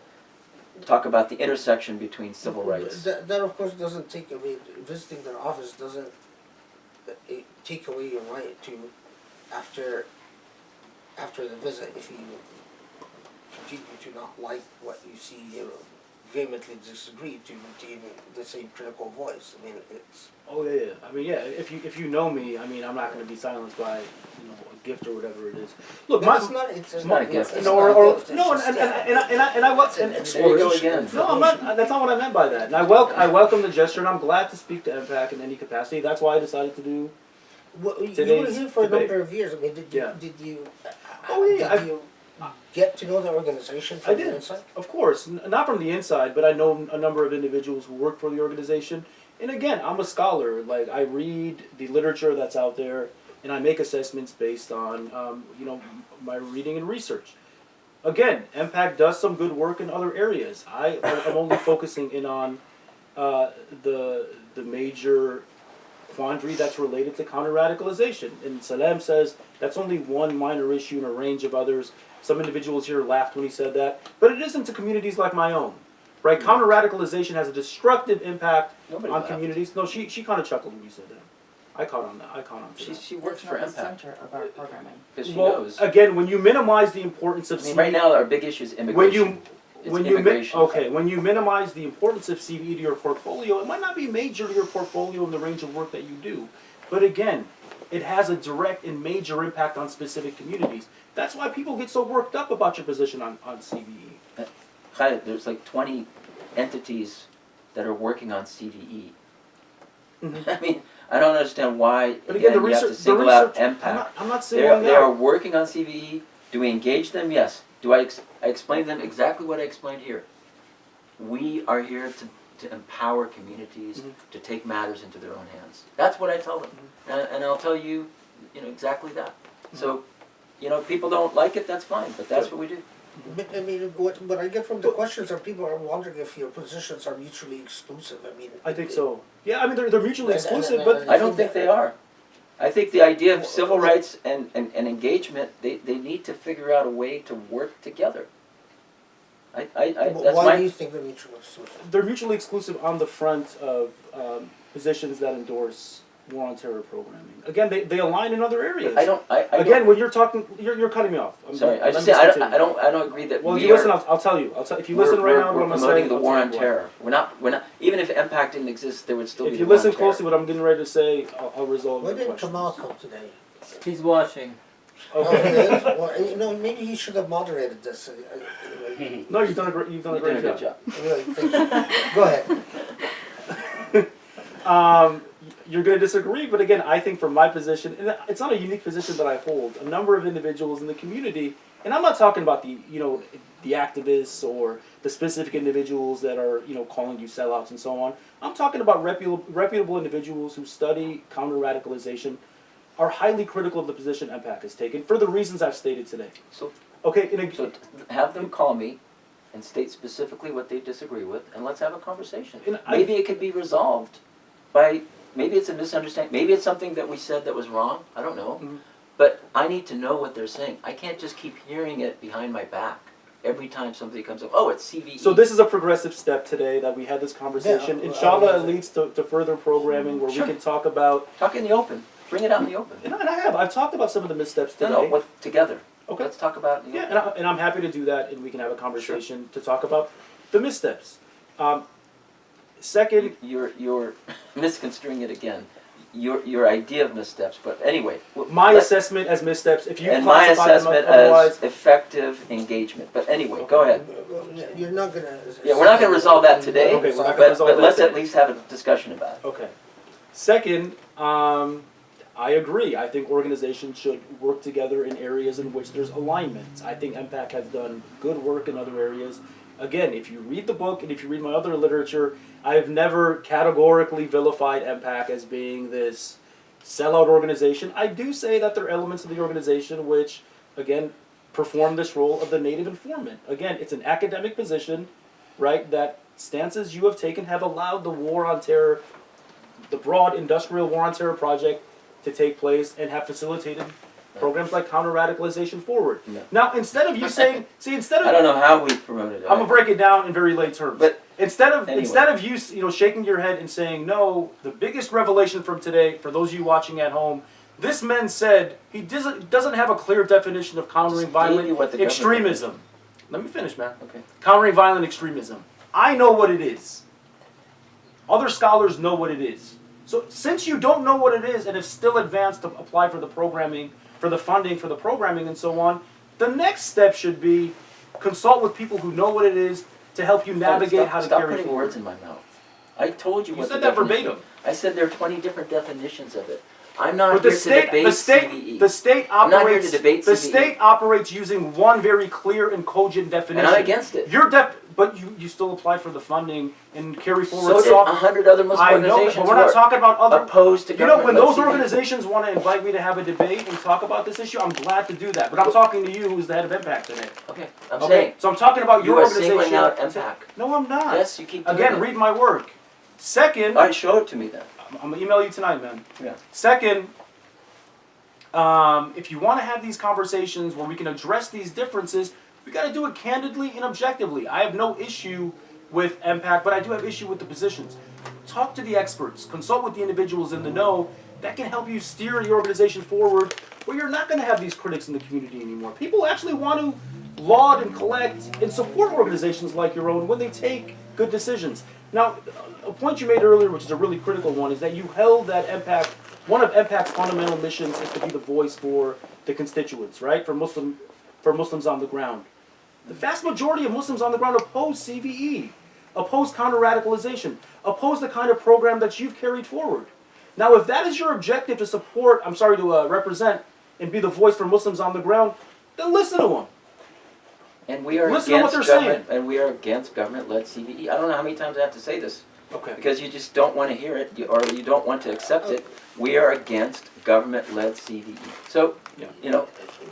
talk about the intersection between civil rights. That of course doesn't take away, visiting their office doesn't take away your right to, after the visit, if you continue to not like what you see, vehemently disagree, to maintain the same critical voice. I mean, it's... Oh yeah. I mean, yeah. If you know me, I mean, I'm not going to be silenced by gift or whatever it is. Look, No, it's not a gift. It's no, not or a gift, it's no, just, and I it's an There you go exploration. again. no, I'm not. That's not what I meant by that. And I welcome the gesture, and I'm glad to speak to MPAC in any capacity. That's why I decided to do. Well, you were Today's here for a debate. number of years. I mean, did you, Yeah. oh, yeah, did you get to know the organization I from the did, inside? of course, not from the inside, but I know a number of individuals who work for the organization. And again, I'm a scholar. Like, I read the literature that's out there, and I make assessments based on, my reading and research. Again, MPAC does some good work in other areas. I'm only focusing in on the major quandary that's related to counter-radicalization. And Salam says that's only one minor issue in a range of others. Some individuals here laughed when he said that, but it isn't to communities like my own, right? Yeah. Counter-radicalization has a destructive impact Nobody on laughed. communities. No, she kind of chuckled when you said that. I caught on that. I caught on to that. She works That's for not the Impact center of our programming. because she Well, knows. again, when you minimize the importance of I mean, right now our big issue is when immigration. you It's immigration. when you minimize the importance of CVE to your portfolio, it might not be major to your portfolio in the range of work that you do, but again, it has a direct and major impact on specific communities. That's why people get so worked up about your position on CVE. Khaled, there's like 20 entities that are working on CVE. Mhm. I mean, I don't understand why But again, you have to single out I'm MPAC. not They singling are out. working on CVE. Do we engage them? Yes. Do I explain to them exactly what I explained here? We are here to empower communities Mhm. to take matters into their own hands. That's what I tell them, and I'll tell you, exactly that. So, people don't like it. That's fine, but that's what we do. But, I mean, what I get from the questions are people are wondering if your positions are mutually exclusive. I mean, I think so. Yeah, I mean they're mutually And- exclusive, and- but and- I don't think they are. I think the idea of civil rights and engagement, they need to figure out a way to work together. That's why my do you think they're mutually exclusive? they're mutually exclusive on the front of positions that endorse war on terror programming. Again, they align in other areas. I don't. Again, when you're talking, you're cutting me off. Sorry, I Let just me say I continue. don't agree that Well, if we you listen, are. I'll tell you. If you listen right now, we're what I'm going to promoting say, the I'll war tell on you why. terror. We're not. Even if impact didn't exist, there would still be. If you the war on listen terror. closely, what I'm getting ready to say, I'll resolve Why your didn't questions. Kamal come today? He's watching. Oh, Okay. he is? Well, maybe he should have moderated this. Anyway, No, you've done a great You're doing a good job. anyway, thank you. Go ahead. You're going to disagree, but again, I think from my position, and it's not a unique position that I hold. A number of individuals in the community, and I'm not talking about the activists or the specific individuals that are calling you sellouts and so on. I'm talking about reputable individuals who study counter-radicalization, are highly critical of the position MPAC has taken for the reasons I've stated today. So, Okay, so have them call me and state specifically what they disagree with, and let's have a conversation. And Maybe it could be resolved by. Maybe it's a misunderstanding. Maybe it's something that we said that was wrong. I don't know. Mhm. But I need to know what they're saying. I can't just keep hearing it behind my back every time somebody comes up. Oh, it's CVE. So this is a progressive step today that we had this conversation. Yeah, Inshallah, it leads to further programming where Sure. we can talk about. Talk in the open. Bring it out in the open. And I have. I've talked about some of the missteps today. No, together. Okay. Let's talk about it in the Yeah, open. and I'm happy to do that, and we can have a conversation to talk about the missteps. Second, You're misconstruing it again. Your idea of missteps, but anyway. my let's- assessment as missteps, if you and my classify them assessment otherwise, as effective engagement. But anyway, go ahead. You're not gonna. Yeah, we're not gonna resolve that today, Okay, we're not gonna but resolve that let's at today. least have a discussion about it. okay. Second, I agree. I think organizations should work together in areas in which there's alignment. I think MPAC has done good work in other areas. Again, if you read the book and if you read my other literature, I've never categorically vilified MPAC as being this sellout organization. I do say that there are elements of the organization which, again, perform this role of the native informant. Again, it's an academic position, right, that stances you have taken have allowed the war on terror, the broad industrial war on terror project to take place and have facilitated programs like counter-radicalization forward. Yeah. Now, instead of you saying, instead I of, don't know how we promoted it. I'm gonna break it down in very lay terms. But Instead of anyway. you shaking your head and saying no, the biggest revelation from today for those of you watching at home, this man said he doesn't have a clear definition of countering Just gave you what violent the government extremism. Let me finish, man. Okay. Countering violent extremism. I know what it is. Other scholars know what it is. So since you don't know what it is and have still advanced to apply for the programming, for the funding, for the programming, and so on. The next step should be consult with people who know what it is to help you navigate how to Stop carry putting forward. words in my mouth. I told you You what said the that definition- verbatim. I said there are 20 different definitions of it. I'm not But here to debate CVE. the state I'm not here operates. to debate The CVE. state operates using one very clear and cogent definition. And I'm against it. But you still applied for the funding and carry forward. So did soft- 100 other Muslim I know, that, organizations but we're not who talking about are other. opposed to You know, when those government-led CVE. organizations want to invite me to have a debate and talk about this issue, I'm glad to do that. But I'm talking to you, who's the head of Impact today. Okay, I'm Okay, saying so I'm talking about you your are organization. singling out Impact. No, I'm not. Yes, you keep doing Again, it. read my work. Second, All right, show it to me then. I'm gonna email you tonight, man. Yeah. Second, if you want to have these conversations where we can address these differences, we got to do it candidly and objectively. I have no issue with impact, but I do have issue with the positions. Talk to the experts, consult with the individuals in the know that can help you steer your organization forward where you're not going to have these critics in the community anymore. People actually want to laud and collect and support organizations like your own when they take good decisions. Now, a point you made earlier, which is a really critical one, is that you held that impact, one of impact's fundamental missions is to be the voice for the constituents, right? For Muslims on the ground. The vast majority of Muslims on the ground oppose CVE, oppose counter-radicalization, oppose the kind of program that you've carried forward. Now, if that is your objective to support, to represent and be the voice for Muslims on the ground, then listen to them. And we are Listen to what against they're government, and we are against government-led CVE. I don't know how many times I have to say this, Okay. because you just don't want to hear it, or you don't want to accept it. We are against government-led CVE. So, Yeah. you know,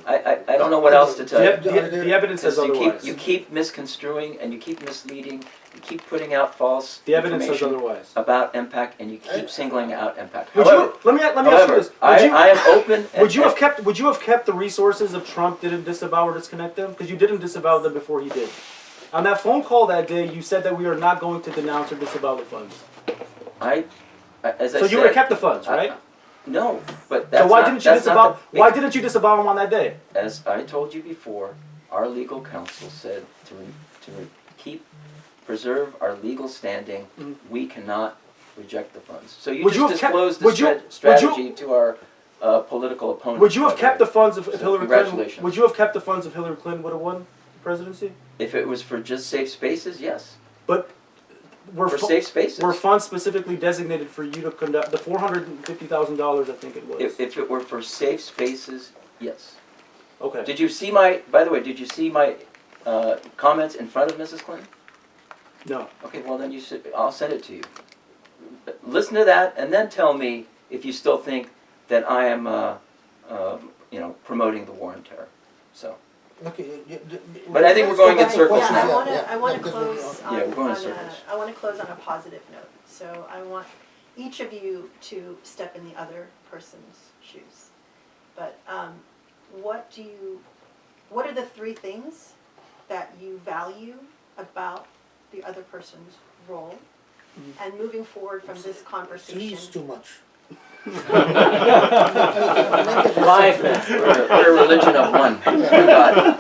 I don't know what else to tell you. The evidence says Because otherwise. you keep misconstruing, and you keep misleading, you keep putting out false The evidence says information otherwise. about impact, and you keep singling out impact. Would However, you, let me ask you this. I am open. Would you have kept the resources if Trump didn't disavow or disconnect them? Because you didn't disavow them before he did. On that phone call that day, you said that we are not going to denounce or disavow the funds. as I So said, you would have kept the funds, right? No, but that's So why not, didn't you that's not disavow? the- Why didn't you disavow them on that day? As I told you before, our legal counsel said to preserve our legal standing, Mhm. we cannot reject the funds. So you Would you just have kept- disclosed the would you- strategy to our political opponents. Would you have by the kept way. the funds if So Hillary Clinton? congratulations. Would you have kept the funds if Hillary Clinton would have won the presidency? If it was for just safe spaces, yes. But were For fu- safe spaces. were funds specifically designated for you to conduct the $450,000? I think it was. If it were for safe spaces, yes. Okay. Did you see my? By the way, did you see my comments in front of Mrs. Clinton? No. Okay, well then you should. I'll send it to you. Listen to that, and then tell me if you still think that I am, promoting the war on terror. So. Okay, But I think we're going in let's go back to circles questions, now. I want to because close Yeah, we're going in on circles. I want to close on a positive note. So I want each of you to step in the other person's shoes. But what are the three things that you value about the other person's role? And moving forward from this conversation. Three is too much. Five then. We're a religion of one. God.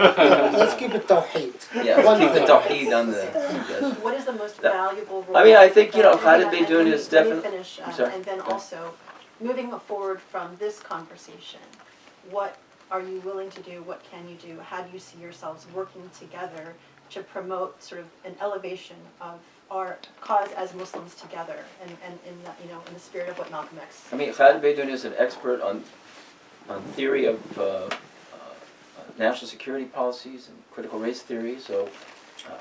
Let's keep it tawheed. Yeah, One keep the thing. tawheed on the. Yes. What is the most valuable role? I mean, I think, that- Khaled and Beydoun is let me definitely. finish, I'm sorry. and then Go ahead. also, moving forward from this conversation, what are you willing to do? What can you do? How do you see yourselves working together to promote sort of an elevation of our cause as Muslims together, and in the, in the spirit of what Malcolm X. I mean, Khaled Beydoun is an expert on theory of national security policies and critical race theory, so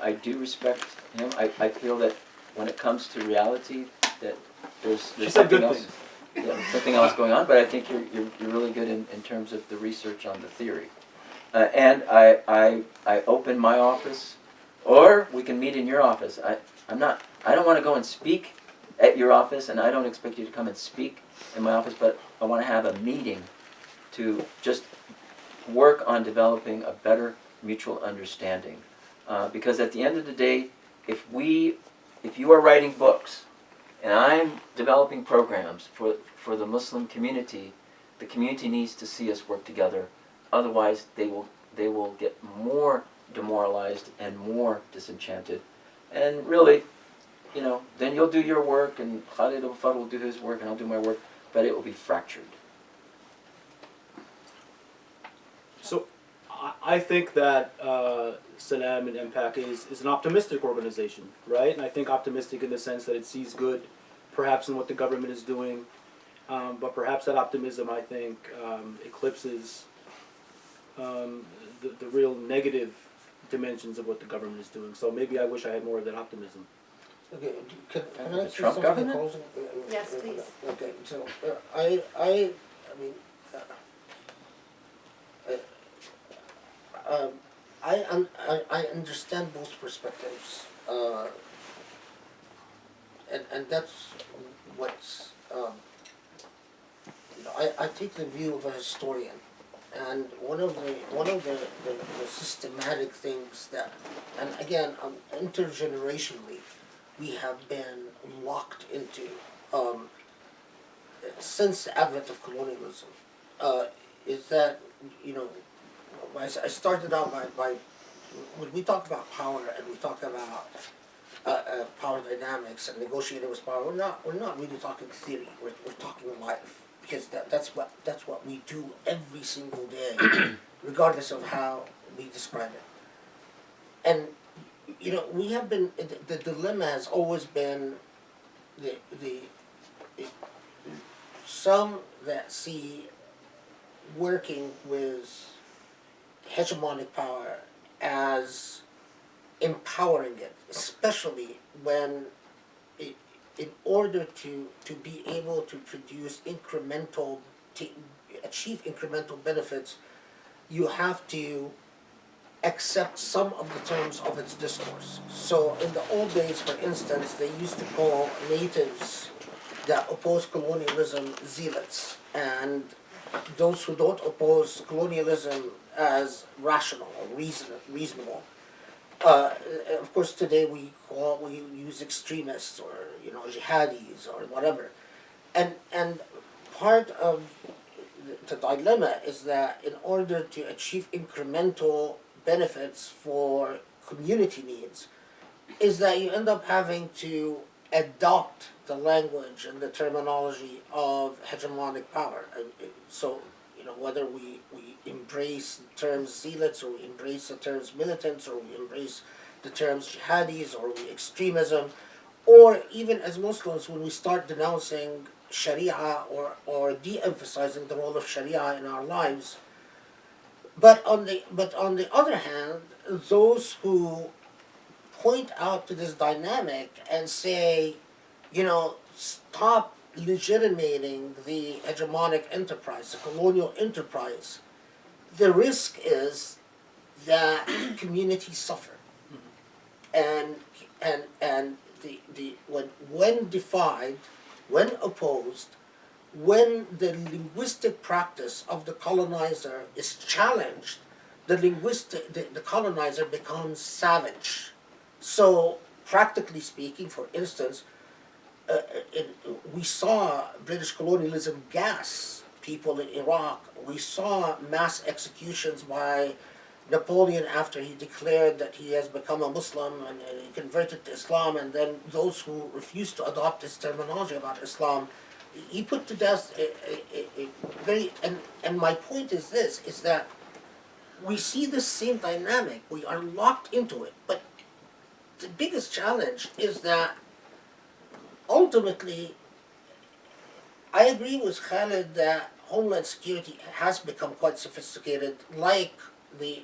I do respect him. I feel that when it comes to reality, that there's She said something good else. things. Yeah, there's something else going on, but I think you're really good in terms of the research on the theory. And I open my office, or we can meet in your office. I don't want to go and speak at your office, and I don't expect you to come and speak in my office, but I want to have a meeting to just work on developing a better mutual understanding. Because at the end of the day, if you are writing books, and I'm developing programs for the Muslim community, the community needs to see us work together. Otherwise, they will get more demoralized and more disenchanted. And really, then you'll do your work, and Khaled will do his work, and I'll do my work, but it will be fractured. I think that Salam and MPAC is an optimistic organization, right? And I think optimistic in the sense that it sees good, perhaps in what the government is doing, but perhaps that optimism, I think, eclipses the real negative dimensions of what the government is doing. So maybe I wish I had more of that optimism. Okay, can The I say Trump something in government? closing? Yes, please. Okay, so I mean, I understand both perspectives, and that's what's you know, I take the view of a historian, and one of the systematic things that, and again, intergenerationally, we have been locked into since the advent of colonialism, is that, you know, I started out by when we talk about power and we talk about power dynamics and negotiating with power, we're not really talking theory. We're talking life, because that's what we do every single day, regardless of how we describe it. And you know, we have been, the dilemma has always been the some that see working with hegemonic power as empowering it, especially when in order to be able to produce achieve incremental benefits, you have to accept some of the terms of its discourse. So in the old days, for instance, they used to call natives that oppose colonialism zealots, and those who don't oppose colonialism as rational or reasonable. Of course, today we use extremists or, you know, jihadis or whatever, and part of the dilemma is that in order to achieve incremental benefits for community needs, is that you end up having to adopt the language and the terminology of hegemonic power. So, you know, whether we embrace the terms zealots, or we embrace the terms militants, or we embrace the terms jihadis, or we extremism, or even as Muslims, when we start denouncing Sharia or de-emphasizing the role of Sharia in our lives. But on the other hand, those who point out to this dynamic and say, you know, stop legitimating the hegemonic enterprise, the colonial enterprise, the risk is that communities suffer. And the when defied, when opposed, when the linguistic practice of the colonizer is challenged, the colonizer becomes savage. So, practically speaking, for instance, we saw British colonialism gas people in Iraq. We saw mass executions by Napoleon after he declared that he has become a Muslim and he converted to Islam, and then those who refused to adopt his terminology about Islam, he put to death a very, and my point is this, is that we see the same dynamic, we are locked into it, but the biggest challenge is that ultimately, I agree with Khaled that Homeland Security has become quite sophisticated, like the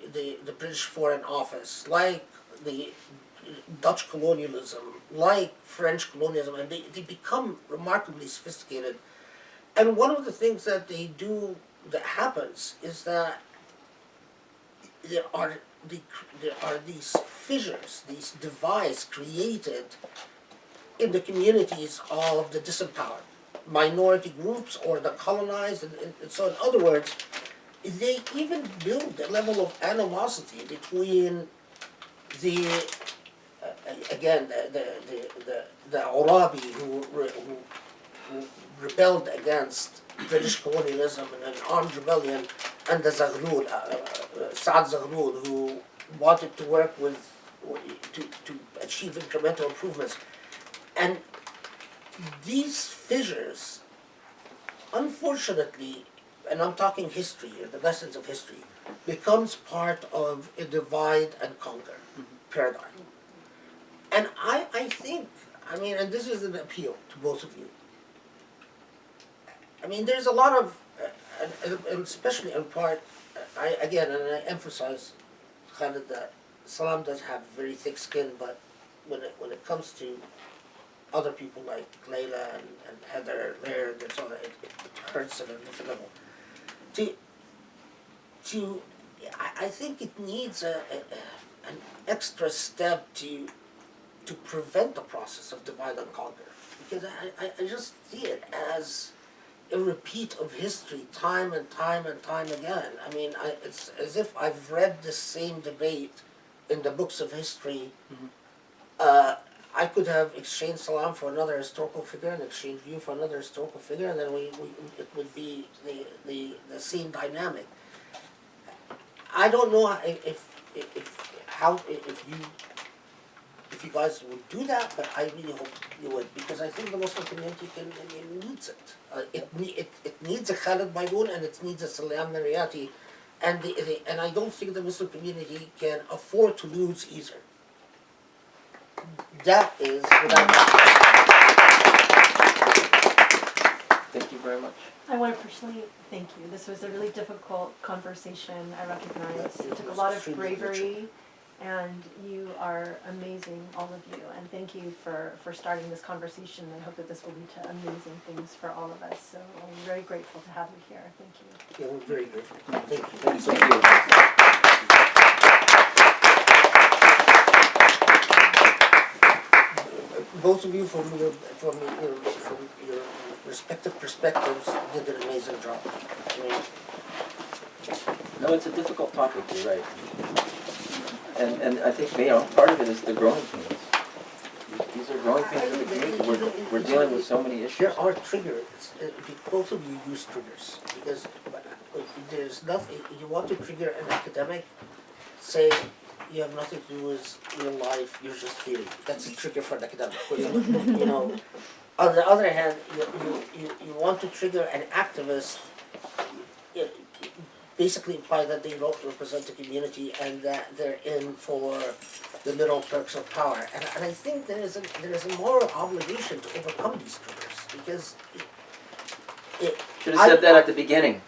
British Foreign Office, like the Dutch colonialism, like French colonialism, and they become remarkably sophisticated. And one of the things that they do that happens is that there are these fissures, these divides created in the communities of the disempowered, minority groups or the colonized, and so in other words, they even build a level of animosity between the again the Arabi who rebelled against British colonialism in an armed rebellion, and the Zaghlul, Saad Zaghlul, who wanted to work with to achieve incremental improvements. And these fissures, unfortunately, and I'm talking history here, the lessons of history, becomes part of a divide and conquer paradigm. And I think, I mean, and this is an appeal to both of you. I mean, there's a lot of, and especially in part, I emphasize, Khaled, that Salam does have very thick skin, but when it comes to other people like Layla and Heather, Laird, and so on, it hurts at a different level. I think it needs an extra step to prevent the process of divide and conquer, because I just see it as a repeat of history time and time and time again. I mean, it's as if I've read the same debate in the books of history. I could have exchanged Salam for another historical figure and exchanged you for another historical figure, and then it would be the same dynamic. I don't know if you guys would do that, but I really hope you would, because I think the Muslim community needs it. It needs a Khaled Beydoun and it needs a al-Marayati, and I don't think the Muslim community can afford to lose either. That is without Thank you very much. I want to personally thank you. This was a really difficult conversation, I recognize. It took a lot of bravery, and you are amazing, all of you. And thank you for starting this conversation. I hope that this will lead to amazing things for all of us. So I'm very grateful to have you here. Thank you. Yeah, we're very grateful. Thank you. Thank you. Both of you from your respective perspectives did an amazing job. I mean, No, it's a difficult topic, you're right. And I think, part of it is the growing pains. These are growing pains in the community. We're dealing with so many issues. there are triggers. Both of you use triggers, because there's nothing. You want to trigger an academic, say you have nothing to do with real life. You're just theory. That's a trigger for an academic. You know. On the other hand, you want to trigger an activist. Basically imply that they don't represent the community and that they're in for the little perks of power. And I think there is a moral obligation to overcome these triggers, because Should have said that at the beginning.